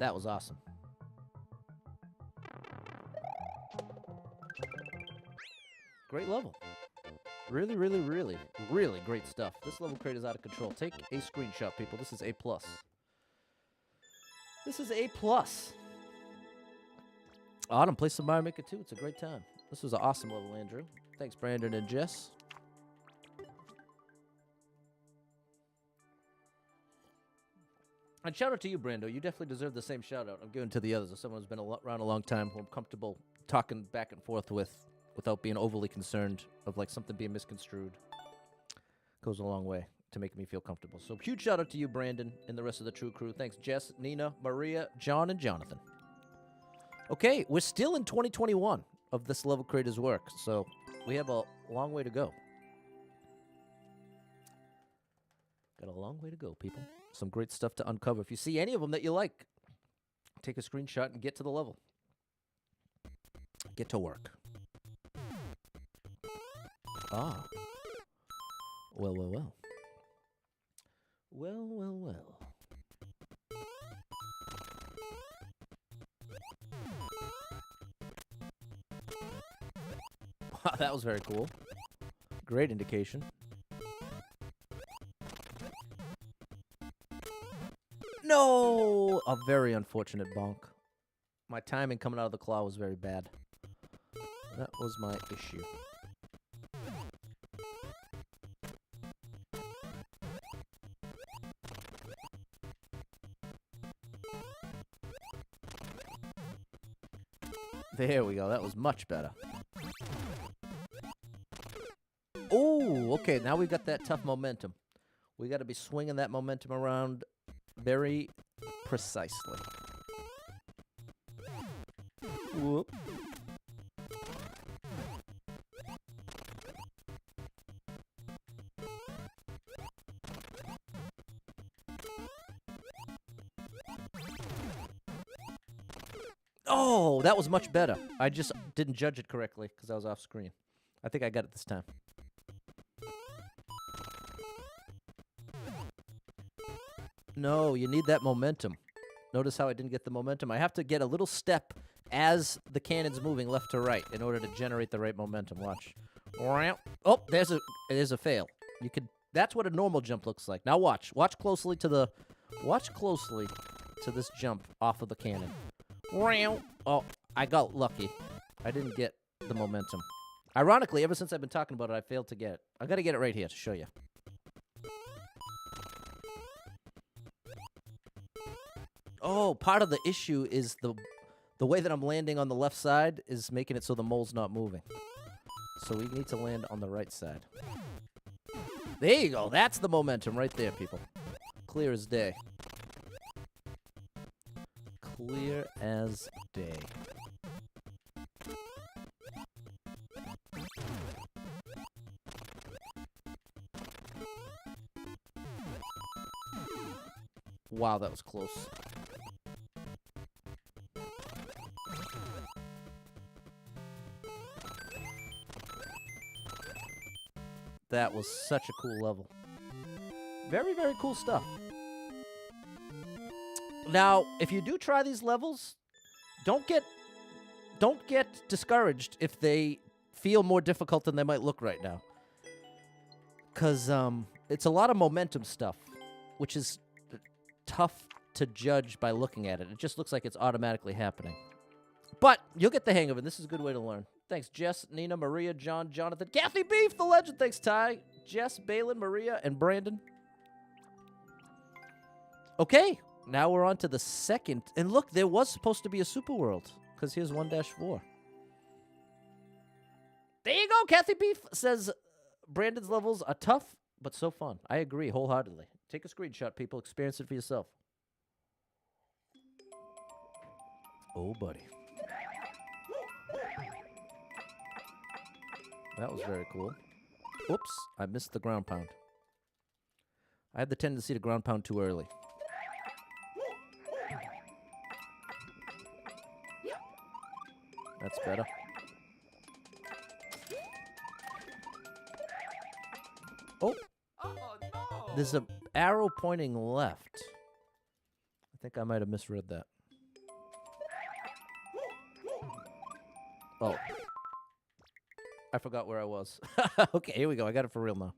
That was awesome. Great level. Really, really, really, really great stuff. This level crate is out of control. Take a screenshot, people. This is A+. This is A+. Autumn, play some Mario Maker 2. It's a great time. This was an awesome level, Andrew. Thanks, Brandon and Jess. And shout out to you, Brando. You definitely deserve the same shout out I'm giving to the others. As someone who's been around a long time, who I'm comfortable talking back and forth with without being overly concerned of like something being misconstrued. Goes a long way to make me feel comfortable. So huge shout out to you, Brandon, and the rest of the True Crew. Thanks, Jess, Nina, Maria, John, and Jonathan. Okay, we're still in 2021 of this level creator's work, so we have a long way to go. Got a long way to go, people. Some great stuff to uncover. If you see any of them that you like, take a screenshot and get to the level. Get to work. Ah. Well, well, well. Well, well, well. Wow, that was very cool. Great indication. No! A very unfortunate bonk. My timing coming out of the claw was very bad. That was my issue. There we go. That was much better. Oh, okay. Now we've got that tough momentum. We got to be swinging that momentum around very precisely. Whoop. Oh, that was much better. I just didn't judge it correctly because I was off screen. I think I got it this time. No, you need that momentum. Notice how I didn't get the momentum. I have to get a little step as the cannon's moving left to right in order to generate the right momentum. Watch. Oh, there's a fail. You could. That's what a normal jump looks like. Now watch. Watch closely to this jump off of the cannon. Oh, I got lucky. I didn't get the momentum. Ironically, ever since I've been talking about it, I failed to get it. I got to get it right here to show you. Oh, part of the issue is the way that I'm landing on the left side is making it so the mole's not moving. So we need to land on the right side. There you go. That's the momentum right there, people. Clear as day. Clear as day. Wow, that was close. That was such a cool level. Very, very cool stuff. Now, if you do try these levels, don't get discouraged if they feel more difficult than they might look right now. Because it's a lot of momentum stuff, which is tough to judge by looking at it. It just looks like it's automatically happening. But you'll get the hang of it. This is a good way to learn. Thanks, Jess, Nina, Maria, John, Jonathan, Kathy Beef, the legend. Thanks, Ty, Jess, Balin, Maria, and Brandon. Okay, now we're on to the second. And look, there was supposed to be a super world, because here's 1-4. There you go. Kathy Beef says Brandon's levels are tough, but so fun. I agree wholeheartedly. Take a screenshot, people. Experience it for yourself. Oh, buddy. That was very cool. Oops, I missed the ground pound. I had the tendency to ground pound too early. That's better. Oh! No. There's an arrow pointing left. I think I might have misread that. Oh. I forgot where I was. Okay, here we go. I got it for real now.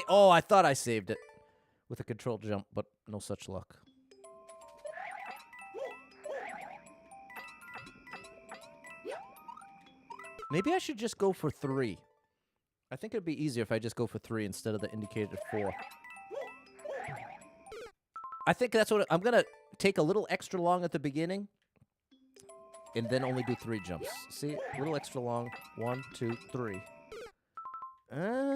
Oh, I thought I saved it with a controlled jump, but no such luck. Maybe I should just go for 3. I think it'd be easier if I just go for 3 instead of the indicated 4. I think that's what I'm gonna take a little extra long at the beginning, and then only do 3 jumps. See, a little extra long. 1, 2, 3.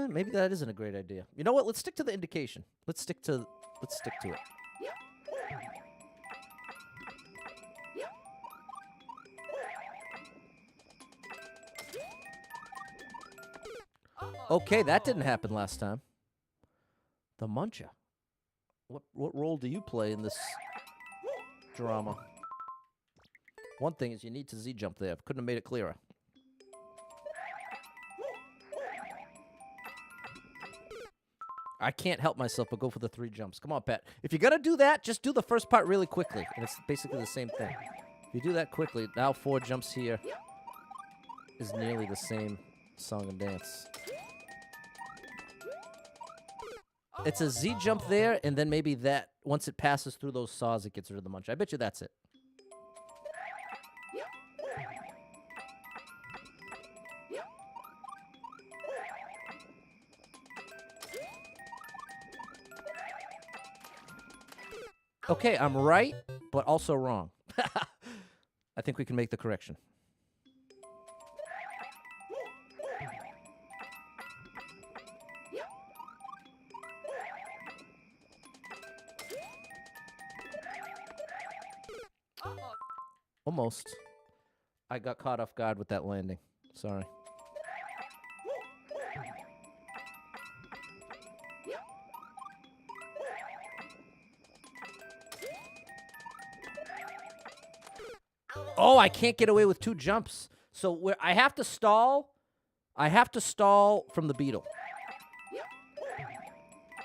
Maybe that isn't a great idea. You know what? Let's stick to the indication. Let's stick to it. Okay, that didn't happen last time. The Muncher. What role do you play in this drama? One thing is you need to Z-jump there. Couldn't have made it clearer. I can't help myself but go for the 3 jumps. Come on, Pat. If you're going to do that, just do the first part really quickly. And it's basically the same thing. If you do that quickly, now 4 jumps here is nearly the same song and dance. It's a Z jump there, and then maybe that, once it passes through those saws, it gets rid of the munch. I bet you that's it. Okay, I'm right, but also wrong. I think we can make the correction. Almost. I got caught off guard with that landing. Sorry. Oh, I can't get away with 2 jumps. So I have to stall. I have to stall from the beetle.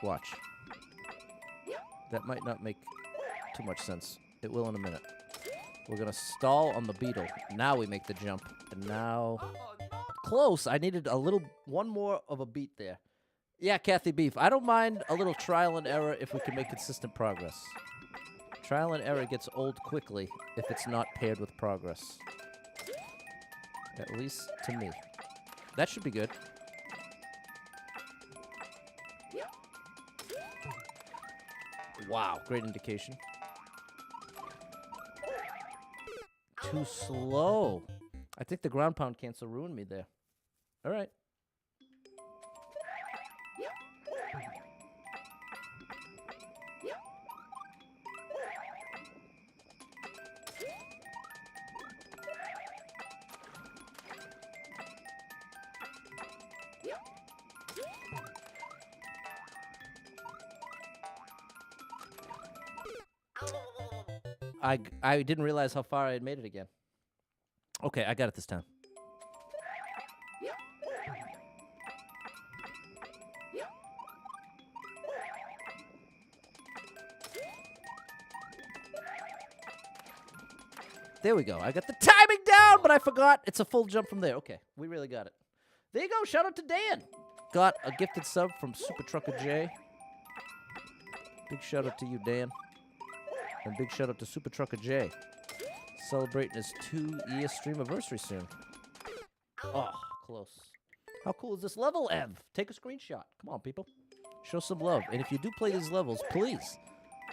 Watch. That might not make too much sense. It will in a minute. We're going to stall on the beetle. Now we make the jump. And now... Close. I needed one more of a beat there. Yeah, Kathy Beef. I don't mind a little trial and error if we can make consistent progress. Trial and error gets old quickly if it's not paired with progress. At least to me. That should be good. Wow, great indication. Too slow. I think the ground pound cancel ruined me there. All right. I didn't realize how far I had made it again. Okay, I got it this time. There we go. I got the timing down, but I forgot. It's a full jump from there. Okay, we really got it. There you go. Shout out to Dan. Got a gifted sub from Super Trucker J. Big shout out to you, Dan. And big shout out to Super Trucker J. Celebrating his 2-year stream anniversary soon. Oh, close. How cool is this level, Ev? Take a screenshot. Come on, people. Show some love. And if you do play these levels, please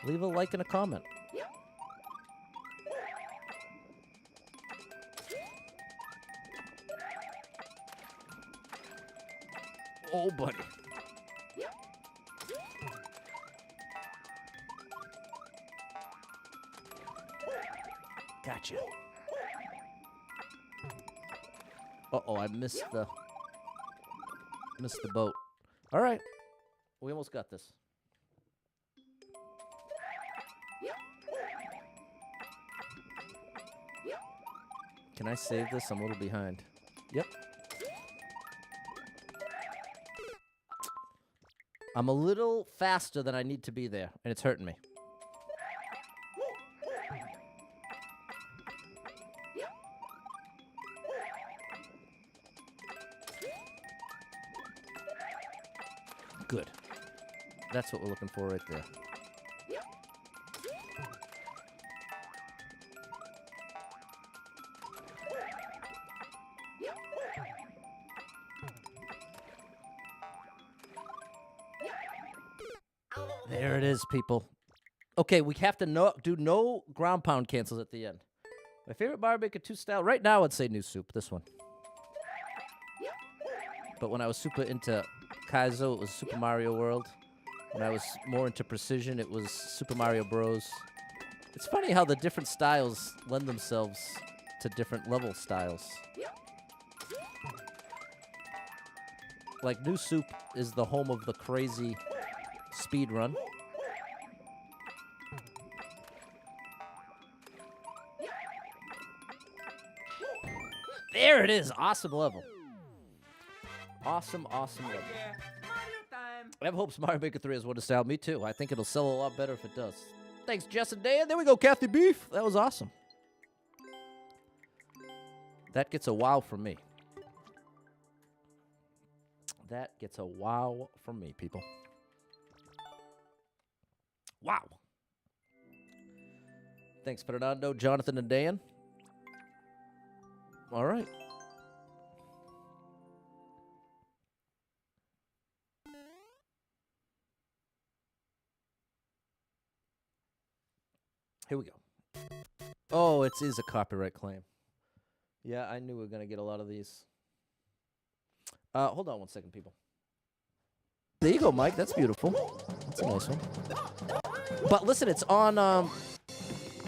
leave a like and a comment. Oh, buddy. Gotcha. Uh-oh, I missed the boat. All right. We almost got this. Can I save this? I'm a little behind. Yep. I'm a little faster than I need to be there, and it's hurting me. Good. That's what we're looking for right there. There it is, people. Okay, we have to do no ground pound cancels at the end. My favorite Mario Maker 2 style right now, I'd say New Soup, this one. But when I was super into Kaizo, it was Super Mario World. When I was more into precision, it was Super Mario Bros. It's funny how the different styles lend themselves to different level styles. Like, New Soup is the home of the crazy speed run. There it is. Awesome level. Awesome level. Yeah, Mario time. I have hopes Mario Maker 3 is what to sell. Me too. I think it'll sell a lot better if it does. Thanks, Jess and Dan. There we go, Kathy Beef. That was awesome. That gets a wow from me. That gets a wow from me, people. Wow. Thanks, Fernando, Jonathan, and Dan. All right. Here we go. Oh, it is a copyright claim. Yeah, I knew we were going to get a lot of these. Hold on 1 second, people. There you go, Mike. That's beautiful. That's a nice one. But listen, it's on...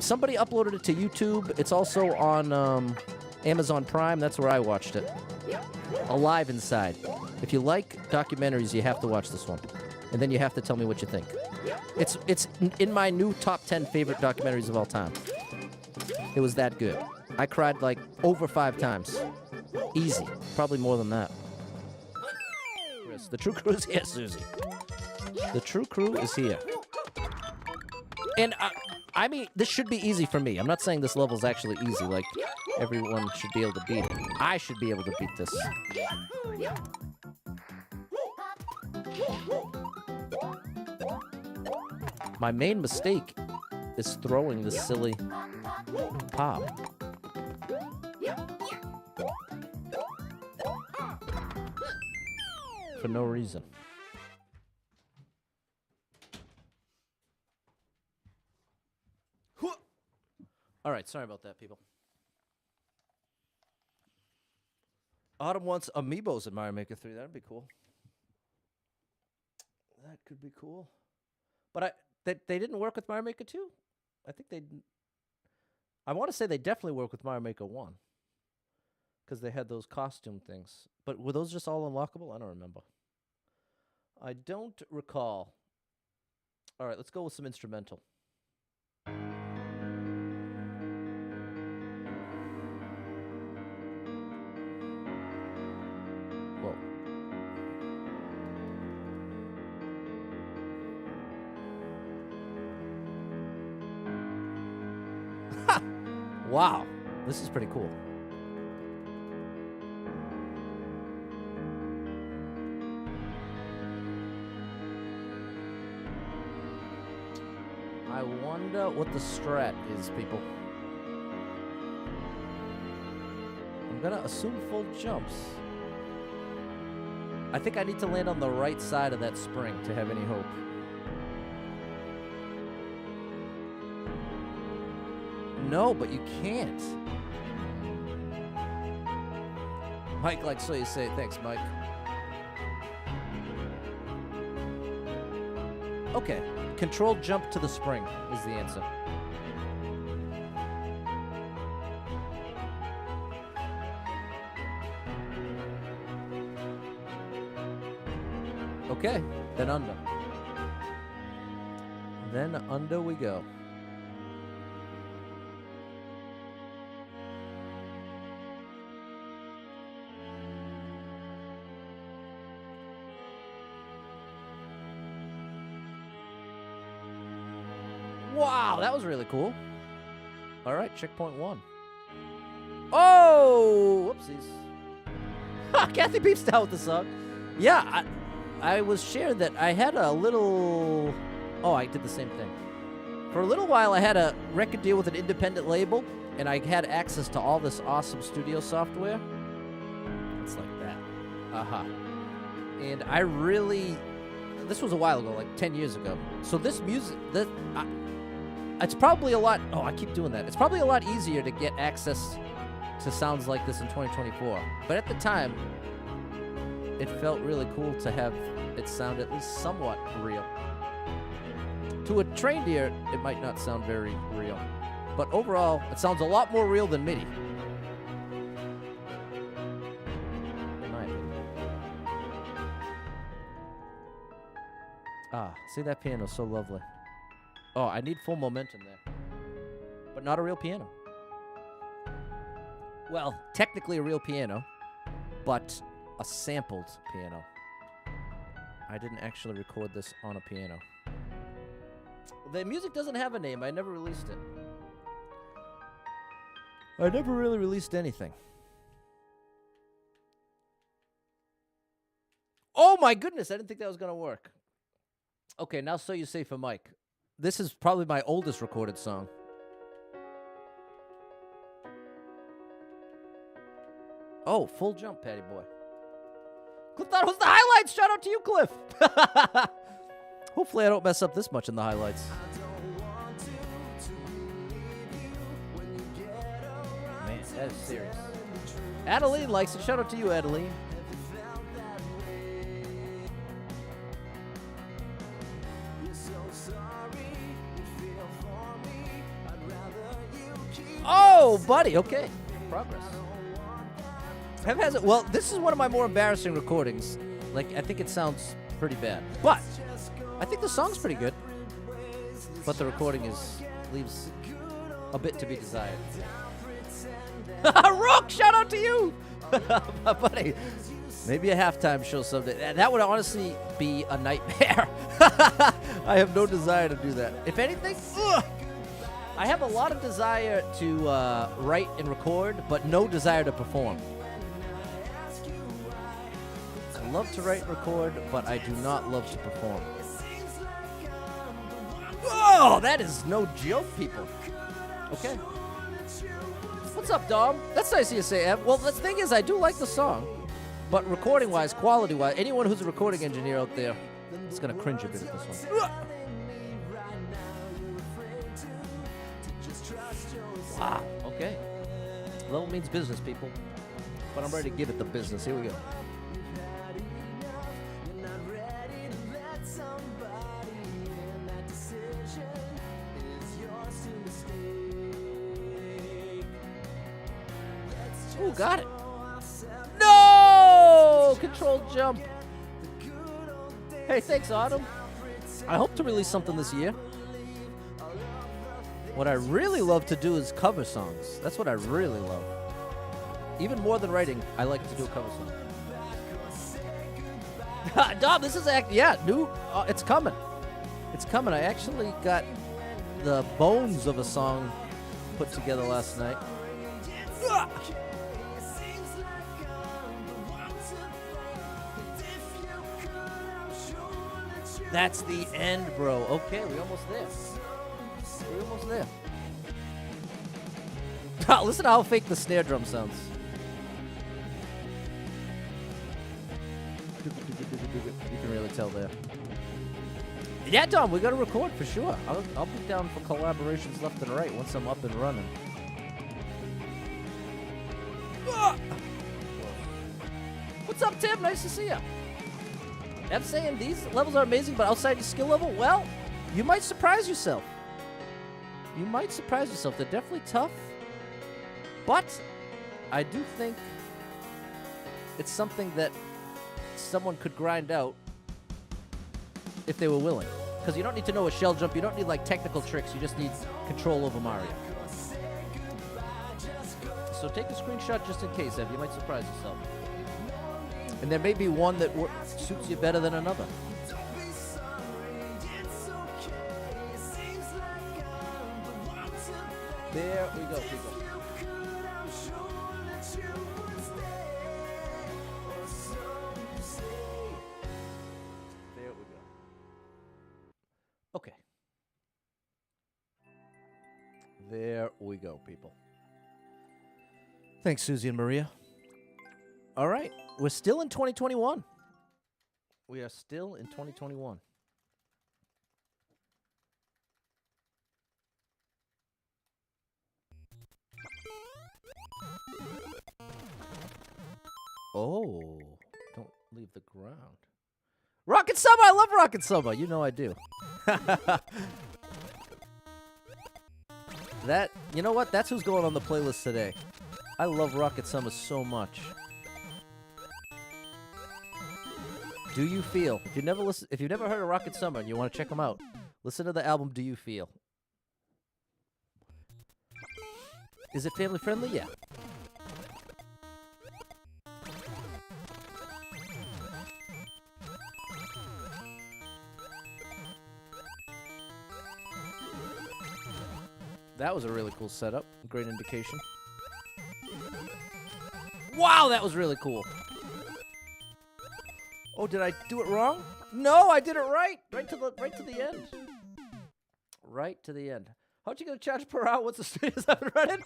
somebody uploaded it to YouTube. It's also on Amazon Prime. That's where I watched it. Alive Inside. If you like documentaries, you have to watch this one. And then you have to tell me what you think. It's in my new top 10 favorite documentaries of all time. It was that good. I cried like over 5 times. Easy. Probably more than that. Chris, the True Crew is here, Susie. The True Crew is here. And I mean, this should be easy for me. I'm not saying this level's actually easy. Like, everyone should be able to beat it. I should be able to beat this. My main mistake is throwing this silly pop. For no reason. All right, sorry about that, people. Autumn wants amiibos in Mario Maker 3. That'd be cool. That could be cool. But they didn't work with Mario Maker 2? I think they... I want to say they definitely work with Mario Maker 1. Because they had those costume things. But were those just all unlockable? I don't remember. I don't recall. All right, let's go with some instrumental. Whoa. Ha! Wow, this is pretty cool. I wonder what the strat is, people. I'm gonna assume full jumps. I think I need to land on the right side of that spring to have any hope. No, but you can't. Mike likes so you say. Thanks, Mike. Okay. Control jump to the spring is the answer. Okay, then under. Then under we go. Wow, that was really cool. All right, checkpoint 1. Oh, whoopsies. Kathy Peep's down with the song. Yeah, I was shared that I had a little... Oh, I did the same thing. For a little while, I had a record deal with an independent label, and I had access to all this awesome studio software. It's like that. And I really... This was a while ago, like 10 years ago. So this music... it's probably a lot... Oh, I keep doing that. It's probably a lot easier to get access to sounds like this in 2024. But at the time, it felt really cool to have it sound at least somewhat real. To a trained ear, it might not sound very real. But overall, it sounds a lot more real than MIDI. In my opinion. Ah, see that piano, so lovely. Oh, I need full momentum there. But not a real piano. Well, technically a real piano, but a sampled piano. I didn't actually record this on a piano. The music doesn't have a name. I never released it. I never really released anything. Oh my goodness, I didn't think that was going to work. Okay, now So You Say for Mike. This is probably my oldest recorded song. Oh, full jump, Patty Boy. Cliff thought it was the highlights. Shout out to you, Cliff. Hopefully I don't mess up this much in the highlights. Man, that is serious. Adeline likes it. Shout out to you, Adeline. Oh, buddy. Okay. Progress. Well, this is one of my more embarrassing recordings. Like, I think it sounds pretty bad. But I think the song's pretty good. But the recording leaves a bit to be desired. Rook, shout out to you! Buddy, maybe a halftime show someday. That would honestly be a nightmare. I have no desire to do that. If anything, I have a lot of desire to write and record, but no desire to perform. I love to write and record, but I do not love to perform. Oh, that is no joke, people. Okay. What's up, Dom? That's nice of you to say, Ev. Well, the thing is, I do like the song, but recording-wise, quality-wise, anyone who's a recording engineer out there is going to cringe a bit at this one. Wow, okay. Level means business, people. But I'm ready to give it the business. Here we go. Ooh, got it. No! Controlled jump. Hey, thanks, Autumn. I hope to release something this year. What I really love to do is cover songs. That's what I really love. Even more than writing, I like to do a cover song. Dom, this is new. It's coming. It's coming. I actually got the bones of a song put together last night. That's the end, bro. Okay, we're almost there. We're almost there. Listen to how fake the snare drum sounds. You can really tell there. Yeah, Dom, we got to record for sure. I'll be down for collaborations left and right once I'm up and running. What's up, Tim? Nice to see you. I'm saying these levels are amazing, but outside your skill level, well, you might surprise yourself. You might surprise yourself. They're definitely tough, but I do think it's something that someone could grind out if they were willing. Because you don't need to know a shell jump. You don't need, like, technical tricks. You just need control over Mario. So take a screenshot just in case, Ev. You might surprise yourself. And there may be one that suits you better than another. There we go, people. There we go, people. Thanks, Susie and Maria. All right. We're still in 2021. We are still in 2021. Oh, don't leave the ground. Rocket Summer! I love Rocket Summer. You know I do. You know what? That's who's going on the playlist today. I love Rocket Summer so much. Do You Feel? If you've never heard of Rocket Summer and you want to check them out, listen to the album Do You Feel. Is it family friendly? Yeah. That was a really cool setup. Great indication. Wow, that was really cool. Oh, did I do it wrong? No, I did it right. Right to the end. Right to the end. How'd you get a charge per hour? What's the studios I've been running?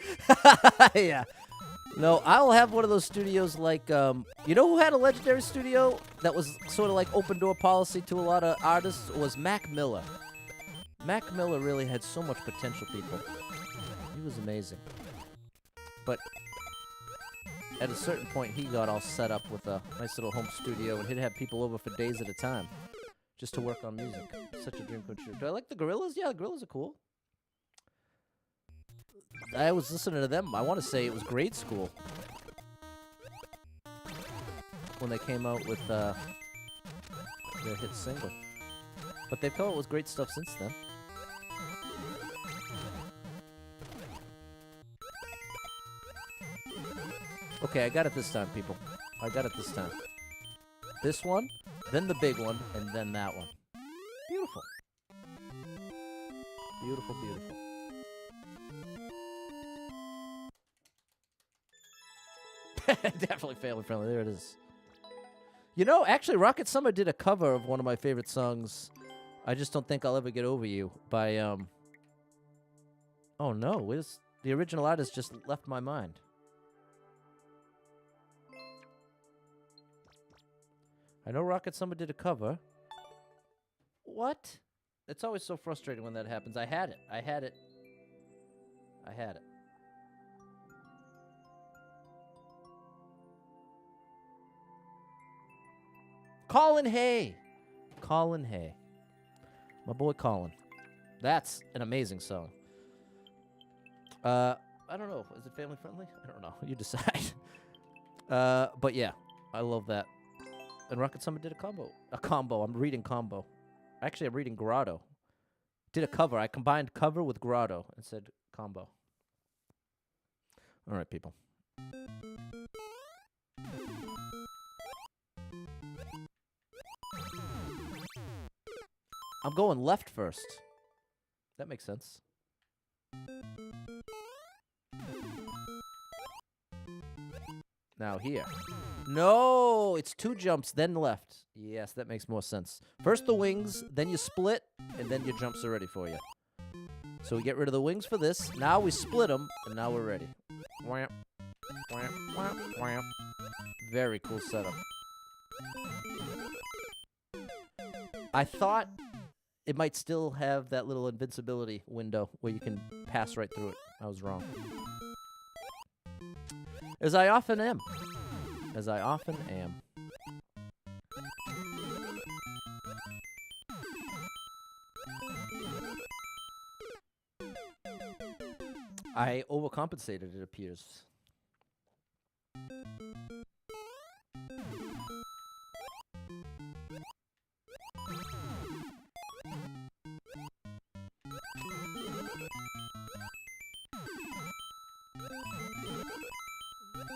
Yeah. No, I'll have one of those studios like, you know who had a legendary studio that was sort of like open door policy to a lot of artists? It was Mac Miller. Mac Miller really had so much potential, people. He was amazing. But at a certain point, he got all set up with a nice little home studio, and he'd have people over for days at a time just to work on music. Such a dream come true. Do I like the Gorillas? Yeah, the Gorillas are cool. I was listening to them. I want to say it was grade school when they came out with their hit single. But they've come out with great stuff since then. Okay, I got it this time, people. I got it this time. This one, then the big one, and then that one. Beautiful. Beautiful, beautiful. Definitely family friendly. There it is. You know, actually, Rocket Summer did a cover of one of my favorite songs, I Just Don't Think I'll Ever Get Over You, by, oh no, the original artist just left my mind. I know Rocket Summer did a cover. What? It's always so frustrating when that happens. I had it. Colin Hay. My boy Colin. That's an amazing song. I don't know. Is it family friendly? I don't know. You decide. But yeah, I love that. And Rocket Summer did a combo. I'm reading combo. Actually, I'm reading Grotto. Did a cover. I combined cover with Grotto and said combo. All right, people. I'm going left first. That makes sense. Now here. No, it's 2 jumps, then left. Yes, that makes more sense. First the wings, then you split, and then your jumps are ready for you. So we get rid of the wings for this. Now we split them, and now we're ready. Wham, wham, wham, wham. Very cool setup. I thought it might still have that little invincibility window where you can pass right through it. I was wrong. As I often am. I overcompensated, it appears.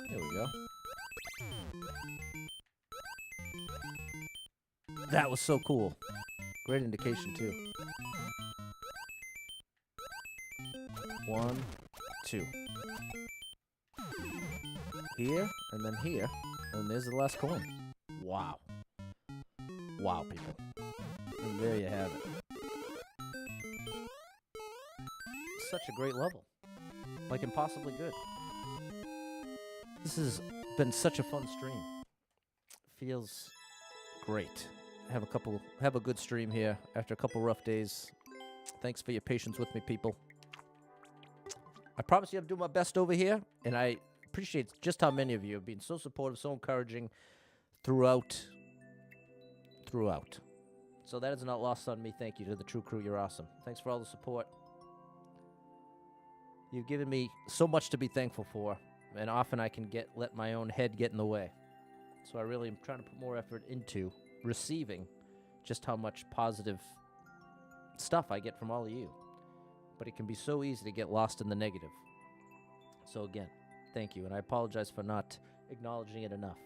There we go. That was so cool. Great indication, too. 1, 2. Here, and then here, and there's the last coin. Wow. Wow, people. And there you have it. Such a great level. Like impossibly good. This has been such a fun stream. Feels great. Have a good stream here after a couple rough days. Thanks for your patience with me, people. I promise you I'm doing my best over here, and I appreciate just how many of you have been so supportive, so encouraging throughout. So that is not lost on me. Thank you to the True Crew. You're awesome. Thanks for all the support. You've given me so much to be thankful for, and often I can let my own head get in the way. So I really am trying to put more effort into receiving just how much positive stuff I get from all of you. But it can be so easy to get lost in the negative. So again, thank you, and I apologize for not acknowledging it enough.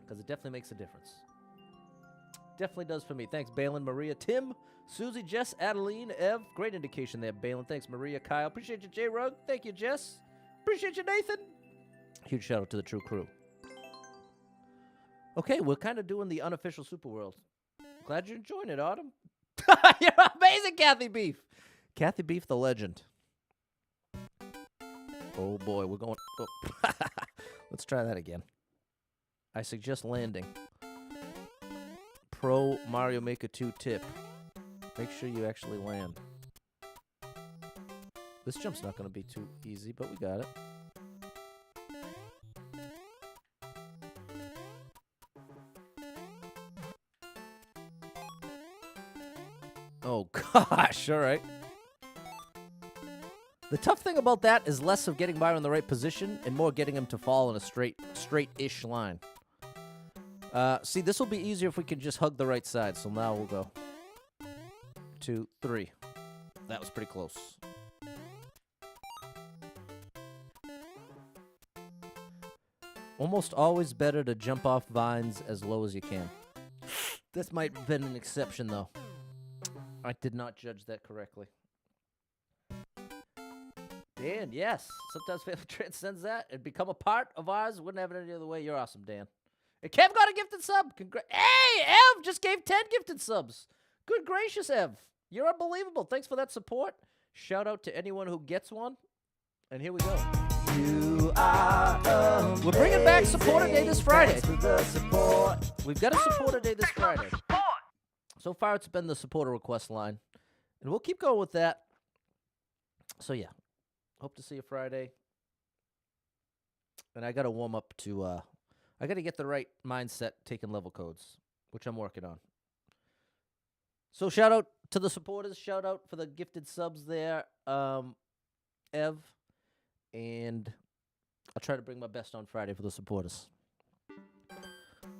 Because it definitely makes a difference. Definitely does for me. Thanks, Balin, Maria, Tim, Susie, Jess, Adeline, Ev. Great indication there, Balin. Thanks, Maria, Kyle. Appreciate you, J-Rug. Thank you, Jess. Appreciate you, Nathan. Huge shout out to the True Crew. Okay, we're kind of doing the unofficial Super World. Glad you're enjoying it, Autumn. You're amazing, Kathy Beef. Kathy Beef, the legend. Oh, boy, we're going... Oh. Let's try that again. I suggest landing. Pro Mario Maker 2 tip. Make sure you actually land. This jump's not going to be too easy, but we got it. Oh, gosh. All right. The tough thing about that is less of getting Mario in the right position and more getting him to fall in a straight-ish line. See, this will be easier if we can just hug the right side. So now we'll go 2, 3. That was pretty close. Almost always better to jump off vines as low as you can. This might have been an exception, though. I did not judge that correctly. Dan, yes. Sometimes family transcends that and become a part of ours. Wouldn't have it any other way. You're awesome, Dan. And Kev got a gifted sub. Hey, Ev just gave 10 gifted subs. Good gracious, Ev. You're unbelievable. Thanks for that support. Shout out to anyone who gets one. And here we go. You are We're bringing back Supporter Day this Friday. Thanks for the support. We've got a Supporter Day this Friday. So far, it's been the supporter request line. And we'll keep going with that. So, yeah. Hope to see you Friday. And I got to warm up to... I got to get the right mindset taking level codes, which I'm working on. So shout out to the supporters. Shout out for the gifted subs there, Ev. And I'll try to bring my best on Friday for the supporters.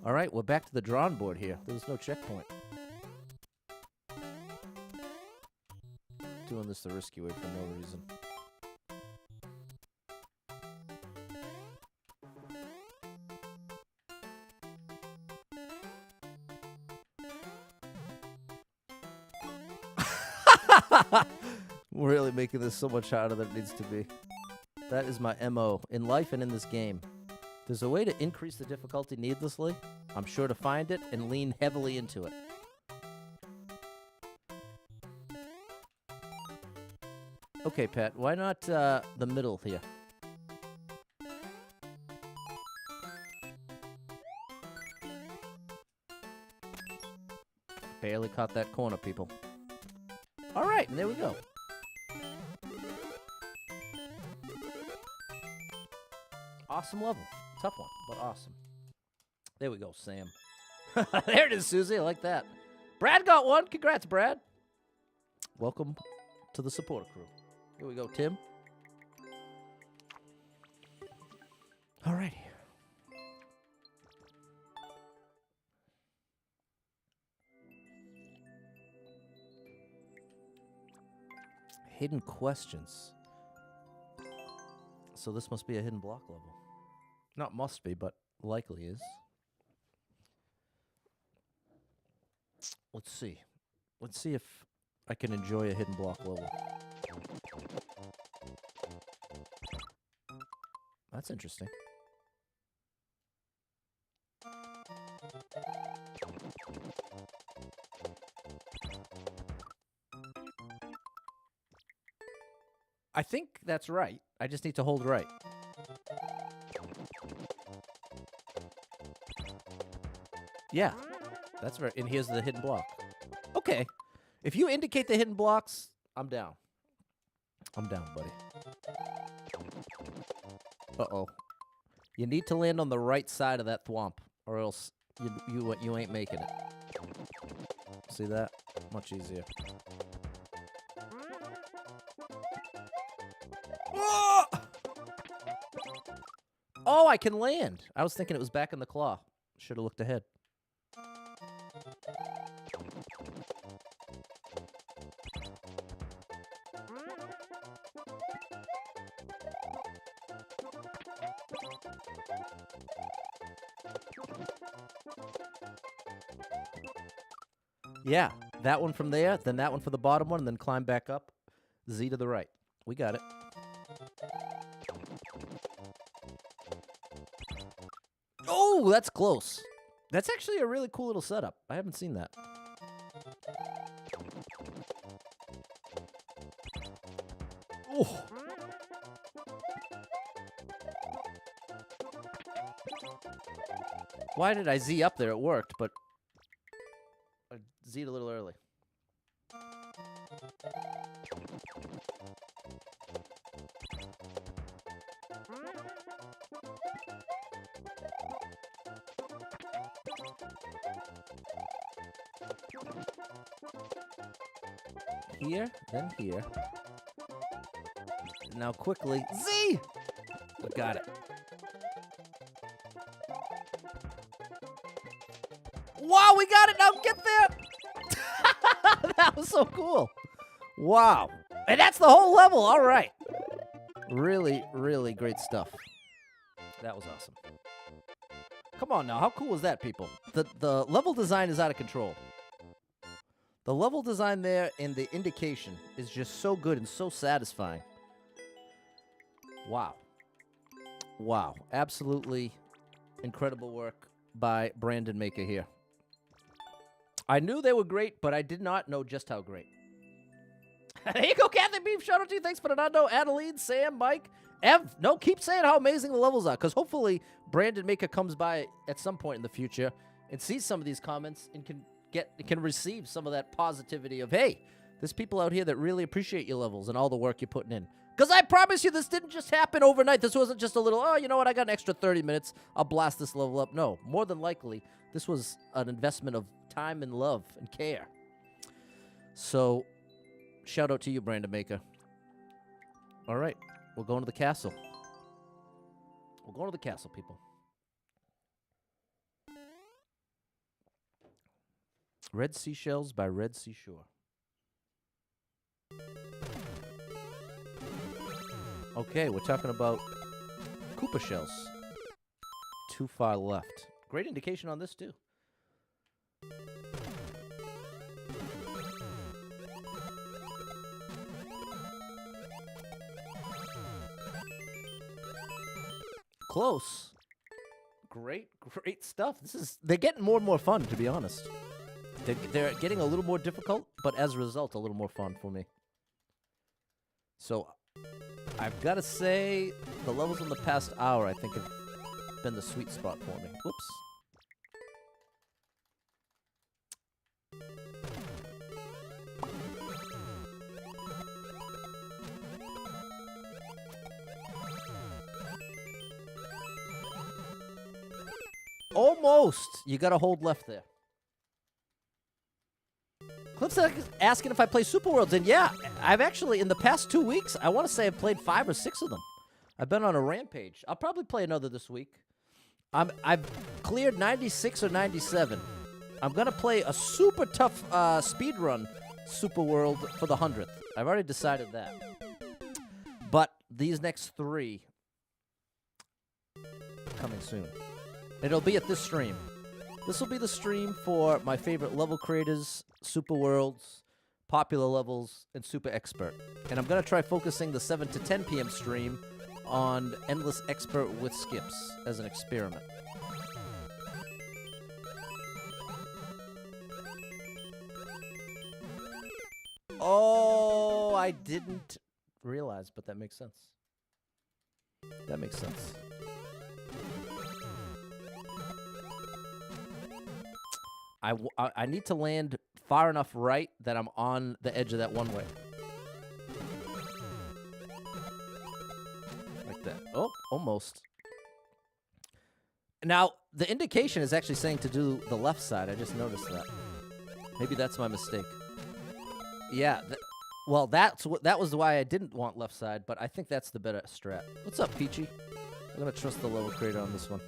All right, we're back to the drawing board here. There's no checkpoint. Doing this the risky way for no reason. We're really making this so much harder than it needs to be. That is my MO in life and in this game. There's a way to increase the difficulty needlessly. I'm sure to find it and lean heavily into it. Okay, Pat, why not the middle here? Barely caught that corner, people. All right, and there we go. Awesome level. Tough one, but awesome. There we go, Sam. There it is, Susie. I like that. Brad got one. Congrats, Brad. Welcome to the supporter crew. Here we go, Tim. All righty. Hidden questions. So this must be a hidden block level. Not must be, but likely is. Let's see. Let's see if I can enjoy a hidden block level. That's interesting. I think that's right. I just need to hold right. Yeah, that's right. And here's the hidden block. Okay. If you indicate the hidden blocks, I'm down. I'm down, buddy. Uh-oh. You need to land on the right side of that thwomp, or else you ain't making it. See that? Much easier. Oh, I can land. I was thinking it was back in the claw. Should have looked ahead. Yeah, that one from there, then that one for the bottom one, and then climb back up. Z to the right. We got it. Oh, that's close. That's actually a really cool little setup. I haven't seen that. Oh. Why did I Z up there? It worked, but I Z'd a little early. Here, then here. Now quickly, Z! We got it. Wow, we got it! Now get there! That was so cool. Wow. And that's the whole level. All right. Really, really great stuff. That was awesome. Come on now. How cool was that, people? The level design is out of control. The level design there and the indication is just so good and so satisfying. Wow. Wow. Absolutely incredible work by Brandon Maker here. I knew they were great, but I did not know just how great. There you go, Kathy Beef. Shout out to you. Thanks for the unknown. Adeline, Sam, Mike, Ev. No, keep saying how amazing the levels are, because hopefully Brandon Maker comes by at some point in the future and sees some of these comments and can receive some of that positivity of, hey, there's people out here that really appreciate your levels and all the work you're putting in. Because I promise you, this didn't just happen overnight. This wasn't just a little, oh, you know what, I got an extra 30 minutes. I'll blast this level up. No, more than likely, this was an investment of time and love and care. So, shout out to you, Brandon Maker. All right, we're going to the castle. We're going to the castle, people. Red Seashells by Red Seashore. Okay, we're talking about Koopa shells. Too far left. Great indication on this, too. Close. Great stuff. They're getting more and more fun, to be honest. They're getting a little more difficult, but as a result, a little more fun for me. So, I've got to say, the levels in the past hour, I think, have been the sweet spot for me. Whoops. Almost. You got to hold left there. Cliff's asking if I play Super Worlds, and yeah, I've actually, in the past 2 weeks, I want to say I've played 5 or 6 of them. I've been on a rampage. I'll probably play another this week. I've cleared 96 or 97. I'm going to play a super tough speedrun Super World for the 100th. I've already decided that. But these next 3 coming soon. It'll be at this stream. This will be the stream for my favorite level creators, Super Worlds, popular levels, and Super Expert. And I'm going to try focusing the 7 to 10 p.m. stream on Endless Expert with skips as an experiment. Oh, I didn't realize, but that makes sense. That makes sense. I need to land far enough right that I'm on the edge of that one-way. Like that. Oh, almost. Now, the indication is actually saying to do the left side. I just noticed that. Maybe that's my mistake. Yeah. Well, that was why I didn't want left side, but I think that's the better strat. What's up, Peachy? I'm going to trust the level creator on this one.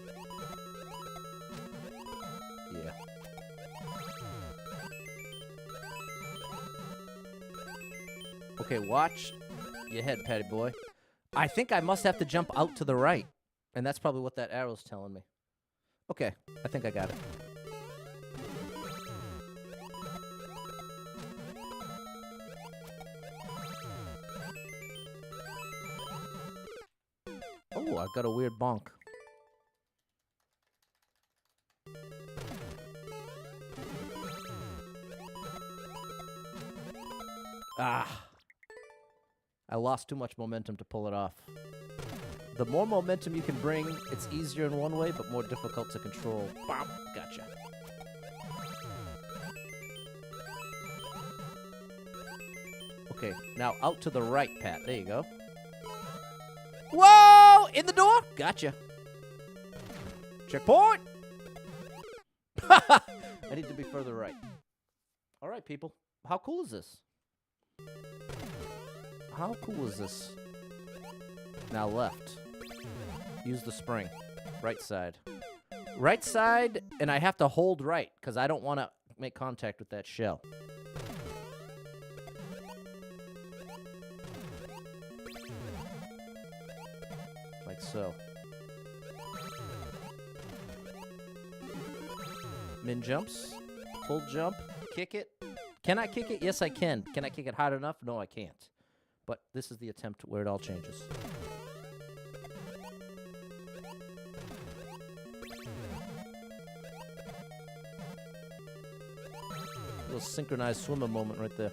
Yeah. Okay, watch your head, Patty boy. I think I must have to jump out to the right, and that's probably what that arrow's telling me. Okay, I think I got it. Oh, I got a weird bonk. Ah. I lost too much momentum to pull it off. The more momentum you can bring, it's easier in one way, but more difficult to control. Bam! Gotcha. Okay, now out to the right, Pat. There you go. Whoa! In the door? Gotcha. Checkpoint! I need to be further right. All right, people. How cool is this? How cool is this? Now left. Use the spring. Right side. Right side, and I have to hold right, because I don't want to make contact with that shell. Like so. Min jumps. Full jump. Kick it. Can I kick it? Yes, I can. Can I kick it hard enough? No, I can't. But this is the attempt where it all changes. Little synchronized swimmer moment right there.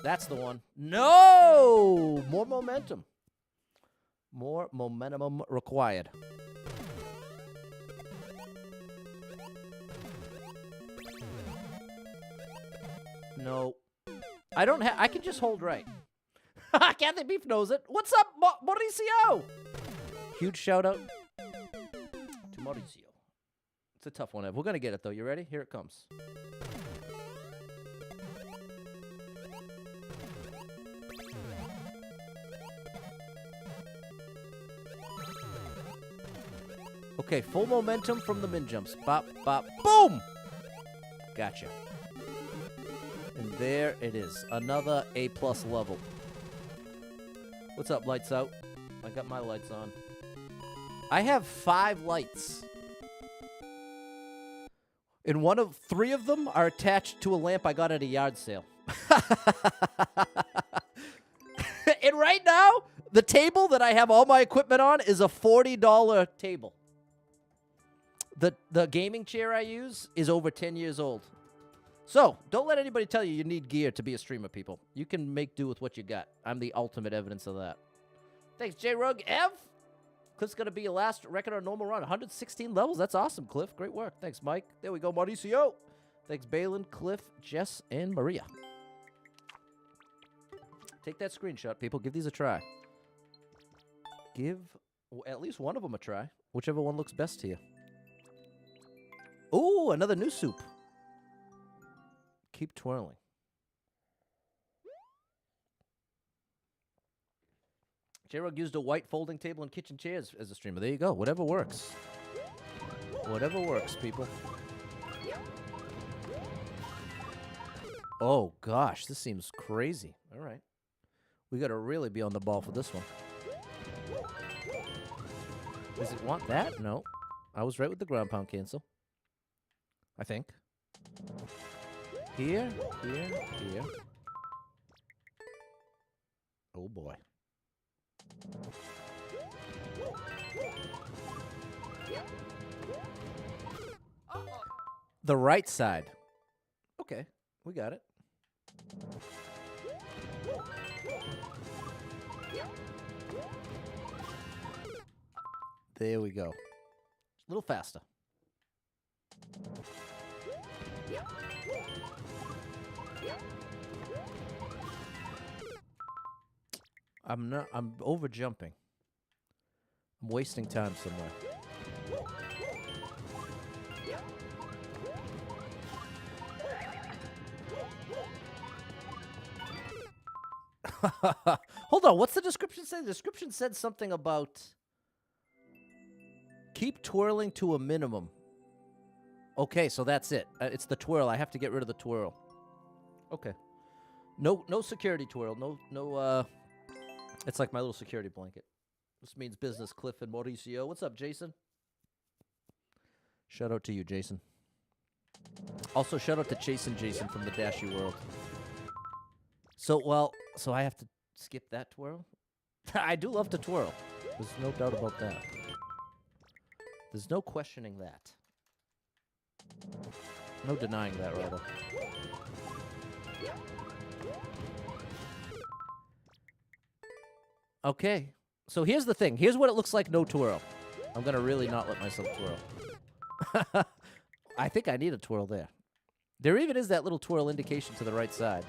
That's the one. No! More momentum. More momentum required. No. I don't have... I can just hold right. Kathy Beef knows it. What's up, Mauricio? Huge shout out to Mauricio. It's a tough one, Ev. We're going to get it, though. You ready? Here it comes. Okay, full momentum from the min jumps. Bop, bop, boom! Gotcha. And there it is. Another A+ level. What's up, lights out? I got my lights on. I have 5 lights. And 3 of them are attached to a lamp I got at a yard sale. And right now, the table that I have all my equipment on is a $40 table. The gaming chair I use is over 10 years old. So, don't let anybody tell you need gear to be a streamer, people. You can make do with what you got. I'm the ultimate evidence of that. Thanks, J-Rug. Ev? Cliff's going to be your last record on normal run. 116 levels. That's awesome, Cliff. Great work. Thanks, Mike. There we go, Mauricio. Thanks, Balin, Cliff, Jess, and Maria. Take that screenshot, people. Give these a try. Give at least one of them a try. Whichever one looks best to you. Ooh, another new soup. Keep twirling. J-Rug used a white folding table and kitchen chairs as a streamer. There you go. Whatever works. Whatever works, people. Oh, gosh. This seems crazy. All right. We got to really be on the ball for this one. Does it want that? No. I was right with the ground pound cancel. I think. Here, here, here. Oh, boy. The right side. Okay, we got it. There we go. A little faster. I'm over jumping. I'm wasting time somewhere. Hold on, what's the description say? The description said something about keep twirling to a minimum. Okay, so that's it. It's the twirl. I have to get rid of the twirl. Okay. No security twirl. No. It's like my little security blanket. This means business, Cliff and Mauricio. What's up, Jason? Shout out to you, Jason. Also, shout out to Jason from the Dashy World. So I have to skip that twirl? I do love to twirl. There's no doubt about that. There's no questioning that. No denying that, rather. Okay. So here's the thing. Here's what it looks like no twirl. I'm going to really not let myself twirl. I think I need a twirl there. There even is that little twirl indication to the right side.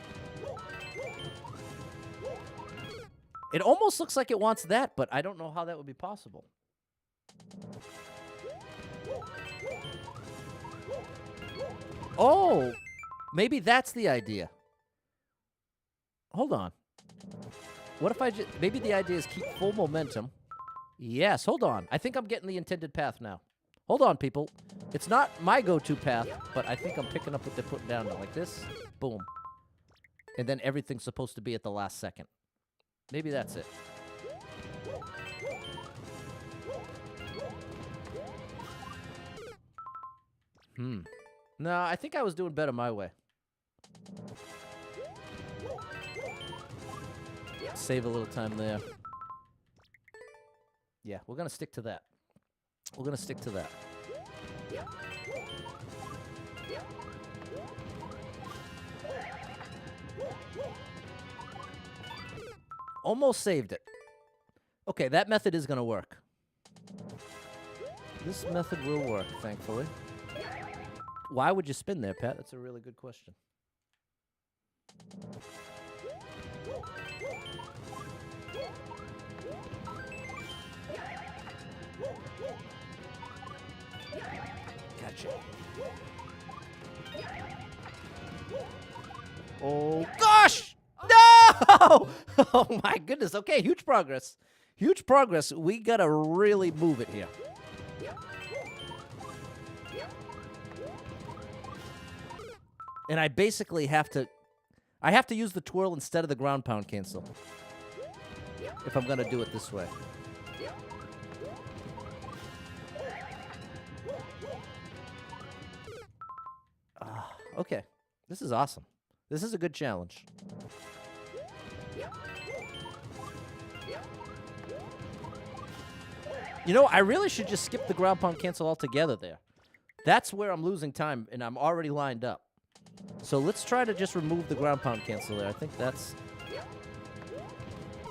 It almost looks like it wants that, but I don't know how that would be possible. Oh, maybe that's the idea. Hold on. What if I just... Maybe the idea is keep full momentum. Yes, hold on. I think I'm getting the intended path now. Hold on, people. It's not my go-to path, but I think I'm picking up what they're putting down now. Like this. Boom. And then everything's supposed to be at the last second. Maybe that's it. No, I think I was doing better my way. Save a little time there. Yeah, we're going to stick to that. We're going to stick to that. Almost saved it. Okay, that method is going to work. This method will work, thankfully. Why would you spin there, Pat? That's a really good question. Gotcha. Oh, gosh! No! Oh, my goodness. Okay, huge progress. Huge progress. We got to really move it here. And I basically have to use the twirl instead of the ground pound cancel if I'm going to do it this way. Okay. This is awesome. This is a good challenge. You know, I really should just skip the ground pound cancel altogether there. That's where I'm losing time, and I'm already lined up. So let's try to just remove the ground pound cancel there. I think that's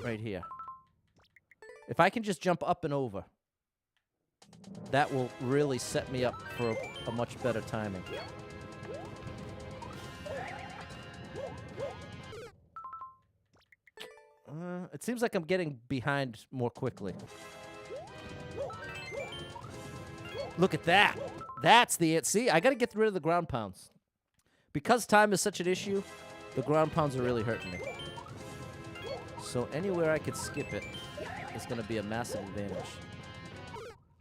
right here. If I can just jump up and over, that will really set me up for a much better timing. It seems like I'm getting behind more quickly. Look at that. That's the it. See, I got to get rid of the ground pounds. Because time is such an issue, the ground pounds are really hurting me. So anywhere I could skip it is going to be a massive advantage.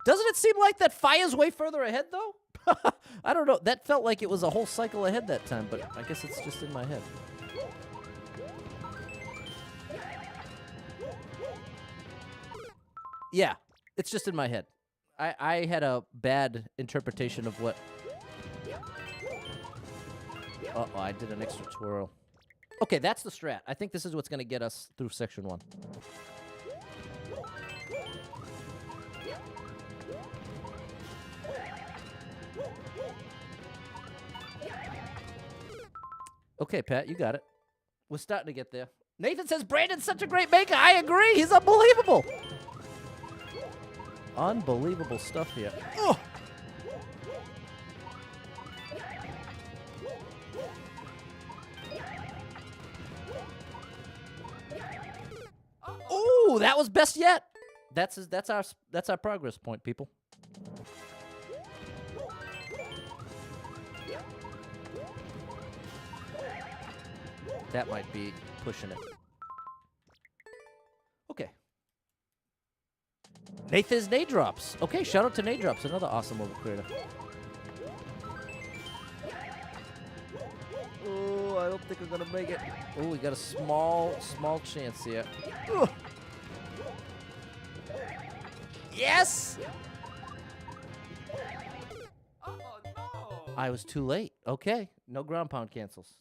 Doesn't it seem like that fire's way further ahead, though? I don't know. That felt like it was a whole cycle ahead that time, but I guess it's just in my head. Yeah, it's just in my head. I had a bad interpretation of what... Uh-oh, I did an extra twirl. Okay, that's the strat. I think this is what's going to get us through Section 1. Okay, Pat, you got it. We're starting to get there. Nathan says Brandon's such a great maker. I agree. He's unbelievable. Unbelievable stuff here. Ugh. Ooh, that was best yet. That's our progress point, people. That might be pushing it. Okay. Nathan's Nade Drops. Okay, shout out to Nade Drops, another awesome mobile creator. Oh, I don't think we're gonna make it. Oh, we got a small chance here. Ugh. Yes! Oh no! I was too late. Okay, no ground pound cancels.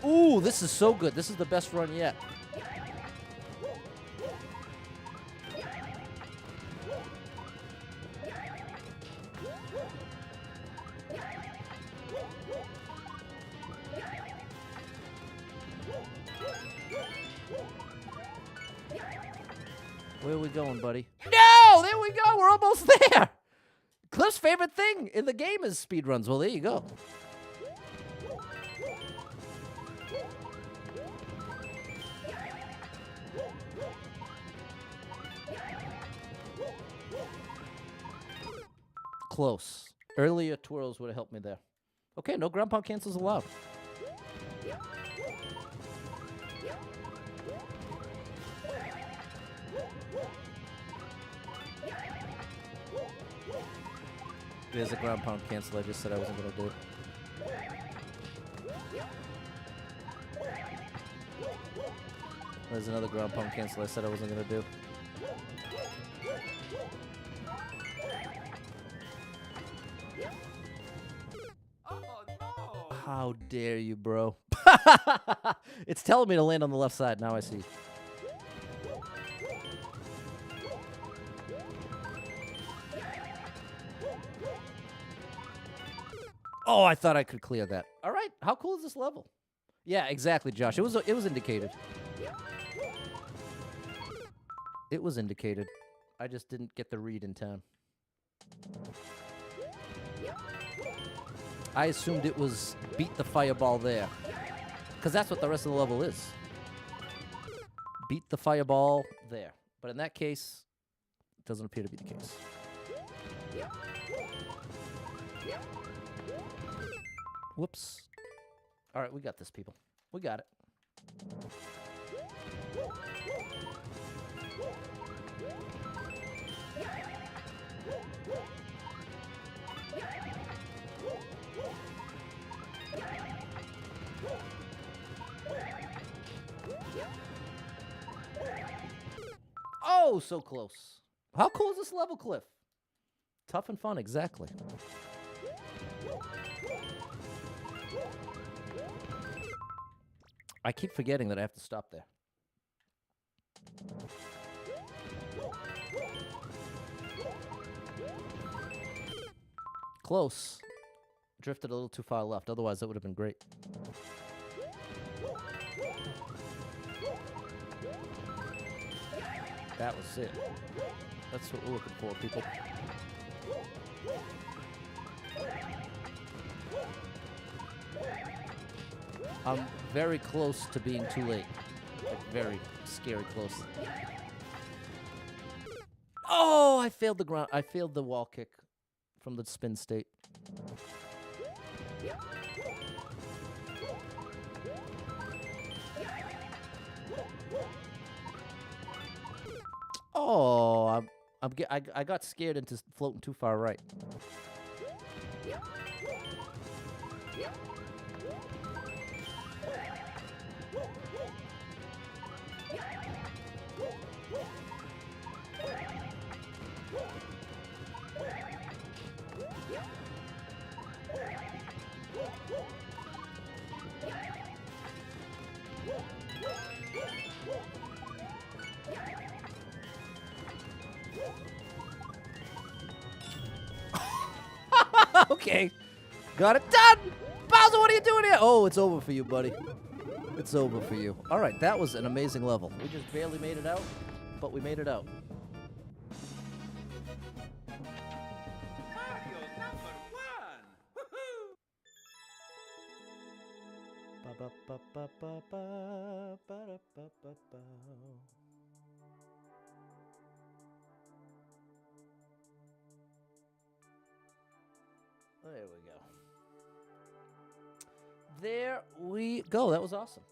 Ooh, this is so good. This is the best run yet. Where are we going, buddy? No! There we go. We're almost there. Cliff's favorite thing in the game is speed runs. Well, there you go. Close. Earlier twirls would have helped me there. Okay, no ground pound cancels allowed. There's a ground pound cancel I just said I wasn't going to do. There's another ground pound cancel I said I wasn't going to do. Oh no! How dare you, bro? It's telling me to land on the left side. Now I see. Oh, I thought I could clear that. All right, how cool is this level? Yeah, exactly, Josh. It was indicated. It was indicated. I just didn't get the read in time. I assumed it was beat the fireball there, because that's what the rest of the level is. Beat the fireball there. But in that case, it doesn't appear to be the case. Whoops. All right, we got this, people. We got it. Oh, so close. How cool is this level, Cliff? Tough and fun, exactly. I keep forgetting that I have to stop there. Close. Drifted a little too far left, otherwise that would have been great. That was it. That's what we're looking for, people. I'm very close to being too late. Like very scary close. Oh, I failed the ground. I failed the wall kick from the spin state. Oh, I got scared into floating too far right. Okay. Got it done! Bowser, what are you doing here? Oh, it's over for you, buddy. It's over for you. All right, that was an amazing level. We just barely made it out, but we made it out. Mario number one! Woohoo! Ba-ba-ba-ba-ba-ba-ba-da-ba-ba-ba. There we go. There we go. That was awesome.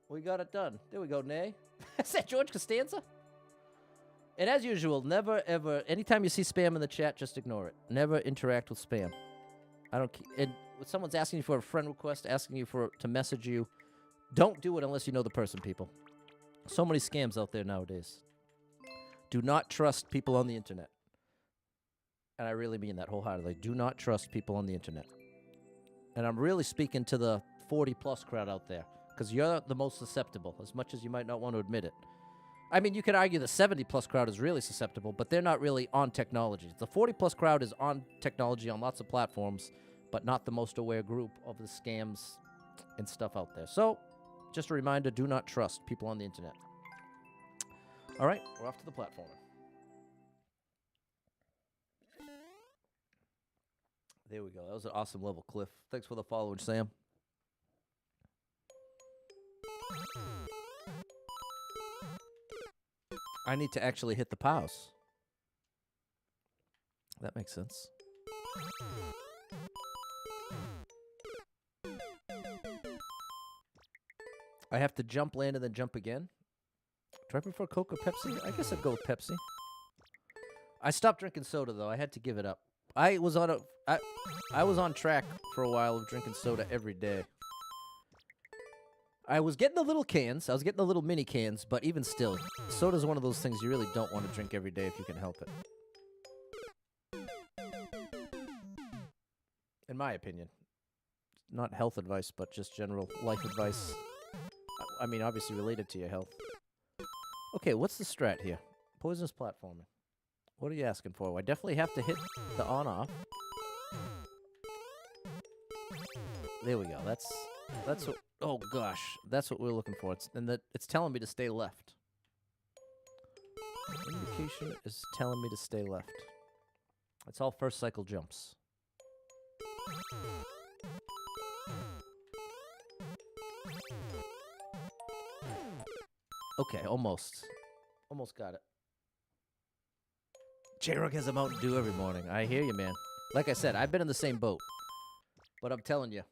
We got it done. There we go, Nay. Is that George Costanza? And as usual, never ever, anytime you see spam in the chat, just ignore it. Never interact with spam. I don't. And when someone's asking you for a friend request, asking you to message you, don't do it unless you know the person, people. So many scams out there nowadays. Do not trust people on the internet. And I really mean that wholeheartedly. Do not trust people on the internet. And I'm really speaking to the 40-plus crowd out there, because you're the most susceptible, as much as you might not want to admit it. I mean, you could argue the 70-plus crowd is really susceptible, but they're not really on technology. The 40-plus crowd is on technology on lots of platforms, but not the most aware group of the scams and stuff out there. So, just a reminder, do not trust people on the internet. All right, we're off to the platformer. There we go. That was an awesome level, Cliff. Thanks for the following, Sam. I need to actually hit the pause. That makes sense. I have to jump, land, and then jump again. Do I prefer Coke or Pepsi? I guess I'd go with Pepsi. I stopped drinking soda, though. I had to give it up. I was on track for a while of drinking soda every day. I was getting the little cans. I was getting the little mini cans, but even still, soda's one of those things you really don't want to drink every day if you can help it. In my opinion. Not health advice, but just general life advice. I mean, obviously related to your health. Okay, what's the strat here? Poisonous platforming. What are you asking for? I definitely have to hit the on-off. There we go. That's what. Oh gosh, that's what we're looking for. It's telling me to stay left. The indication is telling me to stay left. It's all first cycle jumps. Okay, almost got it. J-Rock has a Mountain Dew every morning. I hear you, man. Like I said, I've been in the same boat. But I'm telling you.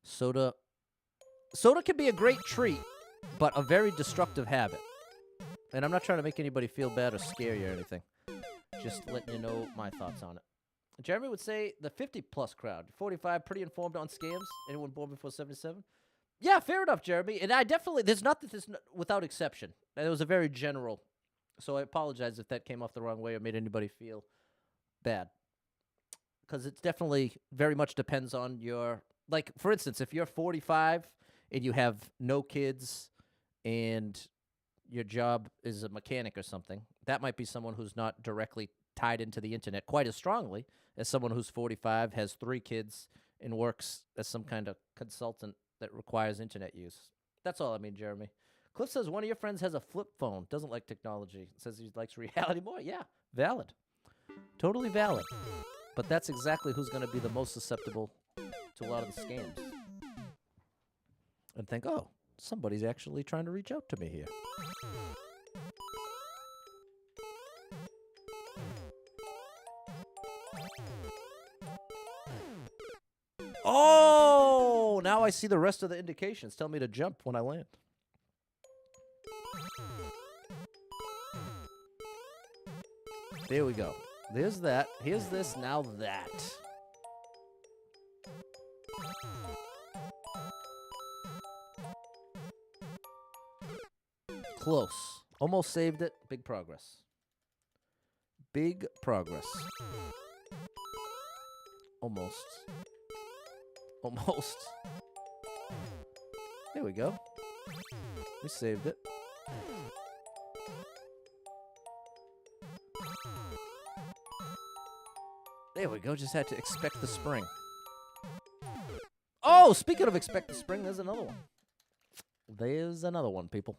Soda can be a great treat, but a very destructive habit. And I'm not trying to make anybody feel bad or scare you or anything. Just letting you know my thoughts on it. Jeremy would say the 50-plus crowd. 45, pretty informed on scams. Anyone born before 77? Yeah, fair enough, Jeremy. And I definitely, there's not that this, without exception. It was a very general. So I apologize if that came off the wrong way or made anybody feel bad. Because it definitely very much depends on your, like, for instance, if you're 45 and you have no kids and your job is a mechanic or something, that might be someone who's not directly tied into the internet quite as strongly as someone who's 45, has 3 kids, and works as some kind of consultant that requires internet use. That's all I mean, Jeremy. Cliff says one of your friends has a flip phone, doesn't like technology, says he likes reality more. Yeah, valid. Totally valid. But that's exactly who's going to be the most susceptible to a lot of the scams. And think, oh, somebody's actually trying to reach out to me here. Oh, now I see the rest of the indications. Tell me to jump when I land. There we go. There's that. Here's this. Now that. Close. Almost saved it. Big progress. Big progress. Almost. Almost. There we go. We saved it. There we go. Just had to expect the spring. Oh, speaking of expect the spring, there's another one. There's another one, people.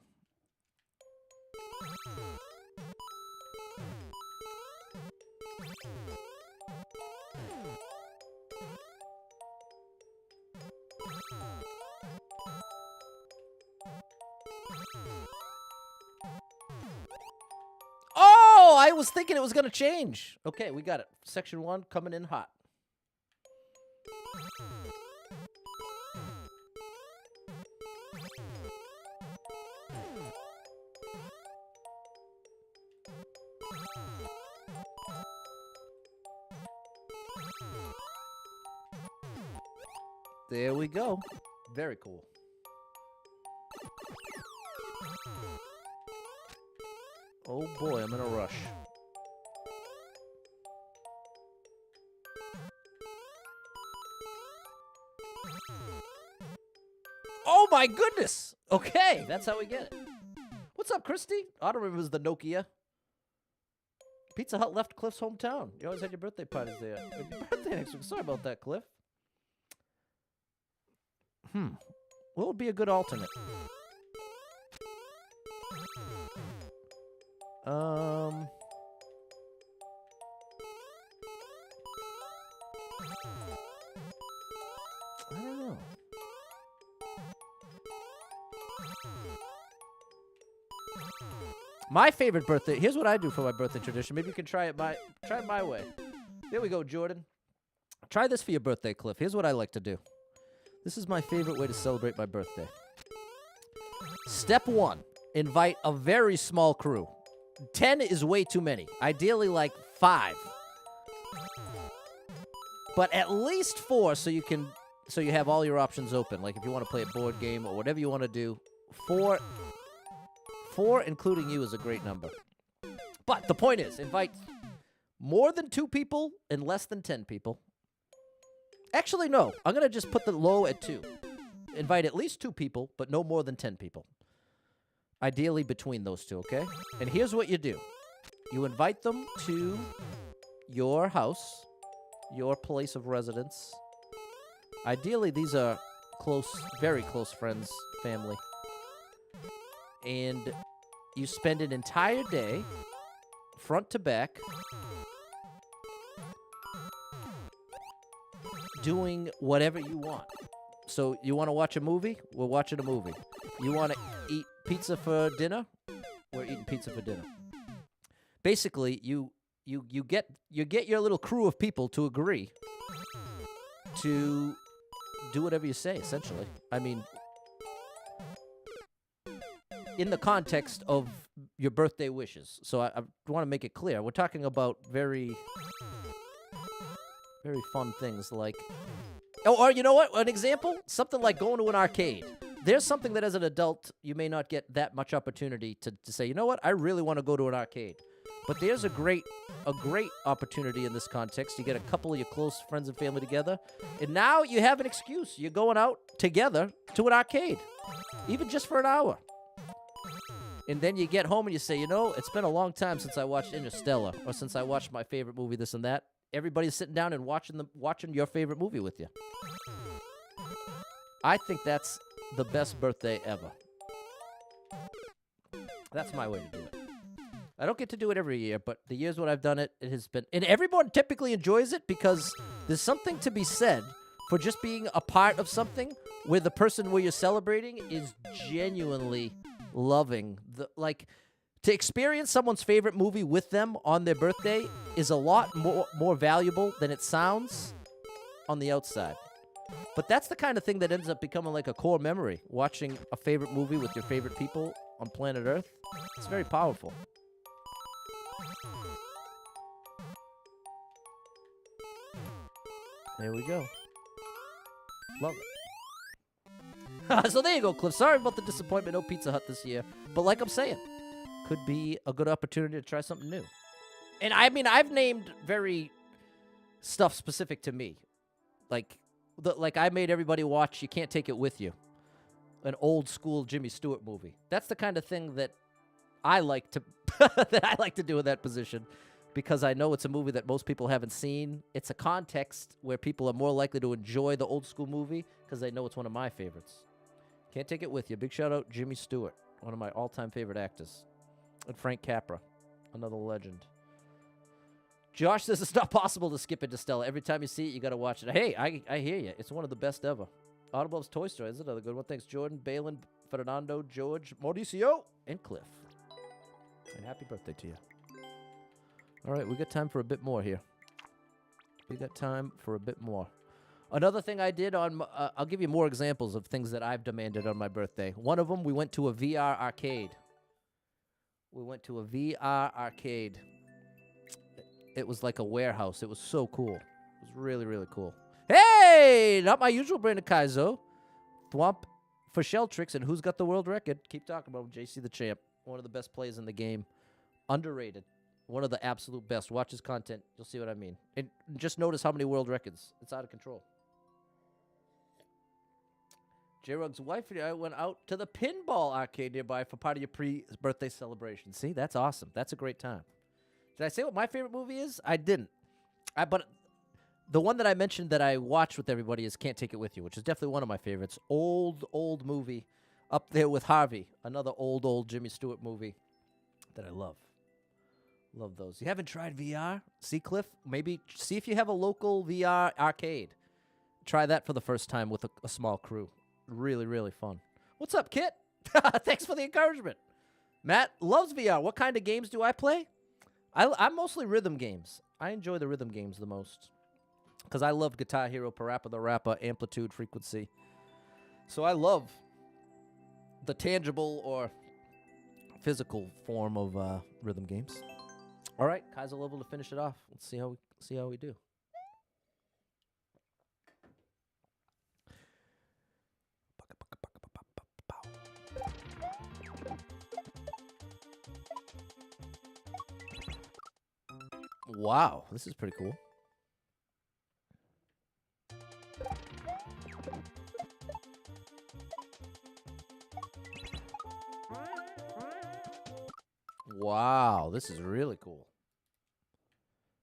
Oh, I was thinking it was going to change. Okay, we got it. Section 1 coming in hot. There we go. Very cool. Oh boy, I'm in a rush. Oh my goodness! Okay, that's how we get it. What's up, Christy? I don't remember it was the Nokia. Pizza Hut left Cliff's hometown. You always had your birthday parties there. Your birthday next week. Sorry about that, Cliff. What would be a good alternate? I don't know. My favorite birthday. Here's what I do for my birthday tradition. Maybe you can try it my way. There we go, Jordan. Try this for your birthday, Cliff. Here's what I like to do. This is my favorite way to celebrate my birthday. Step 1, invite a very small crew. 10 is way too many. Ideally, like 5. But at least 4 so you have all your options open. Like if you want to play a board game or whatever you want to do. 4, including you, is a great number. But the point is, invite more than 2 people and less than 10 people. Actually, no. I'm going to just put the low at 2. Invite at least 2 people, but no more than 10 people. Ideally between those 2, okay? And here's what you do. You invite them to your house, your place of residence. Ideally, these are close, very close friends, family. And you spend an entire day, front to back, doing whatever you want. So you want to watch a movie? We're watching a movie. You want to eat pizza for dinner? We're eating pizza for dinner. Basically, you get your little crew of people to agree to do whatever you say, essentially. I mean, in the context of your birthday wishes. So I want to make it clear. We're talking about very fun things like... Oh, or you know what? An example? Something like going to an arcade. There's something that as an adult, you may not get that much opportunity to say, you know what? I really want to go to an arcade. But there's a great opportunity in this context. You get a couple of your close friends and family together. And now you have an excuse. You're going out together to an arcade. Even just for an hour. And then you get home and you say, you know, it's been a long time since I watched Interstellar. Or since I watched my favorite movie, this and that. Everybody's sitting down and watching your favorite movie with you. I think that's the best birthday ever. That's my way to do it. I don't get to do it every year, but the years when I've done it, it has been... And everyone typically enjoys it because there's something to be said for just being a part of something where the person where you're celebrating is genuinely loving the... Like... To experience someone's favorite movie with them on their birthday is a lot more valuable than it sounds on the outside. But that's the kind of thing that ends up becoming like a core memory. Watching a favorite movie with your favorite people on planet Earth. It's very powerful. There we go. Love it. So there you go, Cliff. Sorry about the disappointment. No Pizza Hut this year. But like I'm saying... could be a good opportunity to try something new. And I mean, I've named very stuff specific to me. Like I made everybody watch You Can't Take It With You, an old school Jimmy Stewart movie. That's the kind of thing that I like to do in that position because I know it's a movie that most people haven't seen. It's a context where people are more likely to enjoy the old school movie because they know it's one of my favorites. Can't Take It With You. Big shout out Jimmy Stewart, one of my all-time favorite actors. And Frank Capra, another legend. Josh says it's not possible to skip Interstellar. Every time you see it, you got to watch it. Hey, I hear you. It's one of the best ever. Audible's Toy Story is another good one. Thanks, Jordan, Balin, Fernando, George, Mauricio, and Cliff. And happy birthday to you. All right, we got time for a bit more here. We got time for a bit more. Another thing I did on, I'll give you more examples of things that I've demanded on my birthday. One of them, we went to a VR arcade. We went to a VR arcade. It was like a warehouse. It was so cool. It was really, really cool. Hey, not my usual brand of Kaizo. Thwomp for Shell Tricks and Who's Got the World Record. Keep talking about him, JC the Champ. One of the best players in the game. Underrated. One of the absolute best. Watch his content. You'll see what I mean. And just notice how many world records. It's out of control. J-Rug's wife and I went out to the pinball arcade nearby for part of your pre-birthday celebration. See, that's awesome. That's a great time. Did I say what my favorite movie is? I didn't. But the one that I mentioned that I watched with everybody is Can't Take It With You, which is definitely one of my favorites. Old movie. Up there with Harvey. Another old Jimmy Stewart movie that I love. Love those. You haven't tried VR? See, Cliff? Maybe see if you have a local VR arcade. Try that for the first time with a small crew. Really, really fun. What's up, Kit? Thanks for the encouragement. Matt loves VR. What kind of games do I play? I'm mostly rhythm games. I enjoy the rhythm games the most. Because I love Guitar Hero, Parappa the Rapper, Amplitude, Frequency. So I love the tangible or physical form of rhythm games. All right, Kaiser level to finish it off. Let's see how we do. Wow, this is pretty cool. Wow, this is really cool.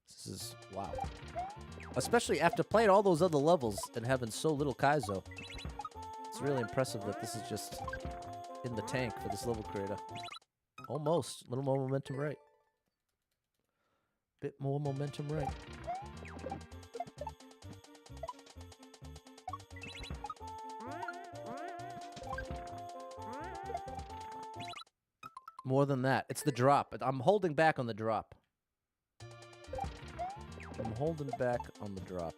This is, wow. Especially after playing all those other levels and having so little Kaizo. It's really impressive that this is just in the tank for this level creator. Almost. A little more momentum right. Bit more momentum right. More than that. It's the drop. I'm holding back on the drop. I'm holding back on the drop.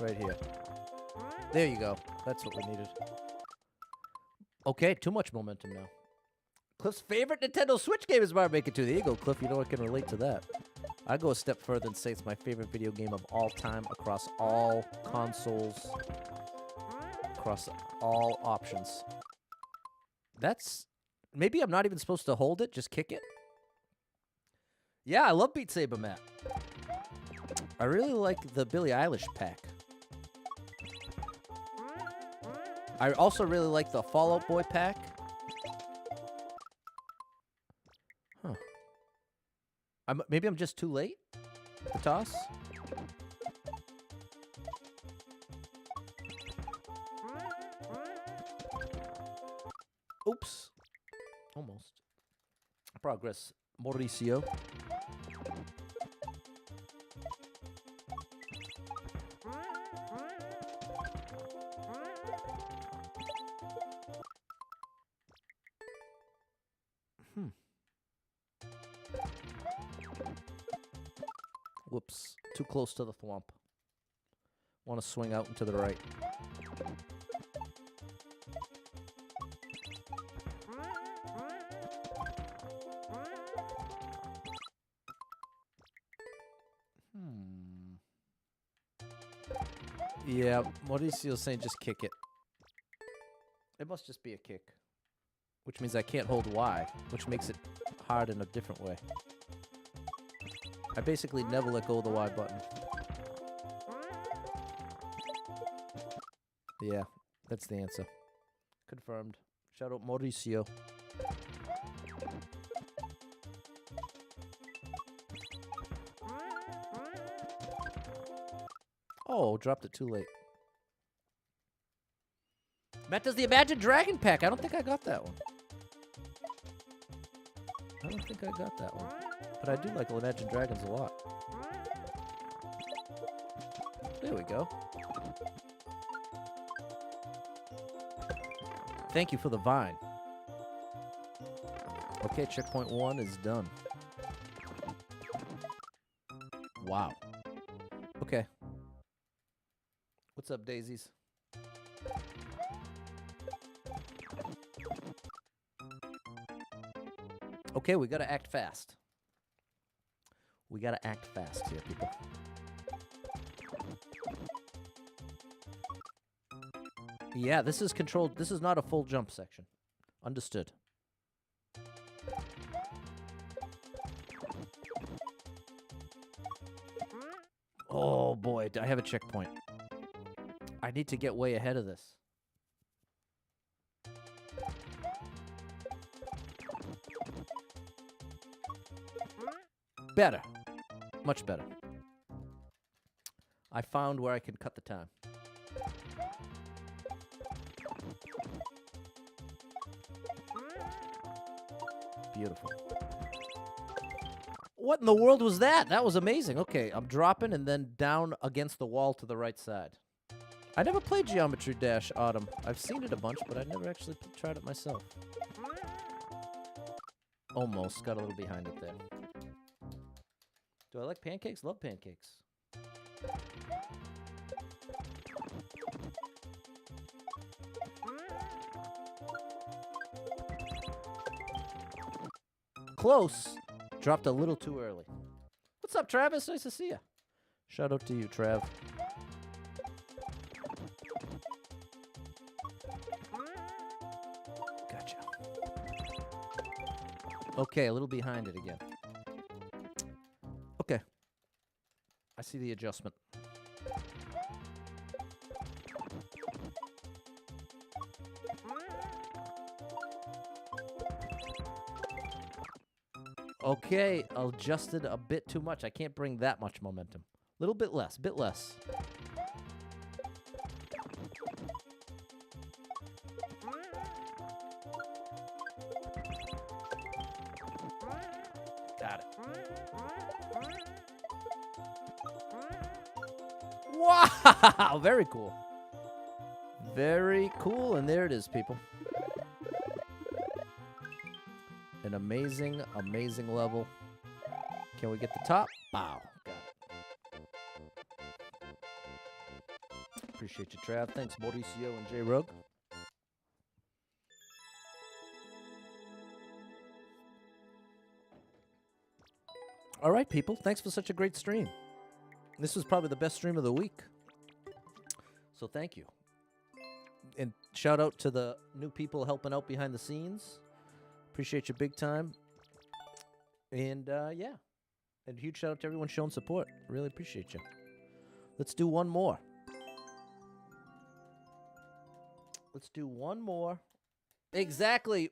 Right here. There you go. That's what we needed. Okay, too much momentum now. Cliff's favorite Nintendo Switch game is Mario Maker 2. There you go, Cliff. You know I can relate to that. I'd go a step further and say it's my favorite video game of all time across all consoles, across all options. That's... Maybe I'm not even supposed to hold it, just kick it. Yeah, I love Beat Saber, Matt. I really like the Billie Eilish pack. I also really like the Fall Out Boy pack. Huh. Maybe I'm just too late? The toss? Oops. Almost. Progress. Mauricio. Whoops. Too close to the thwomp. Want to swing out and to the right. Yeah, Mauricio's saying just kick it. It must just be a kick. Which means I can't hold Y, which makes it hard in a different way. I basically never let go of the Y button. Yeah, that's the answer. Confirmed. Shout out Mauricio. Oh, dropped it too late. Matt does the Imagine Dragon pack. I don't think I got that one. I don't think I got that one. But I do like Imagine Dragons a lot. There we go. Thank you for the vine. Okay, checkpoint 1 is done. Wow. Okay. What's up, daisies? Okay, we gotta act fast. We gotta act fast here, people. Yeah, this is controlled. This is not a full jump section. Understood. Oh boy, I have a checkpoint. I need to get way ahead of this. Better. Much better. I found where I can cut the time. Beautiful. What in the world was that? That was amazing. Okay, I'm dropping and then down against the wall to the right side. I never played Geometry Dash Autumn. I've seen it a bunch, but I never actually tried it myself. Almost. Got a little behind it there. Do I like pancakes? Love pancakes. Close. Dropped a little too early. What's up, Travis? Nice to see you. Shout out to you, Trav. Gotcha. Okay, a little behind it again. Okay. I see the adjustment. Okay, adjusted a bit too much. I can't bring that much momentum. A little bit less, bit less. Got it. Wow, very cool. Very cool, and there it is, people. An amazing, amazing level. Can we get the top? Wow. Got it. Appreciate you, Trav. Thanks, Mauricio and J Rug. All right, people. Thanks for such a great stream. This was probably the best stream of the week. So thank you. And shout out to the new people helping out behind the scenes. Appreciate you big time. And, yeah. And huge shout out to everyone showing support. Really appreciate you. Let's do one more. Let's do one more. Exactly.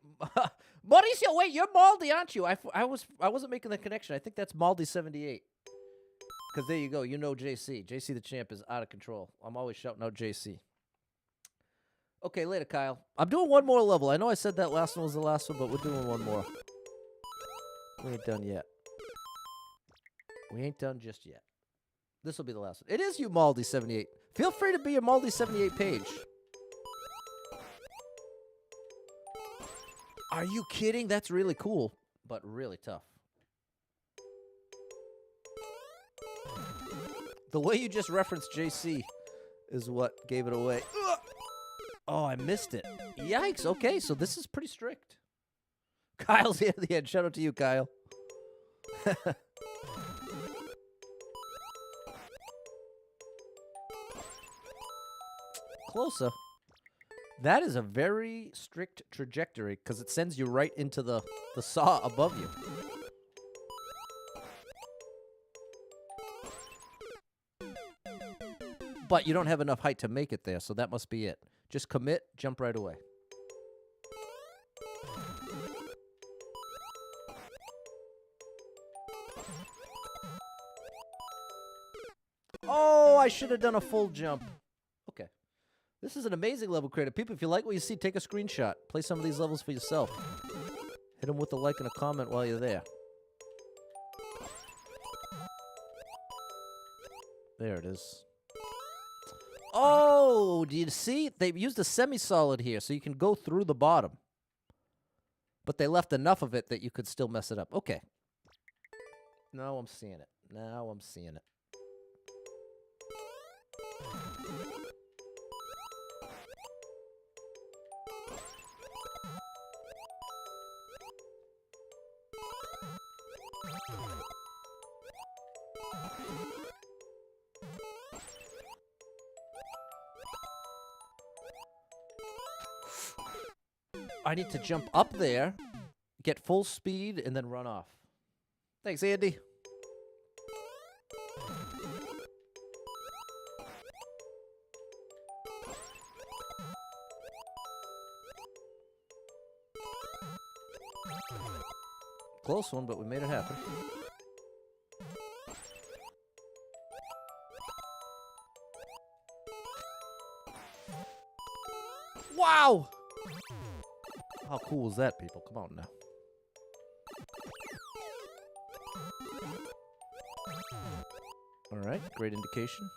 Mauricio, wait, you're Maldi, aren't you? I wasn't making the connection. I think that's Maldi78. Because there you go. You know JC. JC the champ is out of control. I'm always shouting out JC. Okay, later, Kyle. I'm doing one more level. I know I said that last one was the last one, but we're doing one more. We ain't done yet. We ain't done just yet. This will be the last one. It is you, Maldi78. Feel free to be a Maldi78 page. Are you kidding? That's really cool, but really tough. The way you just referenced JC is what gave it away. Ugh! Oh, I missed it. Yikes. Okay, so this is pretty strict. Kyle's here at the end. Shout out to you, Kyle. Closer. That is a very strict trajectory because it sends you right into the saw above you. But you don't have enough height to make it there, so that must be it. Just commit, jump right away. Oh, I should have done a full jump. Okay. This is an amazing level creator. People, if you like what you see, take a screenshot. Play some of these levels for yourself. Hit them with a like and a comment while you're there. There it is. Oh, do you see? They've used a semi-solid here, so you can go through the bottom. But they left enough of it that you could still mess it up. Okay. Now I'm seeing it. Now I'm seeing it. I need to jump up there, get full speed, and then run off. Thanks, Andy. Close one, but we made it happen. Wow! How cool is that, people? Come on now. All right, great indication.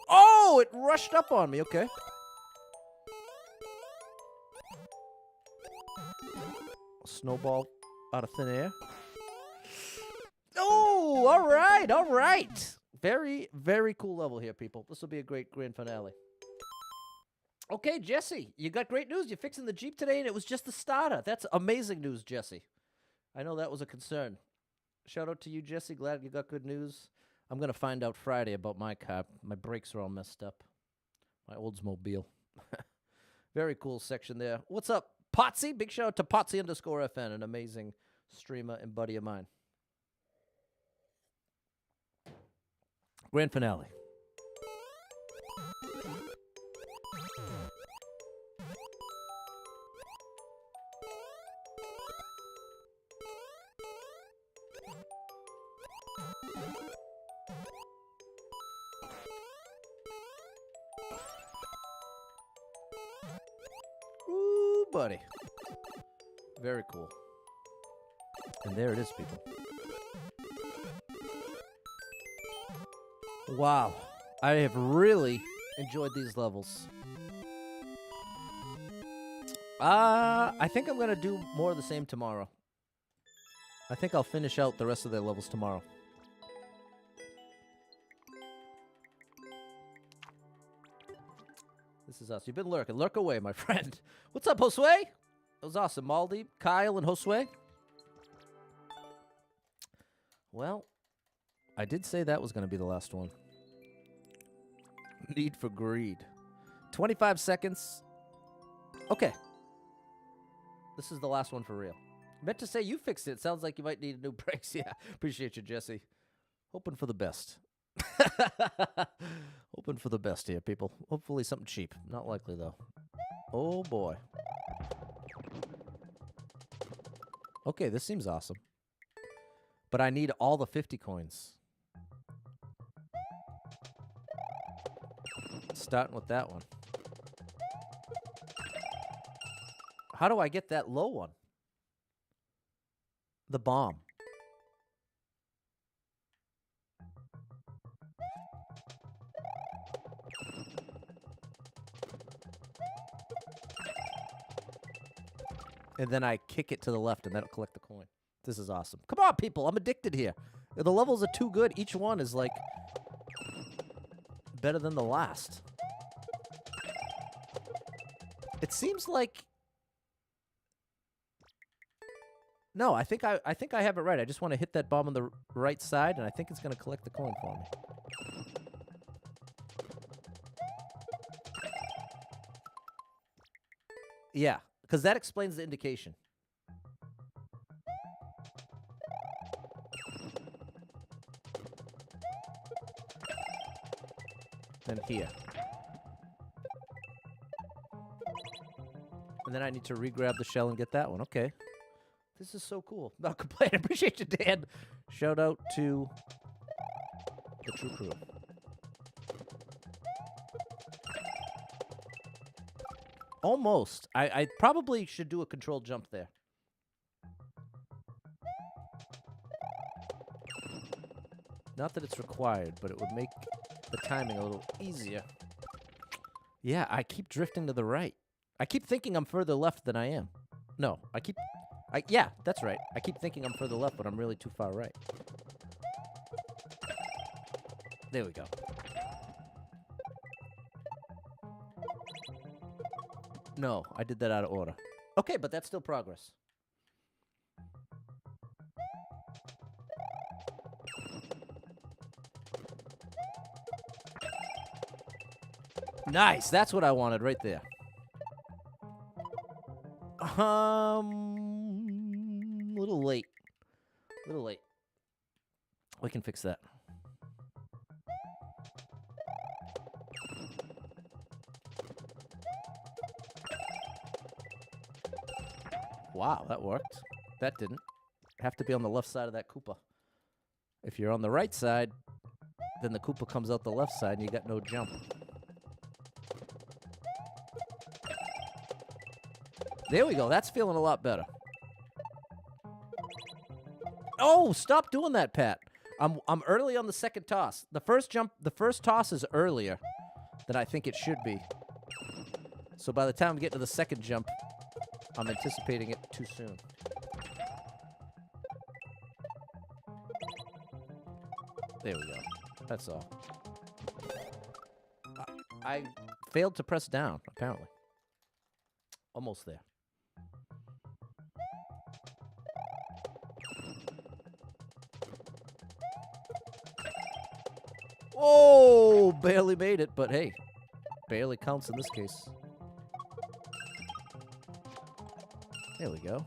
Oh, it rushed up on me. Okay. Snowball out of thin air. Oh, all right, all right. Very, very cool level here, people. This will be a great grand finale. Okay, Jesse, you got great news. You're fixing the Jeep today, and it was just the starter. That's amazing news, Jesse. I know that was a concern. Shout out to you, Jesse. Glad you got good news. I'm going to find out Friday about my car. My brakes are all messed up. My Oldsmobile. Very cool section there. What's up, Potsy? Big shout out to Potsy_FN, an amazing streamer and buddy of mine. Grand finale. Ooh, buddy. Very cool. And there it is, people. Wow. I have really enjoyed these levels. I think I'm going to do more of the same tomorrow. I think I'll finish out the rest of their levels tomorrow. This is us. You've been lurking. Lurk away, my friend. What's up, Josue? That was awesome. Maldi, Kyle, and Josue. Well, I did say that was going to be the last one. Need for Greed. 25 seconds. Okay. This is the last one for real. Meant to say you fixed it. Sounds like you might need new brakes. Yeah, appreciate you, Jesse. Hoping for the best. Hoping for the best here, people. Hopefully something cheap. Not likely, though. Oh, boy. Okay, this seems awesome. But I need all the 50 coins. Starting with that one. How do I get that low one? The bomb. And then I kick it to the left, and that'll collect the coin. This is awesome. Come on, people. I'm addicted here. The levels are too good. Each one is, like, better than the last. It seems like... No, I think I have it right. I just want to hit that bomb on the right side, and I think it's going to collect the coin for me. Yeah, because that explains the indication. And here. And then I need to re-grab the shell and get that one. Okay. This is so cool. Not complaining. Appreciate you, Dan. Shout out to the True Crew. Almost. I probably should do a controlled jump there. Not that it's required, but it would make the timing a little easier. Yeah, I keep drifting to the right. I keep thinking I'm further left than I am. No, yeah, that's right. I keep thinking I'm further left, but I'm really too far right. There we go. No, I did that out of order. Okay, but that's still progress. Nice, that's what I wanted right there. Little late. Little late. We can fix that. Wow, that worked. That didn't. Have to be on the left side of that Koopa. If you're on the right side, then the Koopa comes out the left side and you got no jump. There we go. That's feeling a lot better. Oh, stop doing that, Pat. I'm early on the second toss. The first toss is earlier than I think it should be. So by the time we get to the second jump, I'm anticipating it too soon. There we go. That's all. I failed to press down, apparently. Almost there. Oh, barely made it, but hey, barely counts in this case. There we go.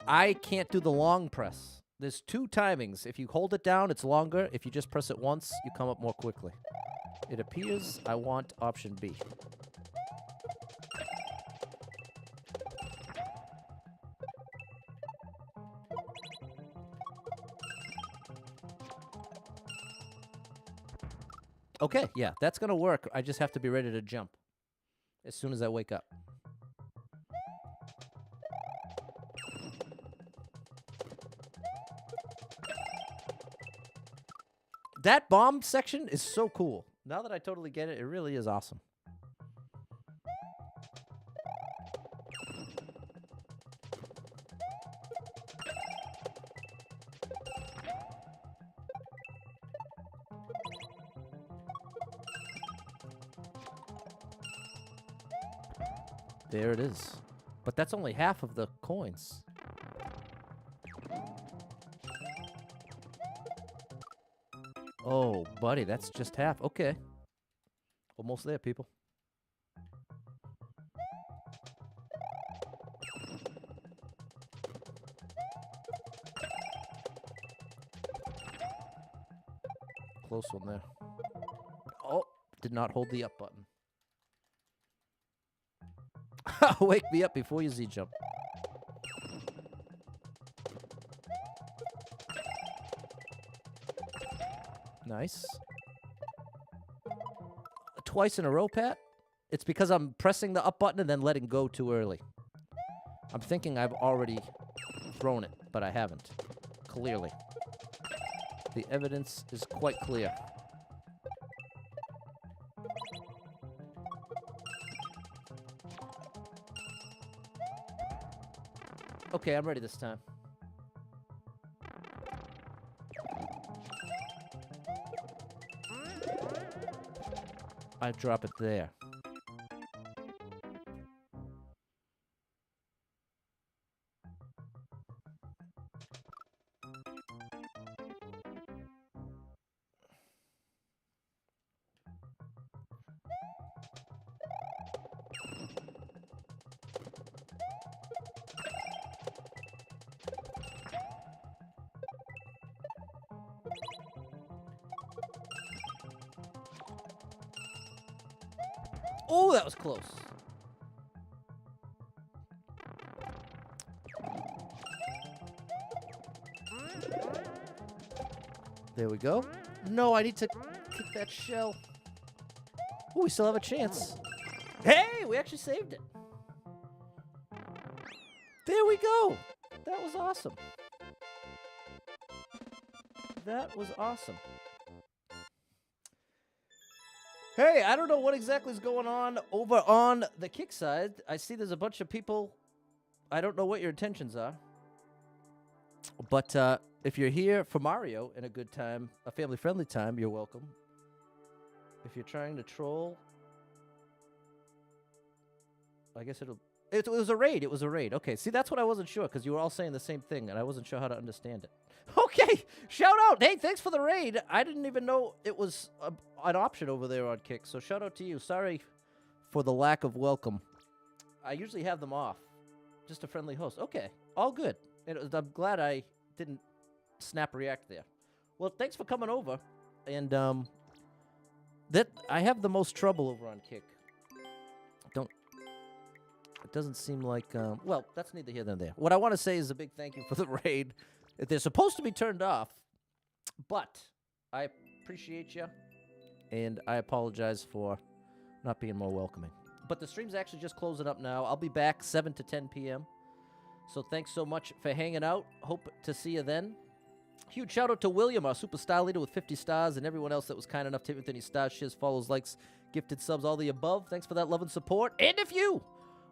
I can't do the long press. There's two timings. If you hold it down, it's longer. If you just press it once, you come up more quickly. It appears I want option B. Okay, yeah, that's gonna work. I just have to be ready to jump as soon as I wake up. That bomb section is so cool. Now that I totally get it, it really is awesome. There it is. But that's only half of the coins. Oh, buddy, that's just half. Okay. Almost there, people. Close one there. Oh, did not hold the up button. Wake me up before you Z-jump. Nice. Twice in a row, Pat? It's because I'm pressing the up button and then letting go too early. I'm thinking I've already thrown it, but I haven't. Clearly. The evidence is quite clear. Okay, I'm ready this time. I drop it there. Oh, that was close. There we go. No, I need to kick that shell. Oh, we still have a chance. Hey, we actually saved it. There we go. That was awesome. That was awesome. Hey, I don't know what exactly is going on over on the kick side. I see there's a bunch of people. I don't know what your intentions are. But if you're here for Mario and a good time, a family-friendly time, you're welcome. If you're trying to troll, I guess it was a raid. It was a raid. Okay, see, that's what I wasn't sure, because you were all saying the same thing, and I wasn't sure how to understand it. Okay, shout out. Hey, thanks for the raid. I didn't even know it was an option over there on Kick, so shout out to you. Sorry for the lack of welcome. I usually have them off. Just a friendly host. Okay, all good. I'm glad I didn't snap react there. Well, thanks for coming over. And that I have the most trouble over on Kick. It doesn't seem like, well, that's neither here nor there. What I want to say is a big thank you for the raid. They're supposed to be turned off, but I appreciate you, and I apologize for not being more welcoming. But the stream's actually just closing up now. I'll be back 7 to 10 p.m., so thanks so much for hanging out. Hope to see you then. Huge shout out to William, our super star leader with 50 stars, and everyone else that was kind enough to hit with any stars, shares, follows, likes, gifted subs, all the above. Thanks for that love and support. And if you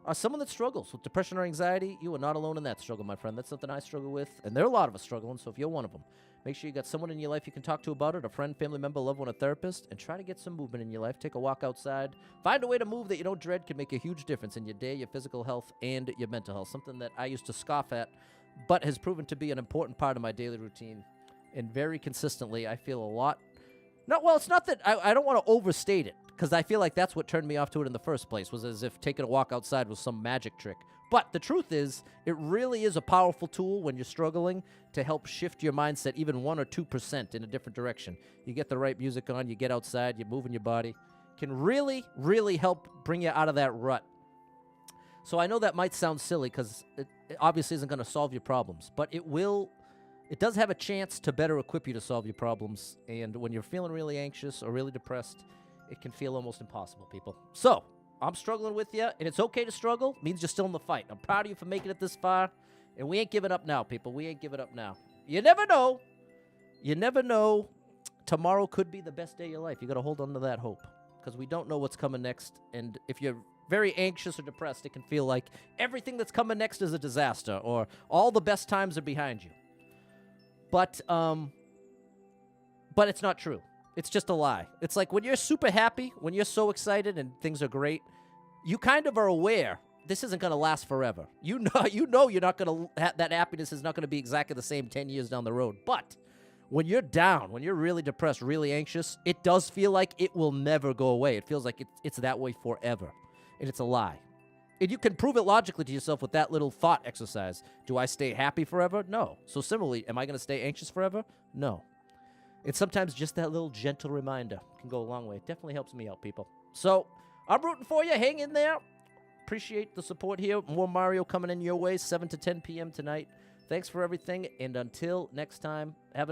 are someone that struggles with depression or anxiety, you are not alone in that struggle, my friend. That's something I struggle with, and there are a lot of us struggling, so if you're one of them, make sure you got someone in your life you can talk to about it, a friend, family member, loved one, a therapist, and try to get some movement in your life. Take a walk outside. Find a way to move that you don't dread can make a huge difference in your day, your physical health, and your mental health, something that I used to scoff at, but has proven to be an important part of my daily routine, and very consistently I feel a lot. Well, it's not that I don't want to overstate it, because I feel like that's what turned me off to it in the first place, was as if taking a walk outside was some magic trick. But the truth is, it really is a powerful tool when you're struggling to help shift your mindset even 1 or 2% in a different direction. You get the right music on, you get outside, you're moving your body. Can really, really help bring you out of that rut. So I know that might sound silly, because it obviously isn't going to solve your problems, but it will. It does have a chance to better equip you to solve your problems, and when you're feeling really anxious or really depressed, it can feel almost impossible, people. So, I'm struggling with you, and it's okay to struggle. It means you're still in the fight. I'm proud of you for making it this far, and we ain't giving up now, people. We ain't giving up now. You never know. You never know. Tomorrow could be the best day of your life. You got to hold on to that hope, because we don't know what's coming next, and if you're very anxious or depressed, it can feel like everything that's coming next is a disaster, or all the best times are behind you. But it's not true. It's just a lie. It's like when you're super happy, when you're so excited and things are great, you kind of are aware this isn't going to last forever. You know you're not going to that happiness is not going to be exactly the same 10 years down the road. But when you're down, when you're really depressed, really anxious, it does feel like it will never go away. It feels like it's that way forever. And it's a lie. And you can prove it logically to yourself with that little thought exercise. Do I stay happy forever? No. So similarly, am I going to stay anxious forever? No. And sometimes just that little gentle reminder can go a long way. It definitely helps me out, people. So I'm rooting for you. Hang in there. Appreciate the support here. More Mario coming in your way, 7 to 10 p.m. tonight. Thanks for everything. And until next time, have a